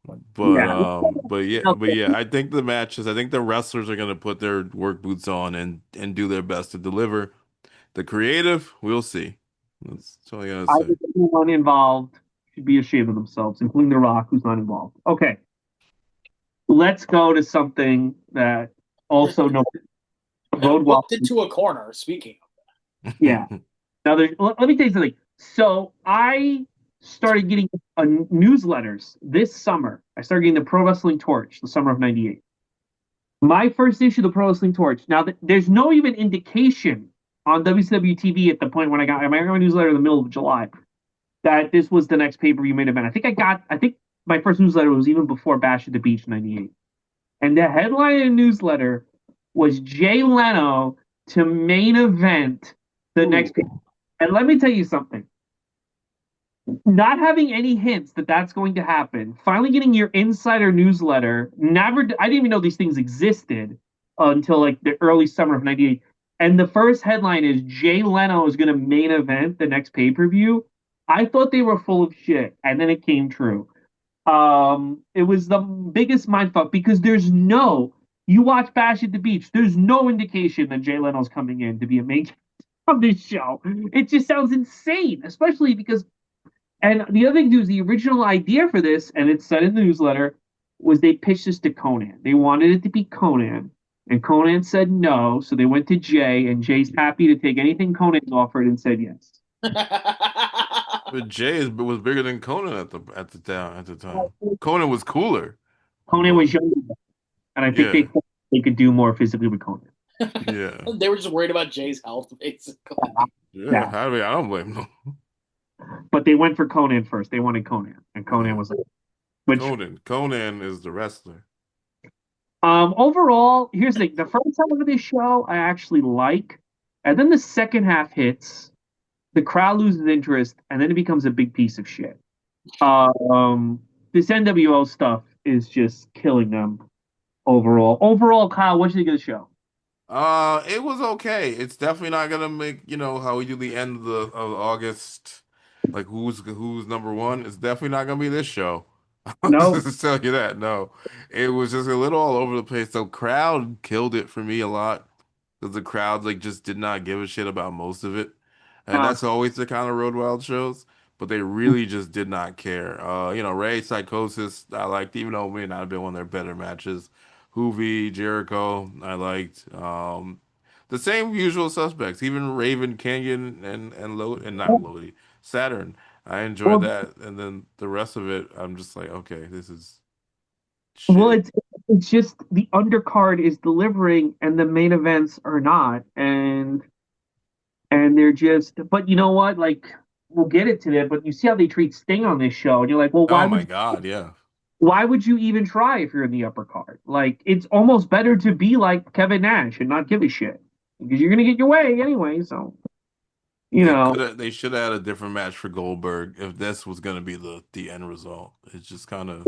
but
But
yeah.
I think the matches, I think the wrestlers are gonna put their work boots on and do their best to deliver. The creative, we'll see. That's all I gotta
I
say.
think everyone involved should be ashamed of themselves, including The Rock, who's not involved. Okay, let's go to something that also no Road Wild.
booked into a corner. Speaking
Yeah. Now, let me tell you something. So I started getting newsletters this summer. I started getting the Pro Wrestling Torch, the summer of '98. My first issue of the Pro Wrestling Torch. Now, there's no even indication on WCW TV at the point when I got my newsletter in the middle of July that this was the next pay-per-view main event. I think my first newsletter was even before Bash at the Beach '98. And the headline in the newsletter was Jay Leno to main event the
of,
next pay. And let me tell you something. Not having any hints that that's going to happen, finally getting your insider newsletter, I didn't even know these things existed until like the early summer of '98. And the first headline is Jay Leno is going to main event the next pay per view. I thought they were full of shit, and then it came true. It was the biggest mindfuck because you watch Bash at the Beach, there's no indication that Jay Leno's coming in to be a main of this show. It just sounds insane, especially because and the other thing too is the original idea for this, and it's said in the newsletter, was they pitched this to Conan. They wanted it to be Conan, and Conan said no, so they went to Jay, and Jay's happy to take anything Conan's offered and said yes.
But was bigger than Conan at the time. Conan was cooler,
Conan
but
was younger, and I think
yeah,
they could do more physically with Conan.
yeah,
they were just worried about Jay's health, basically.
yeah.
Yeah,
I don't blame them.
but they went for Conan first. They wanted Conan, and Conan
Yeah,
was like, which
Conan is the wrestler.
overall, here's the thing: the first half of this show I actually like, and then the second half hits. The crowd loses interest, and then it becomes a big piece of shit. This NWO stuff is just killing them overall. Overall, Kyle, what do you think of the show?
It was okay. It's definitely not gonna make, how we do the end of August, like who's number one. It's definitely not gonna be this show. I'll
No.
just tell you that. No, it was just a little all over the place. The crowd killed it for me a lot because the crowd like just did not give a shit about most of it, and
Uh,
that's always the kind of Road Wild shows. But they really just did not care. Ray Psychosis, I liked, even though it may not have been one of their better matches. Hoovy, Jericho, I liked. The same usual suspects, even Raven, Canyon, and not Lodi, Saturn. I enjoyed
well,
that, and then the rest of it, I'm just like, okay, this is
well,
shitty.
it's just the undercard is delivering and the main events are not, and they're just. But you know what? Like we'll get it to that. But you see how they treat Sting on this show, and you're like, well,
Oh my God, yeah.
why would you even try if you're in the upper card? Like it's almost better to be like Kevin Nash and not give a shit because you're gonna get your way anyway. So you know,
They should have had a different match for Goldberg if this was gonna be the end result. It's just kind of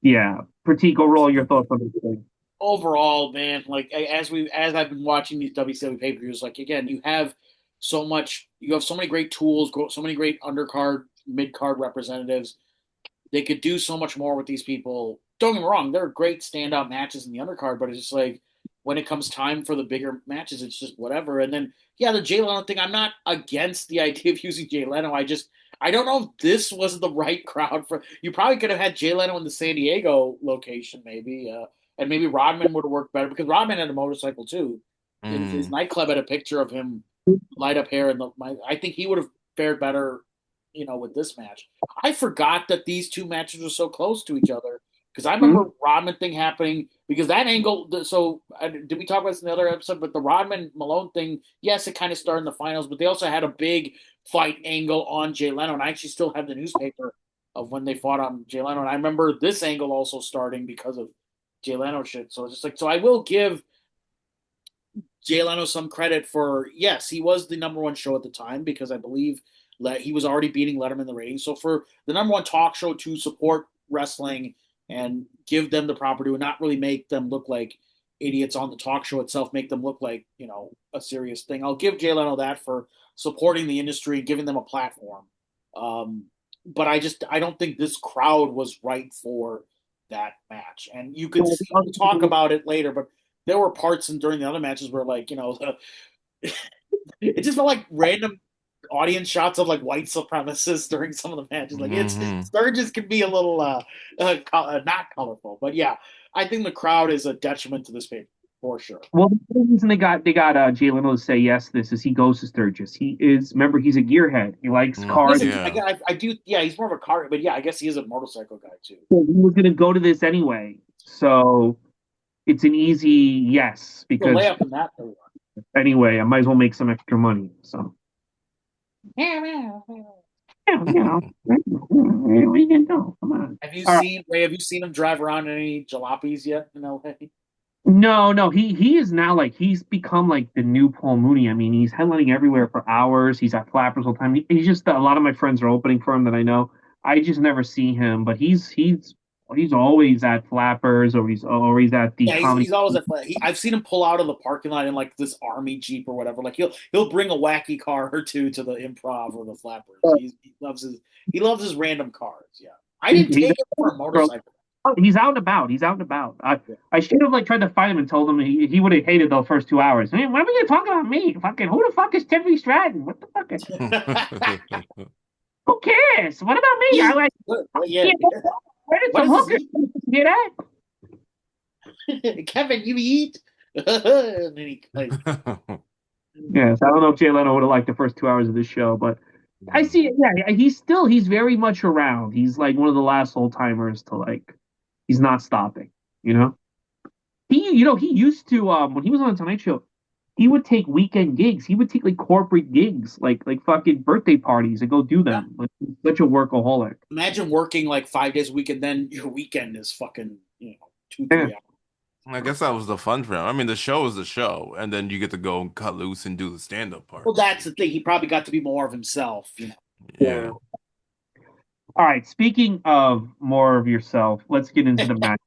yeah. Pratik, overall, your
stupid.
thoughts on this thing?
Overall, man, like as I've been watching these WCW pay-per-views, like again, you have so many great tools, so many great undercard, mid-card representatives. They could do so much more with these people. Don't get me wrong, they're great standout matches in the undercard, but it's just like when it comes time for the bigger matches, it's just whatever. And then yeah, the Jay Leno thing, I'm not against the idea of using Jay Leno. I don't know if this was the right crowd for. You probably could have had Jay Leno in the San Diego location, maybe, and maybe Rodman would have worked better because Rodman had a motorcycle too. His
Mm.
nightclub had a picture of him light up hair, and I think he would have fared better, with this match. I forgot that these two matches were so close to each other because I
Hmm?
remember Rodman thing happening because that angle. So did we talk about this in the other episode? But the Rodman Malone thing, yes, it kind of started in the finals, but they also had a big fight angle on Jay Leno, and I actually still have the newspaper of when they fought on Jay Leno, and I remember this angle also starting because of Jay Leno shit. So it's just like, so I will give Jay Leno some credit for, yes, he was the number one show at the time because I believe he was already beating Letterman in the ratings. So for the number one talk show to support wrestling and give them the proper due and not really make them look like idiots on the talk show itself, make them look like, a serious thing. I'll give Jay Leno that for supporting the industry and giving them a platform. But I don't think this crowd was right for that match. And you could see, we'll talk about it later, but there were parts during the other matches where like it just felt like random audience shots of like white supremacists during some of the matches. Like it's
Hmm.
Sturgis can be a little not colorful, but yeah, I think the crowd is a detriment to this paper for sure.
Well, the reason they got Jay Leno to say yes to this is he goes to Sturgis. He is remember he's a gearhead. He likes cars.
Listen,
Yeah.
I do, yeah, he's more of a car, but yeah, I guess he is a motorcycle guy too.
He was going to go to this anyway, so it's an easy yes
The
because
layup in that.
anyway, I might as well make some extra money. So yeah, we can go. Come on. All right.
Have you seen him drive around in any jalopies yet in LA?
No, no, he is now like he's become like the new Paul Mooney. I mean, he's headlining everywhere for hours. He's at Flappers all the time. He's just a lot of my friends are opening for him that I know. I just never see him, but he's always at Flappers or he's at the
Yeah, he's,
comedy.
he's always I've seen him pull out of the parking lot in like this army jeep or whatever. Like he'll bring a wacky car or two to the Improv or the Flappers. He loves his random cars. Yeah, I didn't
He's
take him for a motorcycle.
he's out and about. He's out and about.
Yeah.
I should have like tried to find him and told him he would have hated those first 2 hours. Man, when are we gonna talk about me? Fucking who the fuck is Tiffany Stratton? What the fuck? Who cares? What about me? I like
Yeah.
yeah, where did
What
some
is
hookers get at?
this? Kevin, you eat? And then he like,
Yes, I don't know if Jay Leno would have liked the first 2 hours of this show, but I see it. Yeah, he's very much around. He's like one of the last old timers to like he's not stopping, you know? He used to when he was on the Tonight Show, he would take weekend gigs. He would take like corporate gigs, like fucking birthday parties and go do
yeah.
them. Like he's such a workaholic.
Imagine working like 5 days a week and then your weekend is fucking 2
Yeah.
3 hours.
I guess that was the fun for him. I mean, the show is the show, and then you get to go and cut loose and do the stand-up
Well,
part.
that's the thing. He probably got to be more of himself.
Yeah.
Yeah. All right. Speaking of more of yourself, let's get into the match.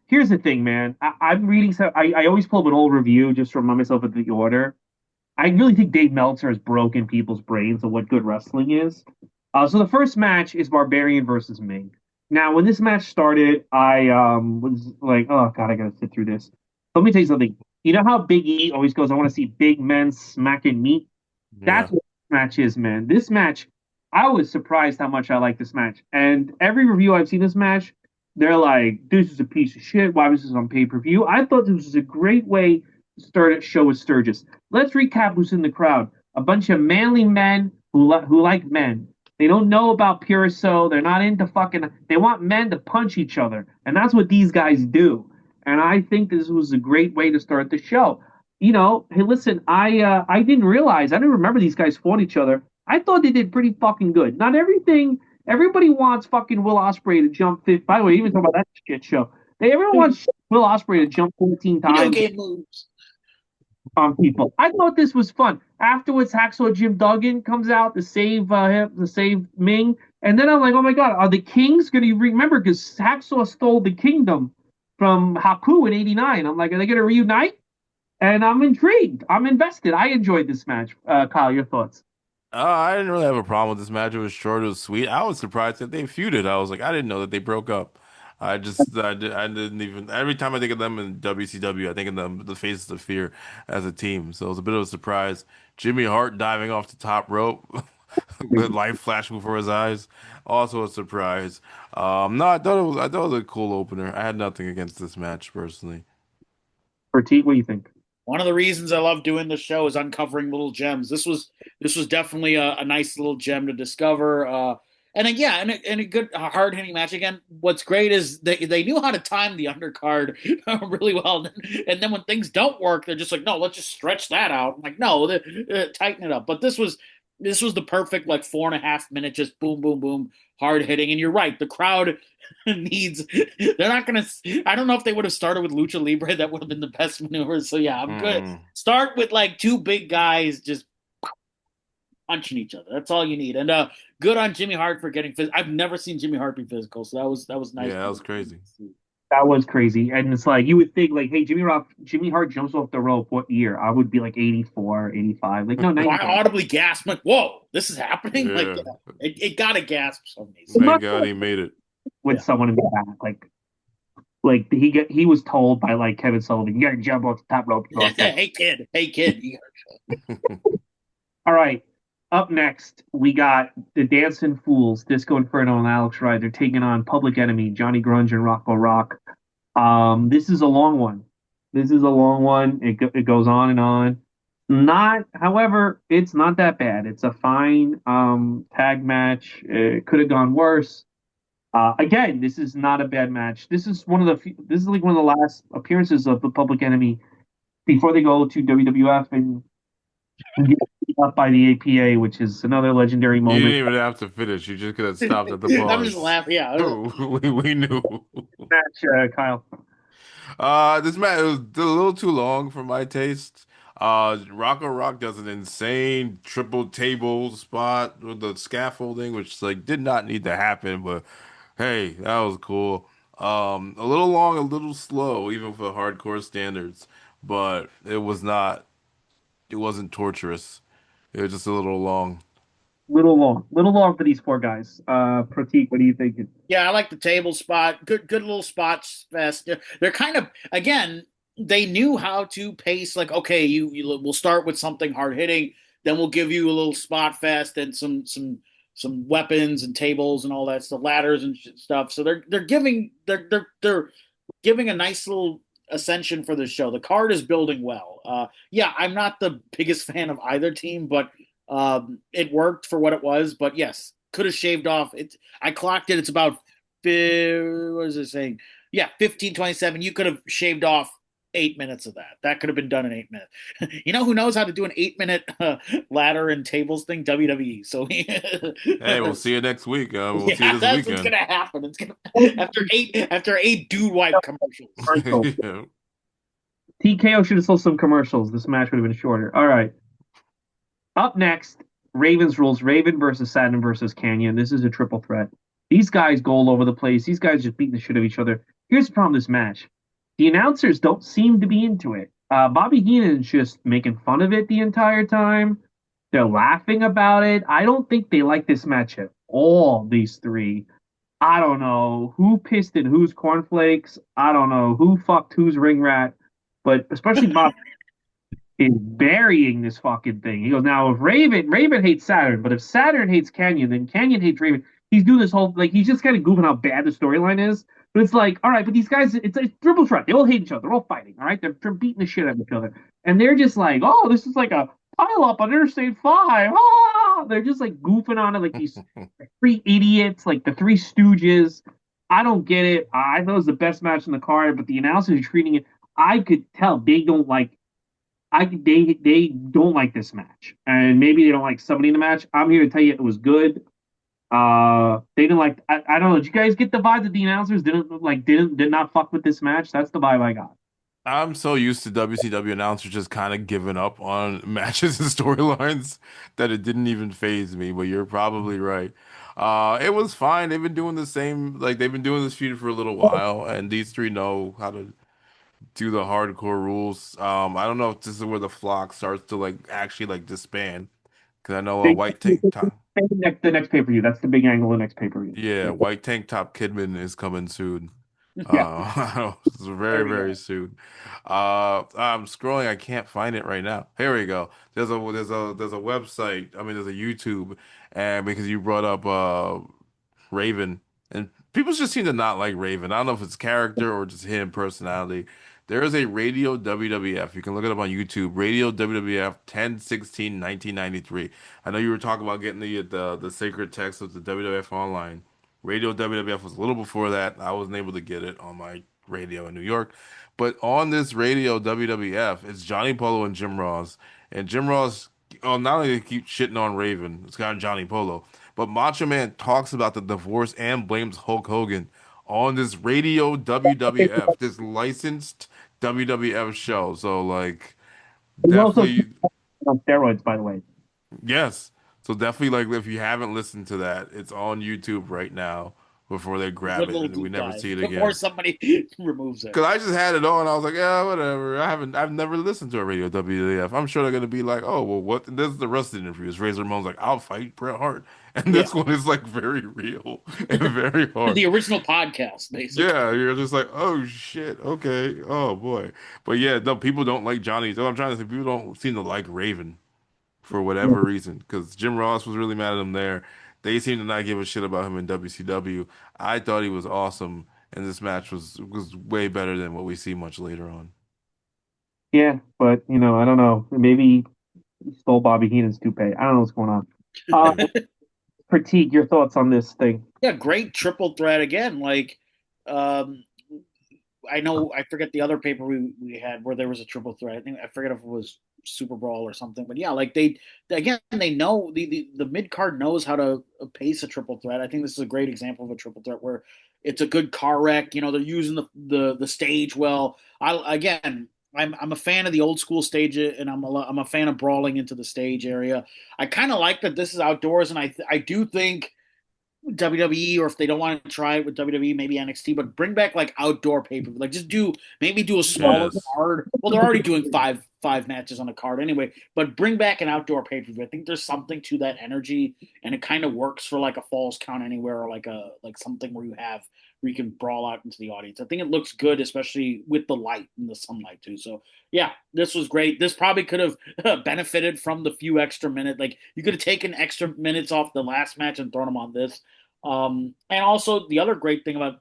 Here's the thing, man. I'm reading so I always pull up an old review just to remind myself of the order. I really think Dave Meltzer has broken people's brains of what good wrestling is. So the first match is Barbarian versus Ming. Now, when this match started, I was like, "Oh God, I gotta sit through this." Let me tell you something. You know how Big E always goes, "I want to see big men smacking meat."
Yeah.
That's what this match is, man. This match, I was surprised how much I like this match. And every review I've seen this match, they're like, "This is a piece of shit. Why was this on pay per view?" I thought this was a great way to start a show with Sturgis. Let's recap who's in the crowd. A bunch of manly men who like men. They don't know about pure so. They're not into fucking. They want men to punch each other, and that's what these guys do. And I think this was a great way to start the show. Hey, listen, I didn't realize, I didn't remember these guys fought each other. I thought they did pretty fucking good. Not everything. Everybody wants fucking Will Ospreay to jump 50. By the way, even talk about that shit show. Everyone wants Will Ospreay to jump 14
Video
times
game moves.
on people. I thought this was fun. Afterwards, Hacksaw Jim Duggan comes out to save him, to save Ming, and then I'm like, oh my god, are the Kings going to remember? Because Hacksaw stole the kingdom from Haku in '89. I'm like, are they going to reunite? And I'm intrigued. I'm invested. I enjoyed this match. Kyle, your thoughts?
I didn't really have a problem with this match. It was short, it was sweet. I was surprised that they feuded. I was like, I didn't know that they broke up. I didn't even. Every time I think of them in WCW, I think of them, the Faces of Fear, as a team. So it was a bit of a surprise. Jimmy Hart diving off the top rope, with light flashing before his eyes, also a surprise. No, I thought it was a cool opener. I had nothing against this match personally.
Prateek, what do you think?
One of the reasons I love doing this show is uncovering little gems. This was definitely a nice little gem to discover. And then, yeah, and a good hard hitting match again. What's great is they knew how to time the undercard really well. And then when things don't work, they're just like, no, let's just stretch that out. I'm like, no, tighten it up. But this was the perfect like 4.5 minute just boom boom boom hard hitting. And you're right, the crowd needs. They're not gonna. I don't know if they would have started with lucha libre. That would have been the best maneuver. So yeah, I'm good.
Mm.
Start with like two big guys just punching each other. That's all you need. And good on Jimmy Hart for getting physical. I've never seen Jimmy Hart be physical, so that was nice.
Yeah, that was crazy.
That was crazy. And it's like, you would think, like, hey, Jimmy Hart jumps off the rope. What year? I would be like 84, 85. Like, no,
So I
95.
audibly gasped, like, "Whoa, this is happening!" Like,
Yeah.
it got a gasp for some reason.
Thank God he made it.
With
Yeah.
someone in the back. Like he was told by like Kevin Sullivan, you got to jump off the top rope.
Hey kid,
All right. Up next, we got the Dancing Fools, Disco Inferno and Alex Ride. They're taking on Public Enemy, Johnny Grunge and Rocco Rock. This is a long one. This is a long one. It goes on and on. However, it's not that bad. It's a fine tag match. It could have gone worse. Again, this is not a bad match. This is like one of the last appearances of the Public Enemy before they go to WWF and get beat up by the APA, which is another legendary
You didn't
moment.
even have to finish. You just could have stopped at the
I'm just
pause.
laughing. Yeah,
We knew.
Match, Kyle.
This match was a little too long for my taste. Rocco Rock does an insane triple table spot with the scaffolding, which like did not need to happen, but hey, that was cool. A little long, a little slow, even for hardcore standards, but it was not. It wasn't torturous. It was just a little long.
Little long for these four guys. Pratik, what do you think?
yeah. I like the table spot. Good little spots. Fest. They're kind of again. They knew how to pace. Like, okay, we'll start with something hard hitting, then we'll give you a little spot fest and some weapons and tables and all that stuff, ladders and stuff. So they're giving a nice little ascension for the show. The card is building well. Yeah, I'm not the biggest fan of either team, but it worked for what it was. But yes, could have shaved off. I clocked it. It's about what is it saying? Yeah, 15:27. You could have shaved off 8 minutes of that. That could have been done in 8 minutes. You know who knows how to do an 8 minute ladder and tables thing? WWE. So
Hey, we'll see you next week. We'll see you
yeah,
this
that's what's
weekend.
gonna happen. It's gonna after eight dude wipe commercials.
Commercial.
Yeah.
TKO should have sold some commercials. This match would have been shorter. All right. Up next, Ravens rules. Raven versus Saturn versus Canyon. This is a triple threat. These guys go all over the place. These guys just beating the shit out of each other. Here's the problem with this match. The announcers don't seem to be into it. Bobby Heenan's just making fun of it the entire time. They're laughing about it. I don't think they like this match at all these three. I don't know who pissed in whose cornflakes. I don't know who fucked whose ring rat, but especially Bob is burying this fucking thing. He goes, now if Raven hates Saturn, but if Saturn hates Canyon, then Canyon hates Raven. He's doing this whole like he's just kind of goofing how bad the storyline is. But it's like, all right, but these guys, it's a triple threat. They all hate each other. They're all fighting. All right, they're beating the shit out of each other, and they're just like, oh, this is like a pile up on Interstate 5. Ah! They're just like goofing on it like these three idiots, like the Three Stooges. I don't get it. I thought it was the best match in the card, but the announcers are treating it. I could tell they don't like they don't like this match, and maybe they don't like somebody in the match. I'm here to tell you it was good. They didn't like. I don't know. Did you guys get the vibe that the announcers did not fuck with this match? That's the vibe I got.
I'm so used to WCW announcers just kind of giving up on matches and storylines that it didn't even phase me, but you're probably right. It was fine. They've been doing the same, like they've been doing this feud for a little while, and these three know how to do the hardcore rules. I don't know if this is where the flock starts to like actually like disband, because I know a
They,
white tank top,
the next pay per view. That's the big angle. The next pay per view.
yeah, white tank top Kidman is coming soon.
Yeah.
It's very,
There we go.
very soon. I'm scrolling. I can't find it right now. Here we go. There's a website. I mean, there's a YouTube, and because you brought up Raven, and people just seem to not like Raven. I don't know if it's character or just him personality. There is a Radio WWF. You can look it up on YouTube. Radio WWF 10/16/1993. I know you were talking about getting the sacred text of the WWF online. Radio WWF was a little before that. I wasn't able to get it on my radio in New York. But on this Radio WWF, it's Johnny Polo and Jim Ross. And Jim Ross, oh, not only keep shitting on Raven, it's got Johnny Polo, but Macho Man talks about the divorce and blames Hulk Hogan on this Radio WWF, this licensed WWF show. So, like,
He's also
definitely.
on steroids, by the way.
Yes. So definitely, like, if you haven't listened to that, it's on YouTube right now before they grab
Good
it
little
and we
deep
never
dive
see it
before
again.
somebody removes it.
Because I just had it on, I was like, yeah, whatever. I've never listened to a Radio WWF. I'm sure they're gonna be like, oh, well, what? And this is the rest of the interviews. Razor Ramon's like, I'll fight Bret Hart, and
Yeah,
this one is like very real and very hard.
the original podcast, basically.
Yeah, you're just like, oh shit, okay, oh boy. But yeah, no, people don't like Johnny. So I'm trying to say, people don't seem to like Raven for
Yeah.
whatever reason. Because Jim Ross was really mad at him there. They seem to not give a shit about him in WCW. I thought he was awesome, and this match was way better than what we see much later on.
Yeah, but I don't know. Maybe he stole Bobby Heenan's toupee. I don't know what's going on. Prateek, your thoughts on this thing?
Yeah, great triple threat again. Like, um, I know I forget the other paper we had where there was a triple threat. I think I forget if it was Super Brawl or something. But yeah, like they know the mid card knows how to pace a triple threat. I think this is a great example of a triple threat where it's a good car wreck. They're using the stage well. I'm a fan of the old school stage, and I'm a fan of brawling into the stage area. I kind of like that this is outdoors, and I do think WWE, or if they don't want to try it with WWE, maybe NXT, but bring back like outdoor pay per view. Like just do a smaller
Yes.
card. Well, they're already doing five matches on a card anyway, but bring back an outdoor pay per view. I think there's something to that energy, and it kind of works for like a Falls Count Anywhere or like something where you can brawl out into the audience. I think it looks good, especially with the light and the sunlight too. So yeah, this was great. This probably could have benefited from the few extra minutes. Like you could have taken extra minutes off the last match and thrown them on this. And also the other great thing about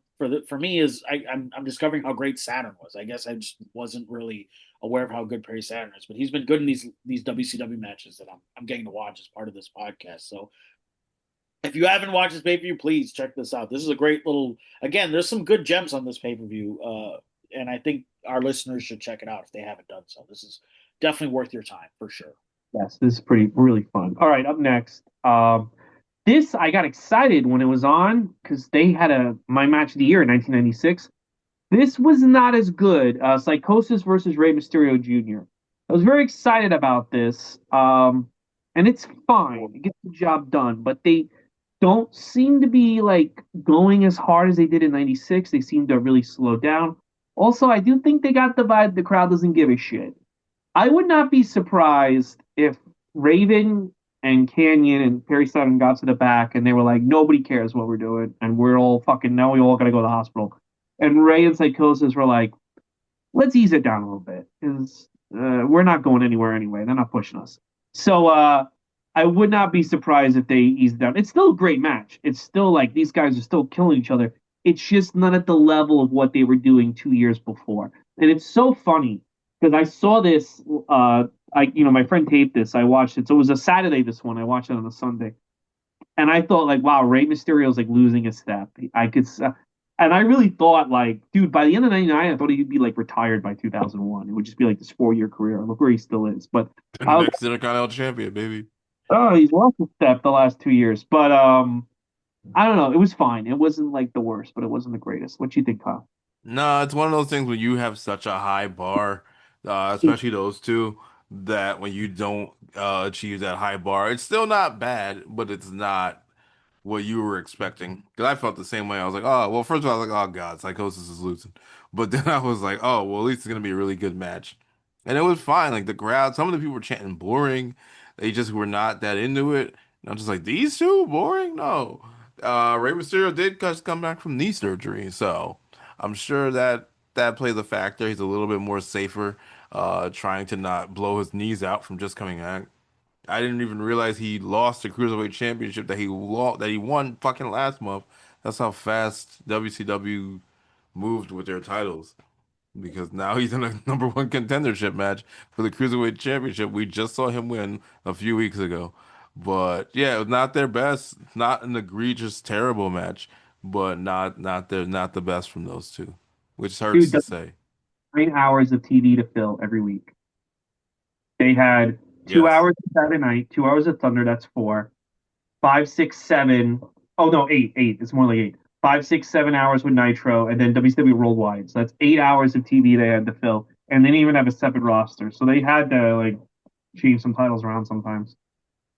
for me is I'm discovering how great Saturn was. I guess I just wasn't really aware of how good Perry Saturn is, but he's been good in these WCW matches that I'm getting to watch as part of this podcast. So if you haven't watched this pay per view, please check this out. This is a great little. Again, there's some good gems on this pay per view, and I think our listeners should check it out if they haven't done so. This is definitely worth your time for sure.
Yes, this is really fun. All right, up next. This I got excited when it was on because they had my match of the year in 1996. This was not as good. Psychosis versus Rey Mysterio Jr. I was very excited about this, and it's fine. It gets the job done, but they don't seem to be like going as hard as they did in '96. They seem to really slow down. Also, I do think they got the vibe the crowd doesn't give a shit. I would not be surprised if Raven and Canyon and Perry Saturn got to the back, and they were like, nobody cares what we're doing, and we're all fucking now we all got to go to the hospital. And Ray and Psychosis were like, let's ease it down a little bit because we're not going anywhere anyway. They're not pushing us. So I would not be surprised if they ease it down. It's still a great match. It's still like these guys are still killing each other. It's just not at the level of what they were doing 2 years before. And it's so funny because I saw this. My friend taped this. I watched it. So it was a Saturday. This one I watched it on a Sunday, and I thought like, wow, Rey Mysterio's like losing a step. I could, and I really thought like, dude, by the end of '99, I thought he'd be like retired by 2001. It would just be like this 4 year career. Look where he still is. But
The
I was,
next Intercontinental Champion, baby.
oh, he's lost a step the last 2 years. But I don't know. It was fine. It wasn't like the worst, but it wasn't the greatest. What do you think, Kyle?
No, it's one of those things when you have such a high bar, especially those two, that when you don't achieve that high bar, it's still not bad, but it's not what you were expecting. Because I felt the same way. I was like, oh, well, first of all, I was like, oh God, Psychosis is losing. But then I was like, oh, well, at least it's gonna be a really good match. And it was fine. Like the crowd, some of the people were chanting boring. They just were not that into it. And I'm just like, these two boring? No. Rey Mysterio did just come back from knee surgery, so I'm sure that that plays a factor. He's a little bit more safer, trying to not blow his knees out from just coming back. I didn't even realize he lost the Cruiserweight Championship that he won fucking last month. That's how fast WCW moved with their titles. Because now he's in a number one contendership match for the Cruiserweight Championship. We just saw him win a few weeks ago. But yeah, it was not their best. Not an egregious, terrible match, but not the best from those two, which hurts
Dude,
to say.
9 hours of TV to fill every week. They had two
Yes.
hours of Saturday night, 2 hours of Thunder. That's four. Five, six, seven. Oh no, eight, eight. It's more like eight. 5, 6, 7 hours with Nitro, and then WCW Worldwide. So that's 8 hours of TV they had to fill, and they didn't even have a separate roster. So they had to like change some titles around sometimes.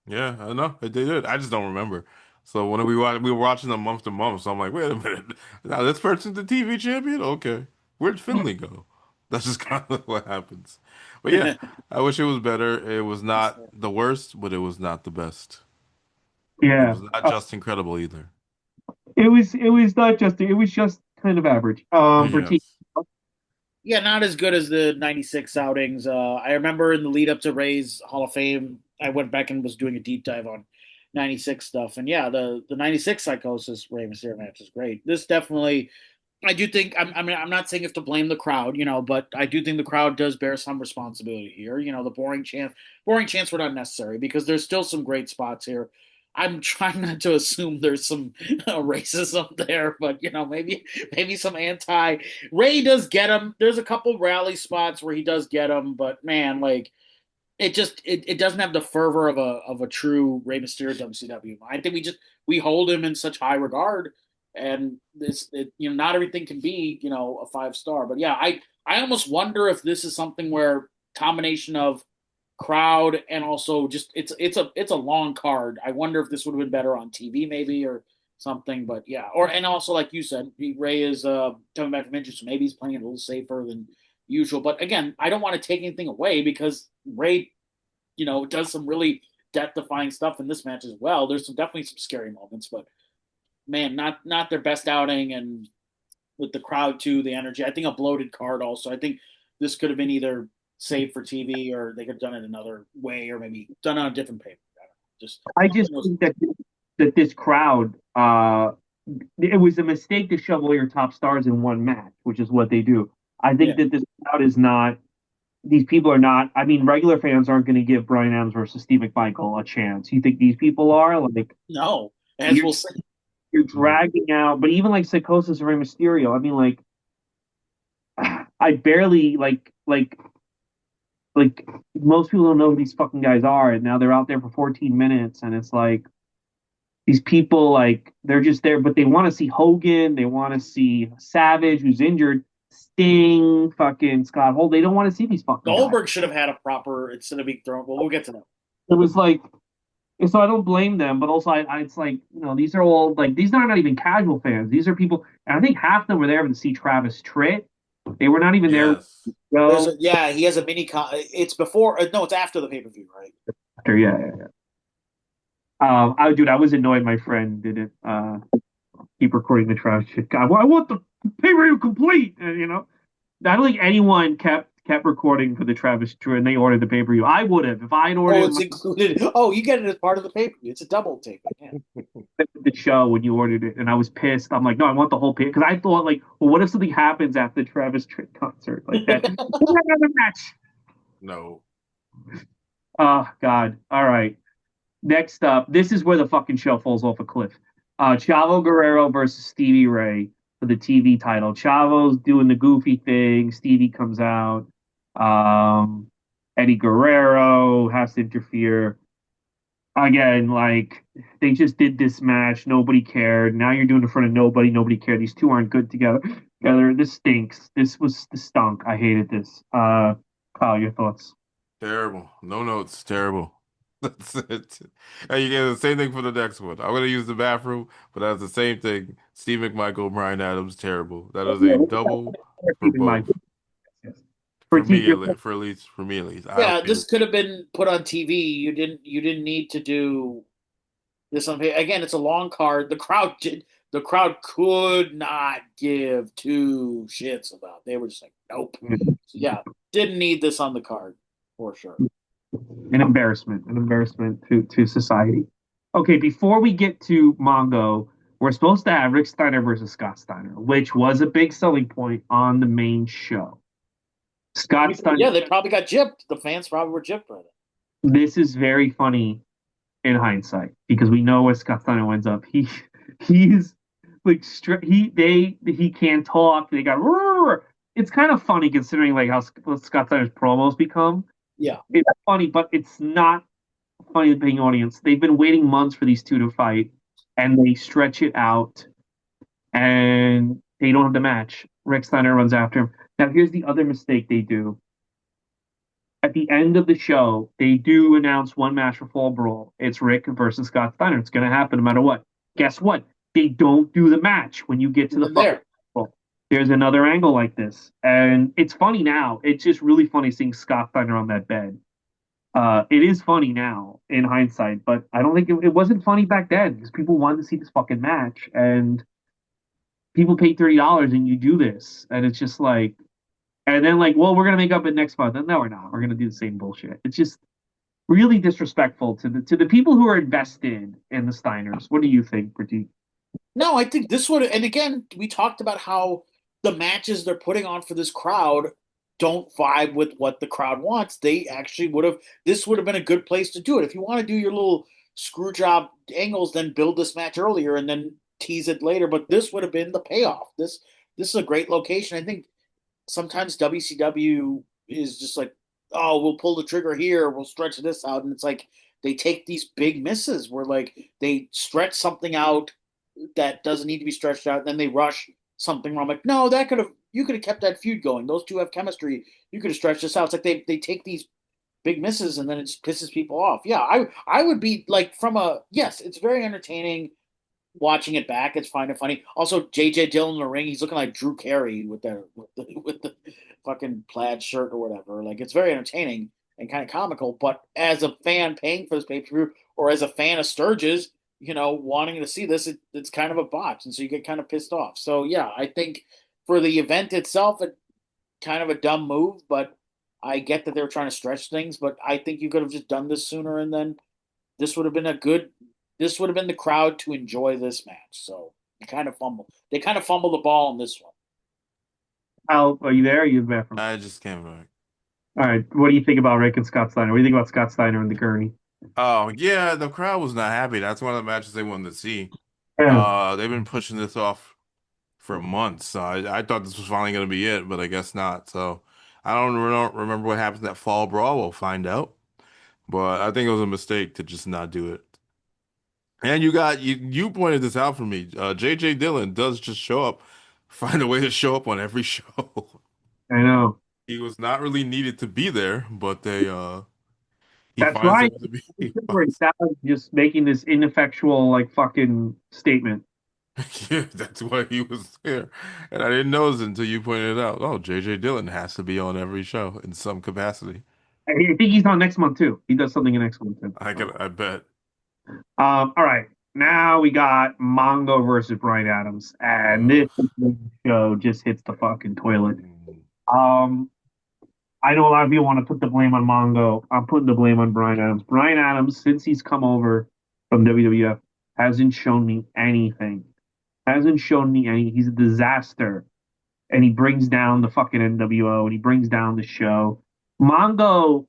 Yeah, I know they did. I just don't remember. So when we were watching them month to month, so I'm like, wait a minute, now this person's the TV champion? Okay, where'd Finley go? That's just kind of what happens. But yeah, I wish it was better. It was not the worst, but it was not the best. It
Yeah,
was not just incredible either.
it was not just it was just kind of average. Prateek,
Yes.
Yeah, not as good as the '96 outings. I remember in the lead up to Ray's Hall of Fame, I went back and was doing a deep dive on '96 stuff, and yeah, the '96 Psychosis Rey Mysterio match is great. This definitely, I do think. I mean, I'm not saying you have to blame the crowd, but I do think the crowd does bear some responsibility here. The boring chants were not necessary because there's still some great spots here. I'm trying not to assume there's some racism there, but maybe some anti. Ray does get him. There's a couple rally spots where he does get him, but man, like it doesn't have the fervor of a true Rey Mysterio WCW. I think we hold him in such high regard, and not everything can be a 5 star. But yeah, I almost wonder if this is something where combination of crowd and also just it's a long card. I wonder if this would have been better on TV maybe or something. But yeah, and also like you said, Ray is coming back from injury, so maybe he's playing it a little safer than usual. But again, I don't want to take anything away because Ray, does some really death-defying stuff in this match as well. There's definitely some scary moments, but man, not their best outing, and with the crowd too, the energy. I think a bloated card also. I think this could have been either saved for TV or they could have done it another way, or maybe done on a different paper. I don't know. Just
I
something
just
was
think that this crowd, it was a mistake to shove all your top stars in one match, which is what they do. I think
yeah.
that this crowd is not. These people are not. I mean, regular fans aren't going to give Brian Adams versus Steve McMichael a chance. You think these people are like
No, as
you're
we'll see.
you're
Mhm.
dragging out? But even like Psychosis or Rey Mysterio, I mean, like I barely like most people don't know who these fucking guys are, and now they're out there for 14 minutes, and it's like these people like they're just there, but they want to see Hogan, they want to see Savage who's injured, Sting, fucking Scott Hall. They don't want to see these fucking guys.
Goldberg should have had a proper instead of being thrown. Well, we'll get to that.
It was like so I don't blame them, but also it's like these are all like these are not even casual fans. These are people, and I think half of them were there to see Travis Tritt. They were not even there to
Yes.
There's
go
he has a mini. It's before. No, it's after the pay per view, right?
after. Yeah, yeah, yeah. I was annoyed my friend didn't keep recording the trash shit. God, well, I want the pay-per-view complete, and I don't think anyone kept recording for the Travis Drew, and they ordered the pay-per-view. I would have if I'd
Oh,
ordered
it's included. Oh, you get it as part of the pay-per-view. It's a double taping. Yeah.
the show when you ordered it, and I was pissed. I'm like, no, I want the whole pay because I thought like, well, what if something happens after the Travis Tritt concert like that? Another match.
No.
Oh God! All right. Next up, this is where the fucking show falls off a cliff. Chavo Guerrero versus Stevie Ray for the TV title. Chavo's doing the goofy thing. Stevie comes out. Um, Eddie Guerrero has to interfere. Again, like they just did this match. Nobody cared. Now you're doing it in front of nobody. Nobody cared. These two aren't good together. This stinks. This stunk. I hated this. Kyle, your thoughts?
Terrible. No notes. Terrible. That's it. And you get the same thing for the next one. I'm gonna use the bathroom, but that's the same thing. Steve McMichael, Brian Adams, terrible. That is a double for
Keep in mind,
both.
yes.
For
Prateek,
me,
your
for at least for me at least. I don't
Yeah,
need
this could have been put on TV. You didn't need to do this on again. It's a long card. The crowd could not give two shits about it. They were just like, nope. So yeah, didn't need this on the card for sure.
an embarrassment to society. Okay, before we get to Mongo, we're supposed to have Rick Steiner versus Scott Steiner, which was a big selling point on the main show. Scott Steiner,
Yeah, they probably got gypped. The fans probably were gypped by that.
this is very funny in hindsight because we know where Scott Steiner ends up. He's like he can't talk. They got it's kind of funny considering like how Scott Steiner's promos become.
Yeah.
It's funny, but it's not funny to the paying audience. They've been waiting months for these two to fight, and they stretch it out, and they don't have the match. Rick Steiner runs after him. Now, here's the other mistake they do. At the end of the show, they do announce one match for Fall Brawl. It's Rick versus Scott Steiner. It's going to happen no matter what. Guess what? They don't do the match when you get to the
And
fucking
there.
Brawl. There's another angle like this, and it's funny now. It's just really funny seeing Scott Steiner on that bed. It is funny now in hindsight, but I don't think it wasn't funny back then because people wanted to see this fucking match and people paid $30 and you do this and it's just like, and then like, well, we're gonna make up it next month. And no, we're not. We're gonna do the same bullshit. It's just really disrespectful to the people who are invested in the Steiners. What do you think, Pratik?
No, I think this would, and again, we talked about how the matches they're putting on for this crowd don't vibe with what the crowd wants. They actually would have, this would have been a good place to do it. If you want to do your little screw job angles, then build this match earlier and then tease it later. But this would have been the payoff. This is a great location. I think sometimes WCW is just like, oh, we'll pull the trigger here, we'll stretch this out, and it's like they take these big misses where like they stretch something out that doesn't need to be stretched out, and then they rush something wrong. I'm like, no, that could have you could have kept that feud going. Those two have chemistry. You could have stretched this out. It's like they take these big misses and then it just pisses people off. Yeah, I would be like from a yes, it's very entertaining watching it back. It's fine and funny. Also, JJ Dillon in the ring, he's looking like Drew Carey with the fucking plaid shirt or whatever. Like it's very entertaining and kind of comical. But as a fan paying for this pay per view, or as a fan of Sturgis, wanting to see this, it's kind of a botch, and so you get kind of pissed off. So yeah, I think for the event itself, it kind of a dumb move, but I get that they were trying to stretch things. But I think you could have just done this sooner, and then this would have been a good. This would have been the crowd to enjoy this match. So they kind of fumbled. They kind of fumbled the ball on this one.
Al, are you there? Or are you back from?
I just came back.
All right. What do you think about Rick and Scott Steiner? What do you think about Scott Steiner and the Gurney?
Oh yeah, the crowd was not happy. That's one of the matches they wanted to see.
Yeah.
They've been pushing this off for months. So I thought this was finally gonna be it, but I guess not. So I don't remember what happens in that fall brawl. We'll find out. But I think it was a mistake to just not do it. And you pointed this out for me. JJ Dillon does just show up, find a way to show up on every show.
I know.
He was not really needed to be there, but he
That's
finds a
right.
way to be.
That was just making this ineffectual, like, fucking statement.
Yeah, that's why he was there. And I didn't notice it until you pointed it out. Oh, JJ Dillon has to be on every show in some capacity.
I think he's on next month, too. He does something in next month, too.
I bet.
All right. Now we got Mongo versus Brian Adams, and
Ugh.
this show just hits the fucking toilet.
Mm.
Um, I know a lot of people want to put the blame on Mongo. I'm putting the blame on Brian Adams. Brian Adams, since he's come over from WWF, hasn't shown me anything. Hasn't shown me any. He's a disaster, and he brings down the fucking NWO, and he brings down the show. Mongo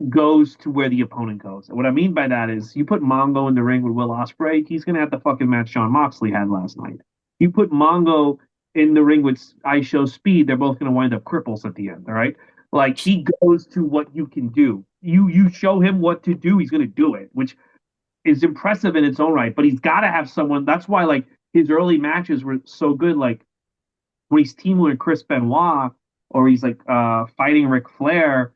goes to where the opponent goes. And what I mean by that is you put Mongo in the ring with Will Ospreay, he's gonna have the fucking match John Moxley had last night. You put Mongo in the ring with I Show Speed, they're both gonna wind up cripples at the end, all right? Like he goes to what you can do. You show him what to do, he's gonna do it, which is impressive in its own right. But he's gotta have someone. That's why like his early matches were so good. Like when he's teaming with Chris Benoit or he's like fighting Ric Flair,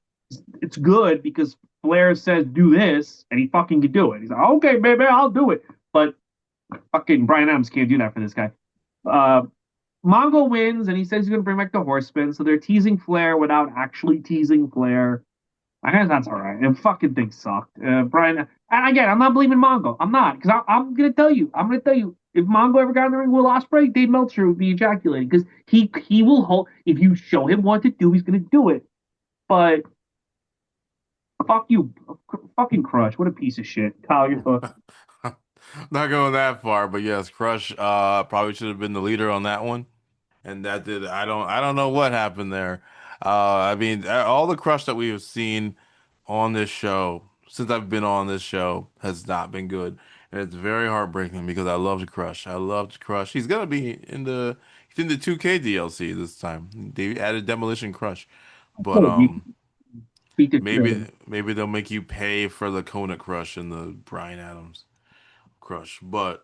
it's good because Flair says do this and he fucking can do it. He's like, okay, baby, I'll do it. But fucking Brian Adams can't do that for this guy. Uh, Mongo wins and he says he's going to bring back the Horsemen. So they're teasing Flair without actually teasing Flair. I guess that's all right. And fucking thing sucked. Brian, and again, I'm not blaming Mongo. I'm not because I'm gonna tell you. I'm gonna tell you. If Mongo ever got in the ring with Will Ospreay, Dave Meltzer would be ejaculating because he will hold. If you show him what to do, he's gonna do it. But fuck you, fucking Crush. What a piece of shit. Kyle, your thoughts?
Not going that far, but yes, Crush probably should have been the leader on that one. And that did I don't know what happened there. I mean, all the Crush that we have seen on this show since I've been on this show has not been good, and it's very heartbreaking because I loved Crush. I loved Crush. He's in the 2K DLC this time. They added Demolition Crush, but
Oh, you beat the
maybe they'll make you pay for the Kona Crush and the Brian Adams Crush, but.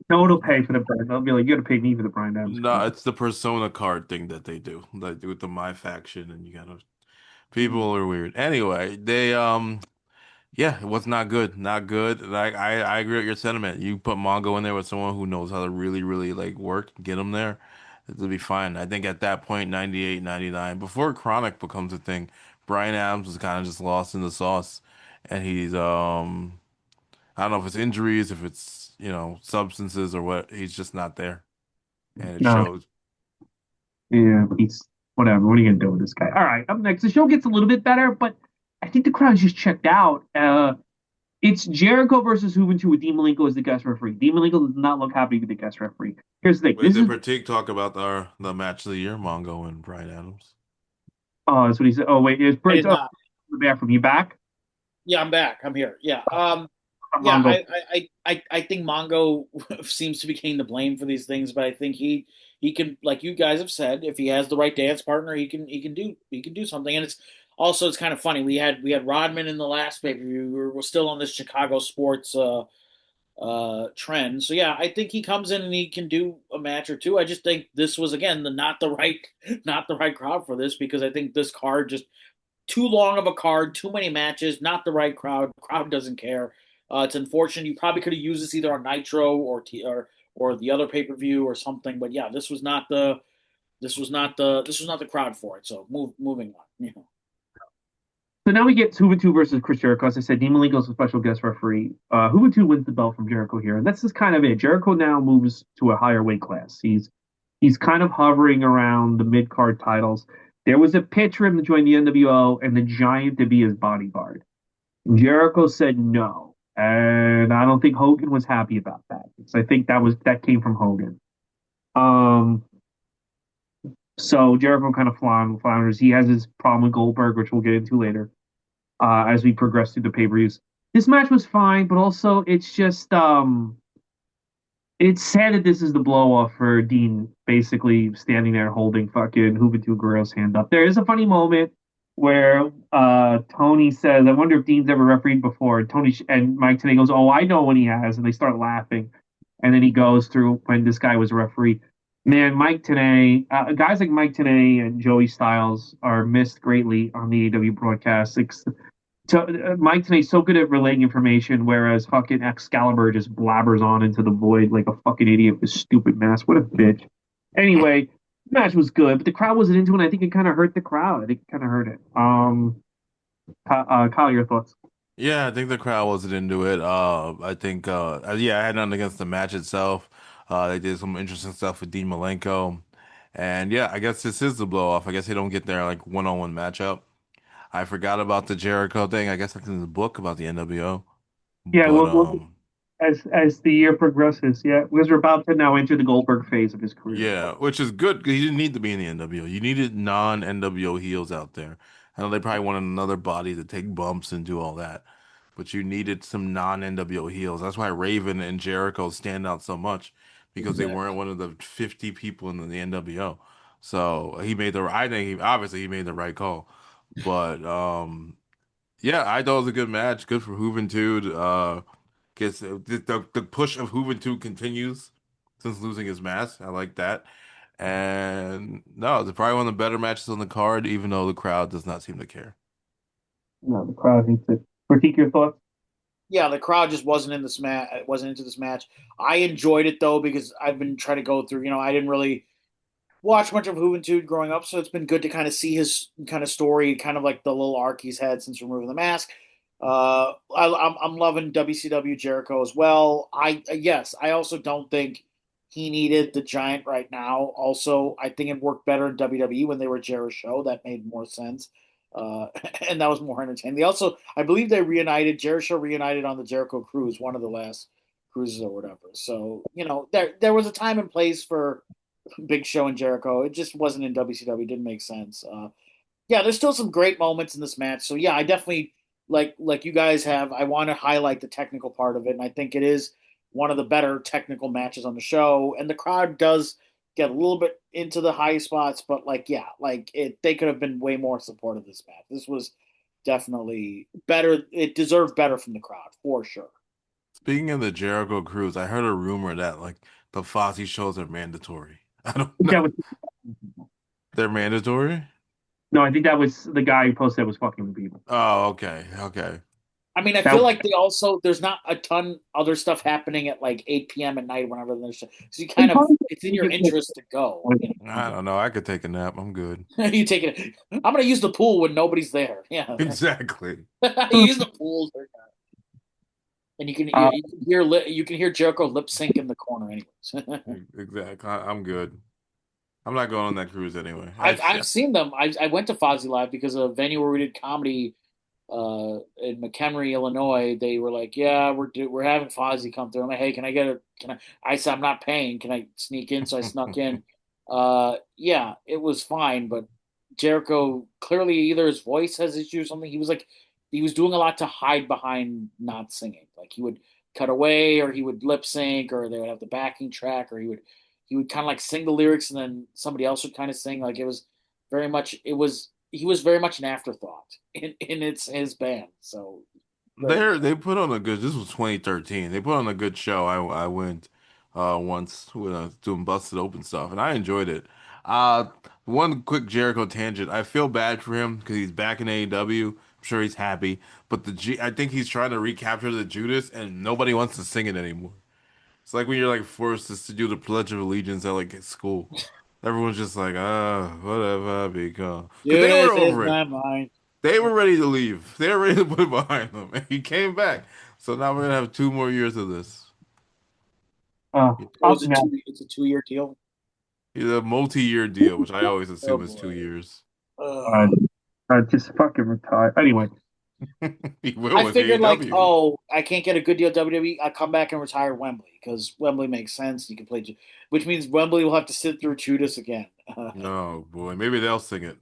no one will pay for the brand. They'll be like, you got to pay me for the Brian Adams
No,
Crush.
it's the Persona card thing that they do. They do with the My Faction, and you gotta. People are weird. Anyway, yeah, it was not good. Not good. Like I agree with your sentiment. You put Mongo in there with someone who knows how to really, really like work, get him there, it'll be fine. I think at that point, 98, 99, before Chronic becomes a thing, Brian Adams was kind of just lost in the sauce, and he's I don't know if it's injuries, if it's substances or what. He's just not there, and it
No,
shows.
yeah, he's whatever. What are you gonna do with this guy? All right, up next, the show gets a little bit better, but I think the crowd just checked out. It's Jericho versus Juventud with Dean Malenko as the guest referee. Dean Malenko does not look happy with the guest referee. Here's the thing.
Wait,
This
did
is
Prateek talk about the match of the year, Mongo and Brian Adams?
that's what he said. Oh wait,
I
it's
did not.
the bathroom. You back?
Yeah, I'm back. I'm here. Yeah. Yeah,
Mongo.
I think Mongo seems to be getting the blame for these things, but I think he can, like you guys have said, if he has the right dance partner, he can do something. And it's kind of funny. We had Rodman in the last pay per view. We're still on this Chicago sports trend. So yeah, I think he comes in and he can do a match or two. I just think this was again the not the right not the right crowd for this because I think this card just too long of a card, too many matches, not the right crowd. Crowd doesn't care. It's unfortunate. You probably could have used this either on Nitro or the other pay per view or something. But yeah, this was not the crowd for it. So moving on.
So now we get Juventud versus Chris Jericho. As I said, Dean Malenko is a special guest referee. Juventud wins the belt from Jericho here, and that's just kind of it. Jericho now moves to a higher weight class. He's kind of hovering around the mid card titles. There was a pitch for him to join the NWO and the Giant to be his bodyguard. Jericho said no, and I don't think Hogan was happy about that. So I think that came from Hogan. Um, so Jericho kind of flounders. He has his problem with Goldberg, which we'll get into later as we progress through the pay per views. This match was fine, but also it's sad that this is the blow off for Dean basically standing there holding fucking Juventud Guerrero's hand up. There is a funny moment where Tony says, I wonder if Dean's ever refereed before. And Mike Tenay goes, oh, I know when he has. And they start laughing. And then he goes through when this guy was a referee. Man, Mike Tenay, guys like Mike Tenay and Joey Styles are missed greatly on the AW broadcast. Mike Tenay's so good at relaying information, whereas fucking Excalibur just blabbers on into the void like a fucking idiot with stupid mask. What a bitch. Anyway, the match was good, but the crowd wasn't into it. And I think it kind of hurt the crowd. I think it kind of hurt it. Kyle, your thoughts?
Yeah, I think the crowd wasn't into it. I think, yeah, I had nothing against the match itself. They did some interesting stuff with Dean Malenko, and yeah, I guess this is the blow off. I guess they don't get their like one-on-one matchup. I forgot about the Jericho thing. I guess that's in the book about the NWO,
Yeah,
but
as the year progresses, yeah, because we're about to now enter the Goldberg phase of his career.
yeah, which is good because he didn't need to be in the NWO. You needed non-NWO heels out there. I know they probably wanted another body to take bumps and do all that, but you needed some non-NWO heels. That's why Raven and Jericho stand out so much because they weren't
Exactly.
one of the 50 people in the NWO. So he made the I think he obviously he made the right call. But yeah, I thought it was a good match. Good for Juventud. Gets the push of Juventud continues since losing his mask. I like that. And no, it's probably one of the better matches on the card, even though the crowd does not seem to care.
No, the crowd needs to critique your thoughts.
Yeah, the crowd just wasn't in this match. Wasn't into this match. I enjoyed it though because I've been trying to go through. I didn't really watch much of Juventud growing up, so it's been good to kind of see his kind of story, kind of like the little arc he's had since removing the mask. I'm loving WCW Jericho as well. Yes, I also don't think he needed the Giant right now. Also, I think it worked better in WWE when they were Jericho. That made more sense, uh, and that was more entertaining. They also, I believe, they reunited. Jericho reunited on the Jericho Cruise, one of the last cruises or whatever. So there was a time and place for Big Show and Jericho. It just wasn't in WCW. It didn't make sense. Yeah, there's still some great moments in this match. So yeah, I definitely like you guys have. I want to highlight the technical part of it, and I think it is one of the better technical matches on the show. And the crowd does get a little bit into the high spots, but yeah, they could have been way more supportive of this match. This was definitely better. It deserved better from the crowd for sure.
Speaking of the Jericho Cruise, I heard a rumor that like the Fozzy shows are mandatory. I don't
I think
know.
that was
They're mandatory?
no, I think that was the guy who posted that was fucking with people.
Oh, okay. Okay.
I mean, I
That
feel like they also there's not a ton other stuff happening at like 8 p.m. at night whenever there's so you
they
kind of
probably
it's in your interest to go.
I don't know. I could take a nap. I'm good.
You take it. I'm gonna use the pool when nobody's there. Yeah,
Exactly.
you use the pool, and you can hear Jericho lip sync in the corner, anyways.
Exactly. I'm good. I'm not going on that cruise anyway.
I've seen them. I went to Fozzy Live because of a venue where we did comedy in McHenry, Illinois. They were like, "Yeah, we're having Fozzy come through." I'm like, "Hey, can I get a? Can I?" I said, "I'm not paying. Can I sneak in?" So I snuck in. Yeah, it was fine, but Jericho clearly either his voice has issues or something. He was doing a lot to hide behind not singing. Like he would cut away, or he would lip sync, or they would have the backing track, or he would kind of like sing the lyrics and then somebody else would kind of sing. Like it was he was very much an afterthought in its his band. So very
They put on a good. This was 2013. They put on a good show. I went once when I was doing busted open stuff, and I enjoyed it. Uh, one quick Jericho tangent. I feel bad for him because he's back in AEW. I'm sure he's happy, but I think he's trying to recapture the Judas, and nobody wants to sing it anymore. It's like when you're like forced to do the Pledge of Allegiance at like at school. Everyone's just like, whatever I become, because they were
Judas is
over it.
my mind.
They were ready to leave. They were ready to put it behind them, and he came back. So now we're gonna have 2 more years of this.
It was
now,
it's a 2 year deal.
He's a multi-year deal, which I always
Oh
assume is two
boy.
years.
uh,
Uh,
just fucking retire. Anyway,
He will
I
with
figured like,
AEW.
oh, I can't get a good deal at WWE. I come back and retire Wembley because Wembley makes sense. You can play, which means Wembley will have to sit through Judas again.
Oh boy, maybe they'll sing it.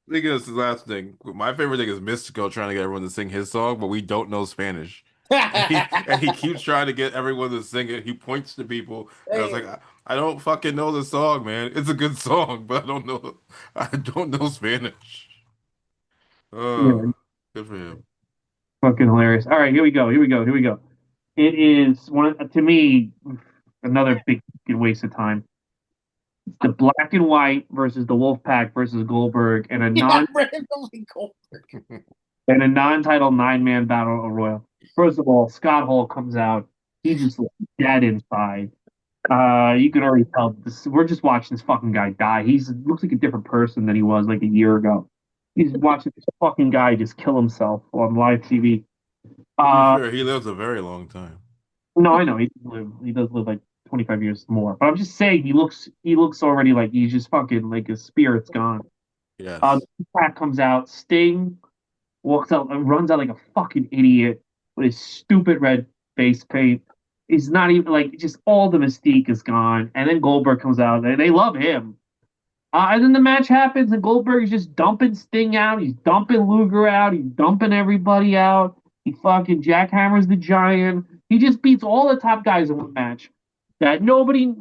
Thinking of this last thing, my favorite thing is Mystico trying to get everyone to sing his song, but we don't know Spanish. And he keeps trying to get everyone to sing it. He points to people, and I was like,
Hey,
I don't fucking know the song, man. It's a good song, but I don't know Spanish.
yeah,
Oh, good for him.
fucking hilarious. All right, here we go. Here we go. Here we go. It is to me another big fucking waste of time. It's the black and white versus the Wolfpack versus Goldberg and a
yeah, randomly Goldberg.
non-title nine-man battle royal. First of all, Scott Hall comes out. He's just like dead inside. You can already tell we're just watching this fucking guy die. He's looks like a different person than he was like a year ago. He's watching this fucking guy just kill himself on live TV.
To be
Uh,
fair, he lives a very long time.
no, I know he does live like 25 years more. But I'm just saying he looks already like he's just fucking like his spirit's gone.
Yes.
The cat comes out, Sting walks out and runs out like a fucking idiot with his stupid red face paint. He's not even like just all the mystique is gone. And then Goldberg comes out. They love him. And then the match happens, and Goldberg is just dumping Sting out. He's dumping Luger out. He's dumping everybody out. He fucking jackhammers the Giant. He just beats all the top guys in one match that nobody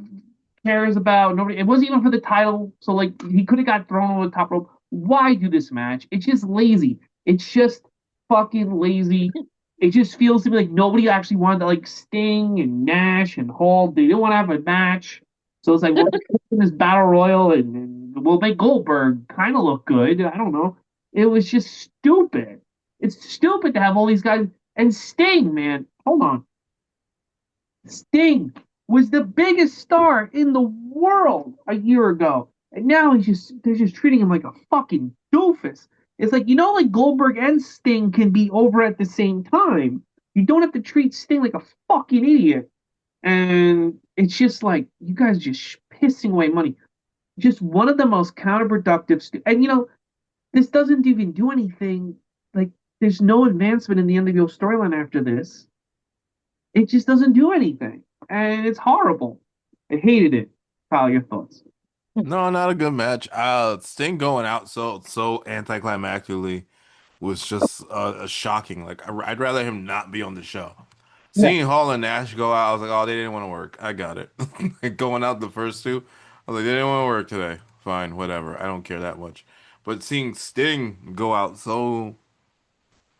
cares about. Nobody. It wasn't even for the title, so like he could have got thrown over the top rope. Why do this match? It's just lazy. It's just fucking lazy. It just feels to me like nobody actually wanted to like Sting and Nash and Hall. They didn't want to have a match. So it's like, well, in this battle royal and we'll make Goldberg kind of look good. I don't know. It was just stupid. It's stupid to have all these guys and Sting, man. Hold on. Sting was the biggest star in the world a year ago. And now they're just treating him like a fucking doofus. It's like, like Goldberg and Sting can be over at the same time. You don't have to treat Sting like a fucking idiot. And it's just like you guys just pissing away money. Just one of the most counterproductive. And this doesn't even do anything. Like there's no advancement in the NWO storyline after this. It just doesn't do anything, and it's horrible. I hated it. Kyle, your thoughts?
No, not a good match. Sting going out so anticlimactically was just shocking. Like I'd rather him not be on the show.
Yeah.
Seeing Hall and Nash go out, I was like, oh, they didn't want to work. I got it. Like, going out the first two, I was like, they didn't want to work today. Fine, whatever. I don't care that much. But seeing Sting go out so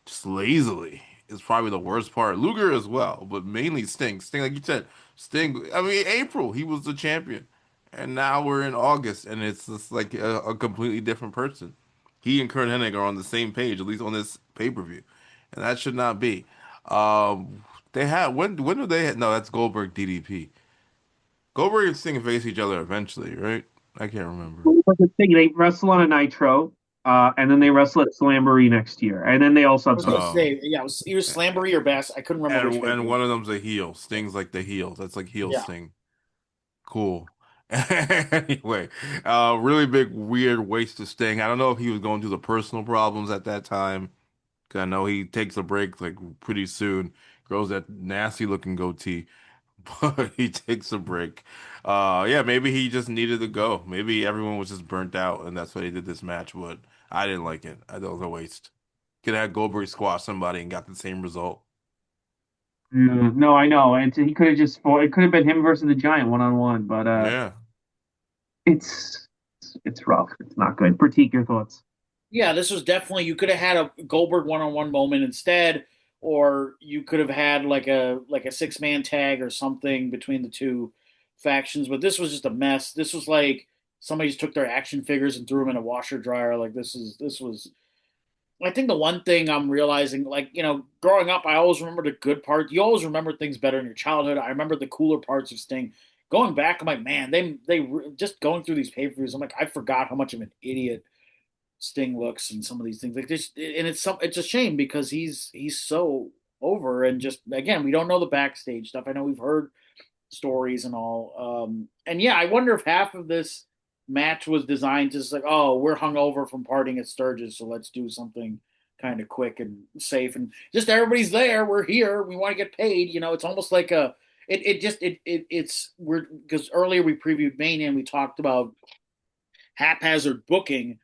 just lazily is probably the worst part. Luger as well, but mainly Sting. Sting, like you said, Sting. I mean, April he was the champion, and now we're in August, and it's just like a completely different person. He and Kurt Hennig are on the same page, at least on this pay per view, and that should not be. They had when do they? No, that's Goldberg DDP. Goldberg and Sting face each other eventually, right? I can't remember.
But the thing, they wrestle on a Nitro, and then they wrestle at Slamboree next year, and then they also
I
have
was gonna
some.
Oh.
say, yeah, it was either Slamboree or Bass. I couldn't remember which
And
paper.
one of them's a heel. Sting's like the heel. That's like heel
Yeah.
Sting. Cool. Anyway, really big weird waste of Sting. I don't know if he was going through the personal problems at that time. 'Cause I know he takes a break like pretty soon, grows that nasty looking goatee, but he takes a break. Yeah, maybe he just needed to go. Maybe everyone was just burnt out, and that's why they did this match. But I didn't like it. I thought it was a waste. Could have had Goldberg squash somebody and got the same result.
No, I know, and he could have just fought. It could have been him versus the Giant one on one, but
Yeah.
it's it's rough. It's not good. Prateek, your thoughts?
Yeah, this was definitely you could have had a Goldberg one-on-one moment instead, or you could have had like a six-man tag or something between the two factions. But this was just a mess. This was like somebody just took their action figures and threw them in a washer dryer. Like this was. I think the one thing I'm realizing, like growing up, I always remember the good parts. You always remember things better in your childhood. I remember the cooler parts of Sting. Going back, I'm like, man, just going through these pay-per-views. I'm like, I forgot how much of an idiot Sting looks and some of these things like this, and it's a shame because he's so over and just again we don't know the backstage stuff. I know we've heard stories and all, and yeah, I wonder if half of this match was designed just like, oh, we're hungover from partying at Sturgis, so let's do something kind of quick and safe and just everybody's there. We're here. We want to get paid. It's almost like it's we're because earlier we previewed Mania and we talked about haphazard booking.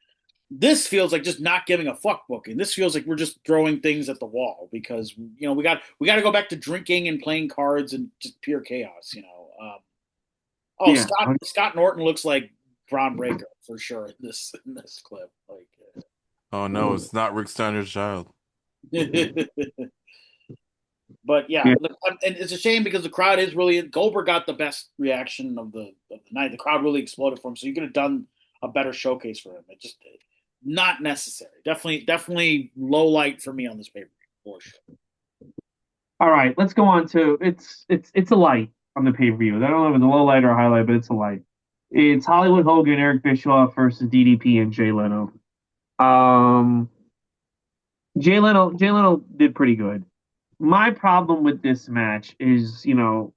This feels like just not giving a fuck booking. This feels like we're just throwing things at the wall because we got to go back to drinking and playing cards and just pure chaos. Oh,
Yeah,
Scott Norton looks like Braun Breaker for sure in this clip. Like,
Oh no, it's not Rick Steiner's child.
but yeah,
yeah.
and it's a shame because the crowd is really Goldberg got the best reaction of the night. The crowd really exploded for him, so you could have done a better showcase for him. It just not necessary. Definitely low light for me on this paper for sure.
All right, let's go on to it's a light on the pay per view. I don't know if it's a low light or a highlight, but it's a light. It's Hollywood Hogan, Eric Bischoff versus DDP and Jay Leno. Um, Jay Leno did pretty good. My problem with this match is,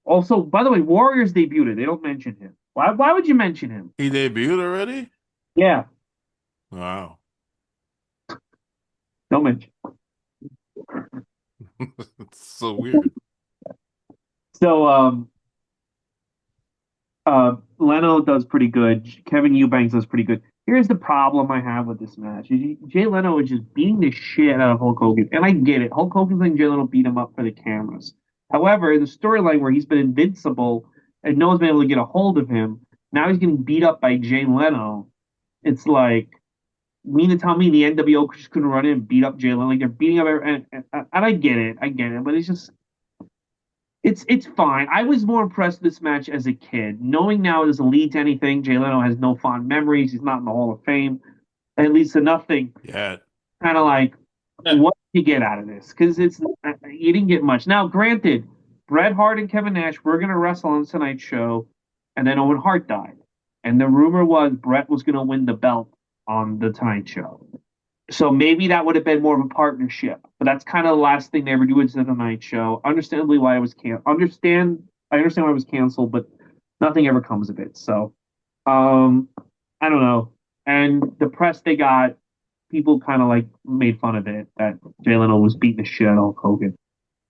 also, by the way, Warriors debuted. They don't mention him. Why would you mention him?
He debuted already?
Yeah,
Wow.
don't mention.
It's so weird.
So, Leno does pretty good. Kevin Eubanks does pretty good. Here's the problem I have with this match. Jay Leno is just beating the shit out of Hulk Hogan. And I get it. Hulk Hogan's letting Jay Leno beat him up for the cameras. However, the storyline where he's been invincible and no one's been able to get a hold of him, now he's getting beat up by Jay Leno. It's like, mean to tell me the NWO just couldn't run in and beat up Jay Leno. Like they're beating up, and I get it. I get it. But it's fine. I was more impressed with this match as a kid. Knowing now it doesn't lead to anything, Jay Leno has no fond memories. He's not in the Hall of Fame. At least to nothing.
Yeah.
Kind of like, what did you get out of this? Because you didn't get much. Now, granted, Bret Hart and Kevin Nash were going to wrestle on tonight's show, and then Owen Hart died. And the rumor was Bret was going to win the belt on the Tonight Show. So maybe that would have been more of a partnership. But that's kind of the last thing they ever do is the Night Show. Understandably why it was I understand why it was canceled, but nothing ever comes of it. So I don't know. And the press they got, people kind of like made fun of it that Jay Leno was beating the shit out of Hulk Hogan.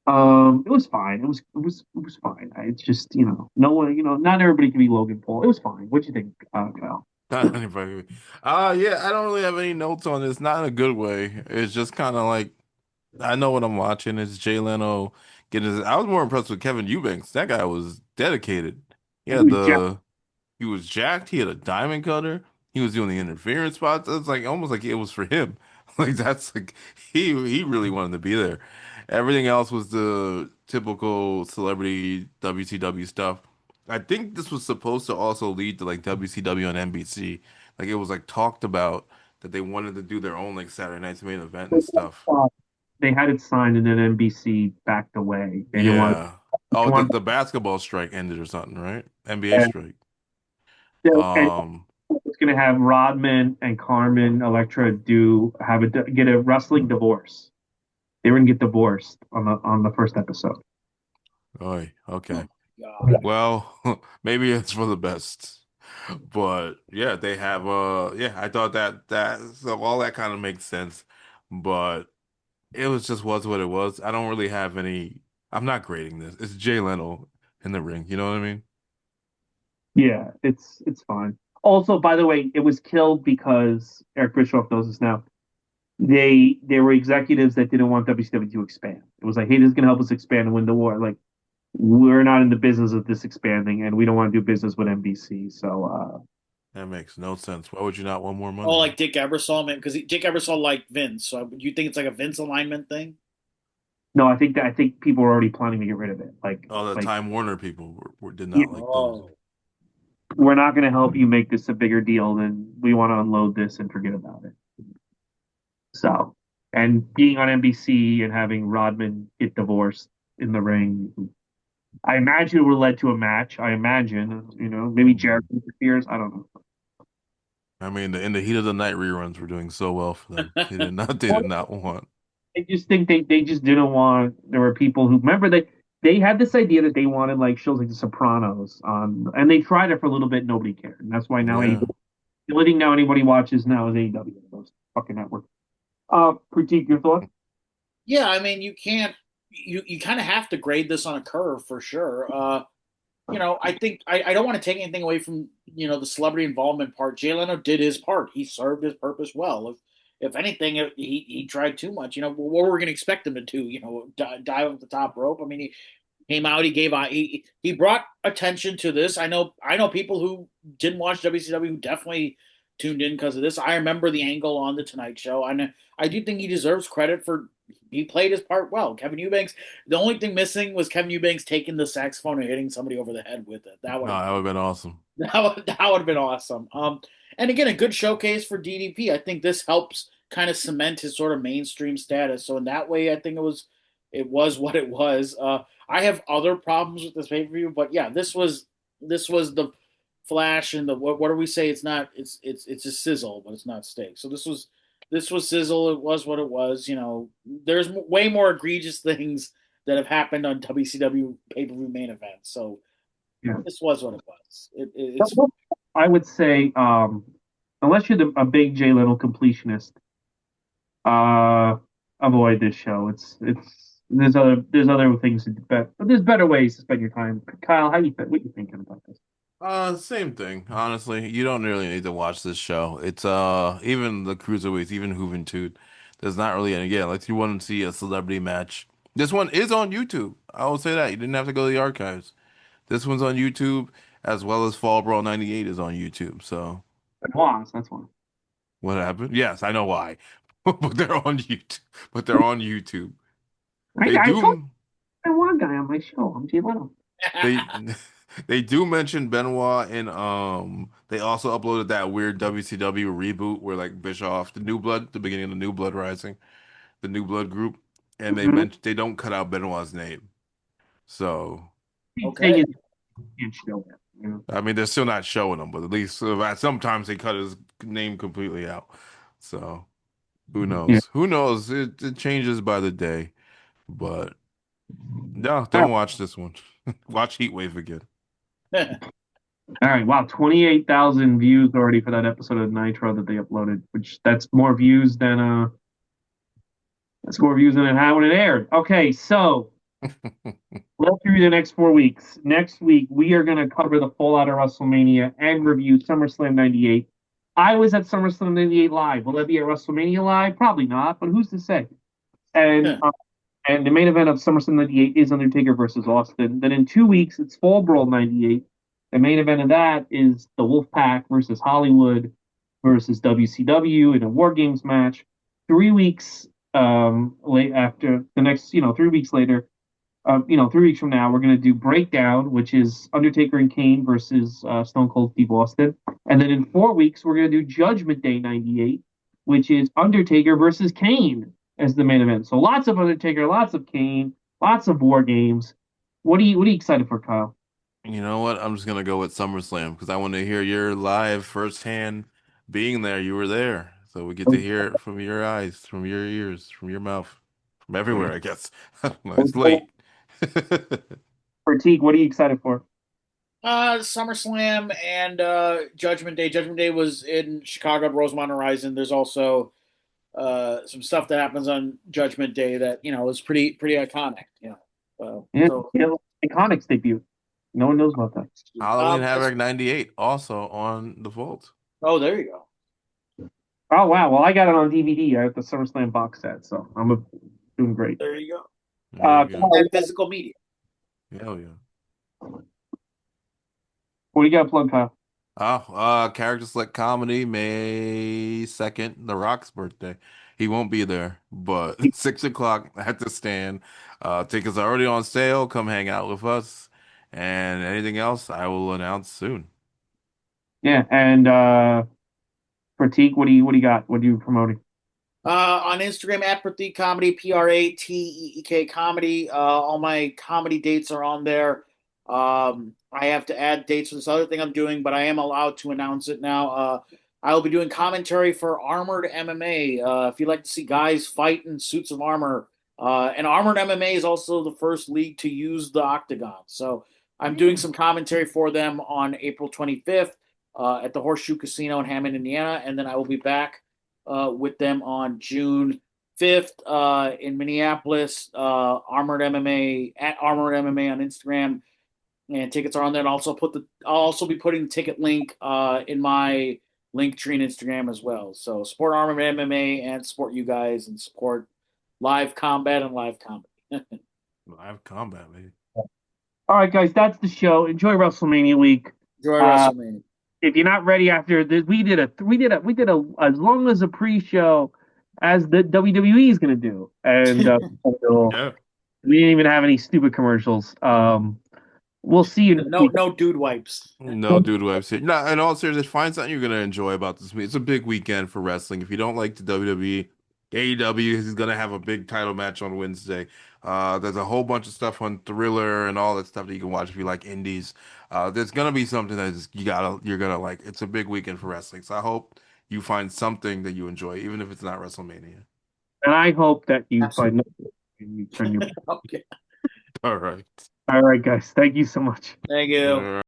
It was fine. It was fine. It's just, no one, not everybody can be Logan Paul. It was fine. What do you think, Kyle?
Not anybody. Yeah, I don't really have any notes on this. Not in a good way. It's just kind of like I know what I'm watching. It's Jay Leno getting his. I was more impressed with Kevin Eubanks. That guy was dedicated. He
It
had
was Jeff.
the he was jacked. He had a diamond cutter. He was doing the interference spots. It's like almost like it was for him. Like that's like he really wanted to be there. Everything else was the typical celebrity WCW stuff. I think this was supposed to also lead to like WCW on NBC. Like it was like talked about that they wanted to do their own like Saturday Night's main event and stuff.
They had it signed and then NBC backed away. They didn't want
Yeah. Oh,
they
the
wanted
the basketball strike ended or something, right? NBA
and,
strike.
and
Um,
it's going to have Rodman and Carmen Electra get a wrestling divorce. They were going to get divorced on the first episode.
okay.
Oh my God.
Well, maybe it's for the best. But yeah, they have yeah, I thought that so all that kind of makes sense. But it was what it was. I don't really have any I'm not grading this. It's Jay Leno in the ring, you know what I mean?
Yeah, it's fine. Also, by the way, it was killed because Eric Bischoff knows this now. They were executives that didn't want WCW to expand. It was like, hey, this is going to help us expand and win the war. Like, we're not in the business of this expanding, and we don't want to do business with NBC. So,
That makes no sense. Why would you not want more
Oh,
money?
like Dick Ebersol, man, because Dick Ebersol liked Vince. So you think it's like a Vince alignment thing?
no, I think people were already planning to get rid of it.
Oh, the
Like,
Time Warner people did
yeah,
not like those.
Oh,
we're not going to help you make this a bigger deal than we want to unload this and forget about it. So, and being on NBC and having Rodman get divorced in the ring, I imagine it would have led to a match. I imagine, maybe Jericho interferes. I don't know.
I mean, in the heat of the night reruns were doing so well for them. They did not want.
I just think they just didn't want. There were people who remember they had this idea that they wanted like shows like The Sopranos on, and they tried it for a little bit. Nobody cared, and that's why now
Yeah.
AEW. The only thing now anybody watches now is AEW. Those fucking network. Critique your thoughts?
yeah. I mean, you can't. You kind of have to grade this on a curve for sure. I think I don't want to take anything away from the celebrity involvement part. Jay Leno did his part. He served his purpose well. If anything, he tried too much. What were we going to expect him to do? Dive off the top rope. I mean, he came out. He gave out. He brought attention to this. I know people who didn't watch WCW who definitely tuned in because of this. I remember the angle on the Tonight Show, and I do think he deserves credit for he played his part well. Kevin Eubanks. The only thing missing was Kevin Eubanks taking the saxophone and hitting somebody over the head with it. That would
No,
have
that would have been awesome.
that would have been awesome. And again, a good showcase for DDP. I think this helps kind of cement his sort of mainstream status. So in that way, I think it was what it was. I have other problems with this pay per view, but yeah, this was the flash and the what do we say? It's not it's a sizzle, but it's not steak. So this this was sizzle. It was what it was. There's way more egregious things that have happened on WCW pay-per-view main events. So
Yeah.
this was what it was. It's
I would say, unless you're a big Jay Leno completionist, uh, avoid this show. It's there's other things to bet, but there's better ways to spend your time. Kyle, what you thinking about this?
Same thing. Honestly, you don't really need to watch this show. It's even the cruiserweights, even Juventud. There's not really any. Yeah, like you want to see a celebrity match. This one is on YouTube. I will say that you didn't have to go to the archives. This one's on YouTube as well as Fall Brawl '98 is on YouTube. So
Lost, that's one.
what happened? Yes, I know why, but they're on YouTube. But they're on YouTube. They
I told
do.
you I want a guy on my show. I'm Jay Leno.
They they do mention Benoit and they also uploaded that weird WCW reboot where like Bischoff, the New Blood, the beginning of the New Blood Rising, the New Blood group, and
Mm-hmm.
they don't cut out Benoit's name. So
He's saying
okay.
it can't show it.
I mean they're still not showing him, but at least sometimes they cut his name completely out. So who
Yeah.
knows? Who knows? It changes by the day. But no,
All right.
don't watch this one. Watch Heatwave again.
All right. Wow. 28,000 views already for that episode of Nitro that they uploaded, which that's more views than it had when it aired. Okay. So let's review the next 4 weeks. Next week, we are going to cover the fallout of WrestleMania and review SummerSlam 98. I was at SummerSlam 98 live. Will I be at WrestleMania live? Probably not, but who's to say? And and the main event of SummerSlam 98 is Undertaker versus Austin. Then in 2 weeks, it's Fall Brawl 98. The main event of that is the Wolfpack versus Hollywood versus WCW in a War Games match. 3 weeks late after the next, 3 weeks later, 3 weeks from now, we're going to do Breakdown, which is Undertaker and Kane versus Stone Cold Steve Austin. And then in 4 weeks, we're going to do Judgment Day 98, which is Undertaker versus Kane as the main event. So lots of Undertaker, lots of Kane, lots of War Games. What are you excited for, Kyle?
You know what? I'm just gonna go with SummerSlam because I want to hear your live firsthand being there. You were there, so we get to hear it from your eyes, from your ears, from your mouth, from everywhere, I guess. It's late.
Prateek, what are you excited for?
SummerSlam and Judgment Day. Judgment Day was in Chicago at Rosemont Horizon. There's also some stuff that happens on Judgment Day that is pretty iconic.
Yeah,
So
yeah, Iconics debut. No one knows about that.
Halloween Havoc '98 also on the vault.
oh, there you go.
Oh wow! Well, I got it on DVD. I have the SummerSlam box set, so doing great.
There you go.
There you go.
Kyle,
That physical media.
Hell yeah.
what do you got to plug, Kyle?
Oh, character select comedy, May 2nd, The Rock's birthday. He won't be there, but 6 o'clock at the stand. Tickets are already on sale. Come hang out with us. And anything else, I will announce soon.
Yeah, and Prateek, what do you got? What are you promoting?
On Instagram at Prateek Comedy, Prateek Comedy. All my comedy dates are on there. I have to add dates for this other thing I'm doing, but I am allowed to announce it now. I will be doing commentary for Armored MMA. If you'd like to see guys fight in suits of armor, and Armored MMA is also the first league to use the octagon. So I'm doing some commentary for them on April 25th at the Horseshoe Casino in Hammond, Indiana, and then I will be back with them on June 5th in Minneapolis. Armored MMA at Armored MMA on Instagram, and tickets are on there. And I'll also be putting the ticket link in my link tree on Instagram as well. So support Armored MMA and support you guys and support live combat and live comedy.
Live combat, man.
All right, guys, that's the show. Enjoy WrestleMania week.
Enjoy
Uh,
WrestleMania.
if you're not ready after this, we did a as long as a pre-show as the WWE is going to do, and
Yeah.
we didn't even have any stupid commercials. We'll see you next week.
No dude wipes.
No, dude, what I've seen. No, in all seriousness, find something you're gonna enjoy about this week. It's a big weekend for wrestling. If you don't like the WWE, AEW is gonna have a big title match on Wednesday. There's a whole bunch of stuff on Thriller and all that stuff that you can watch if you like indies. There's gonna be something that you're gonna like. It's a big weekend for wrestling. So I hope you find something that you enjoy, even if it's not WrestleMania.
And I hope that you find
Absolutely.
nothing and you turn your.
Okay.
All right.
All right, guys. Thank you so much.
Thank
All
you.
right.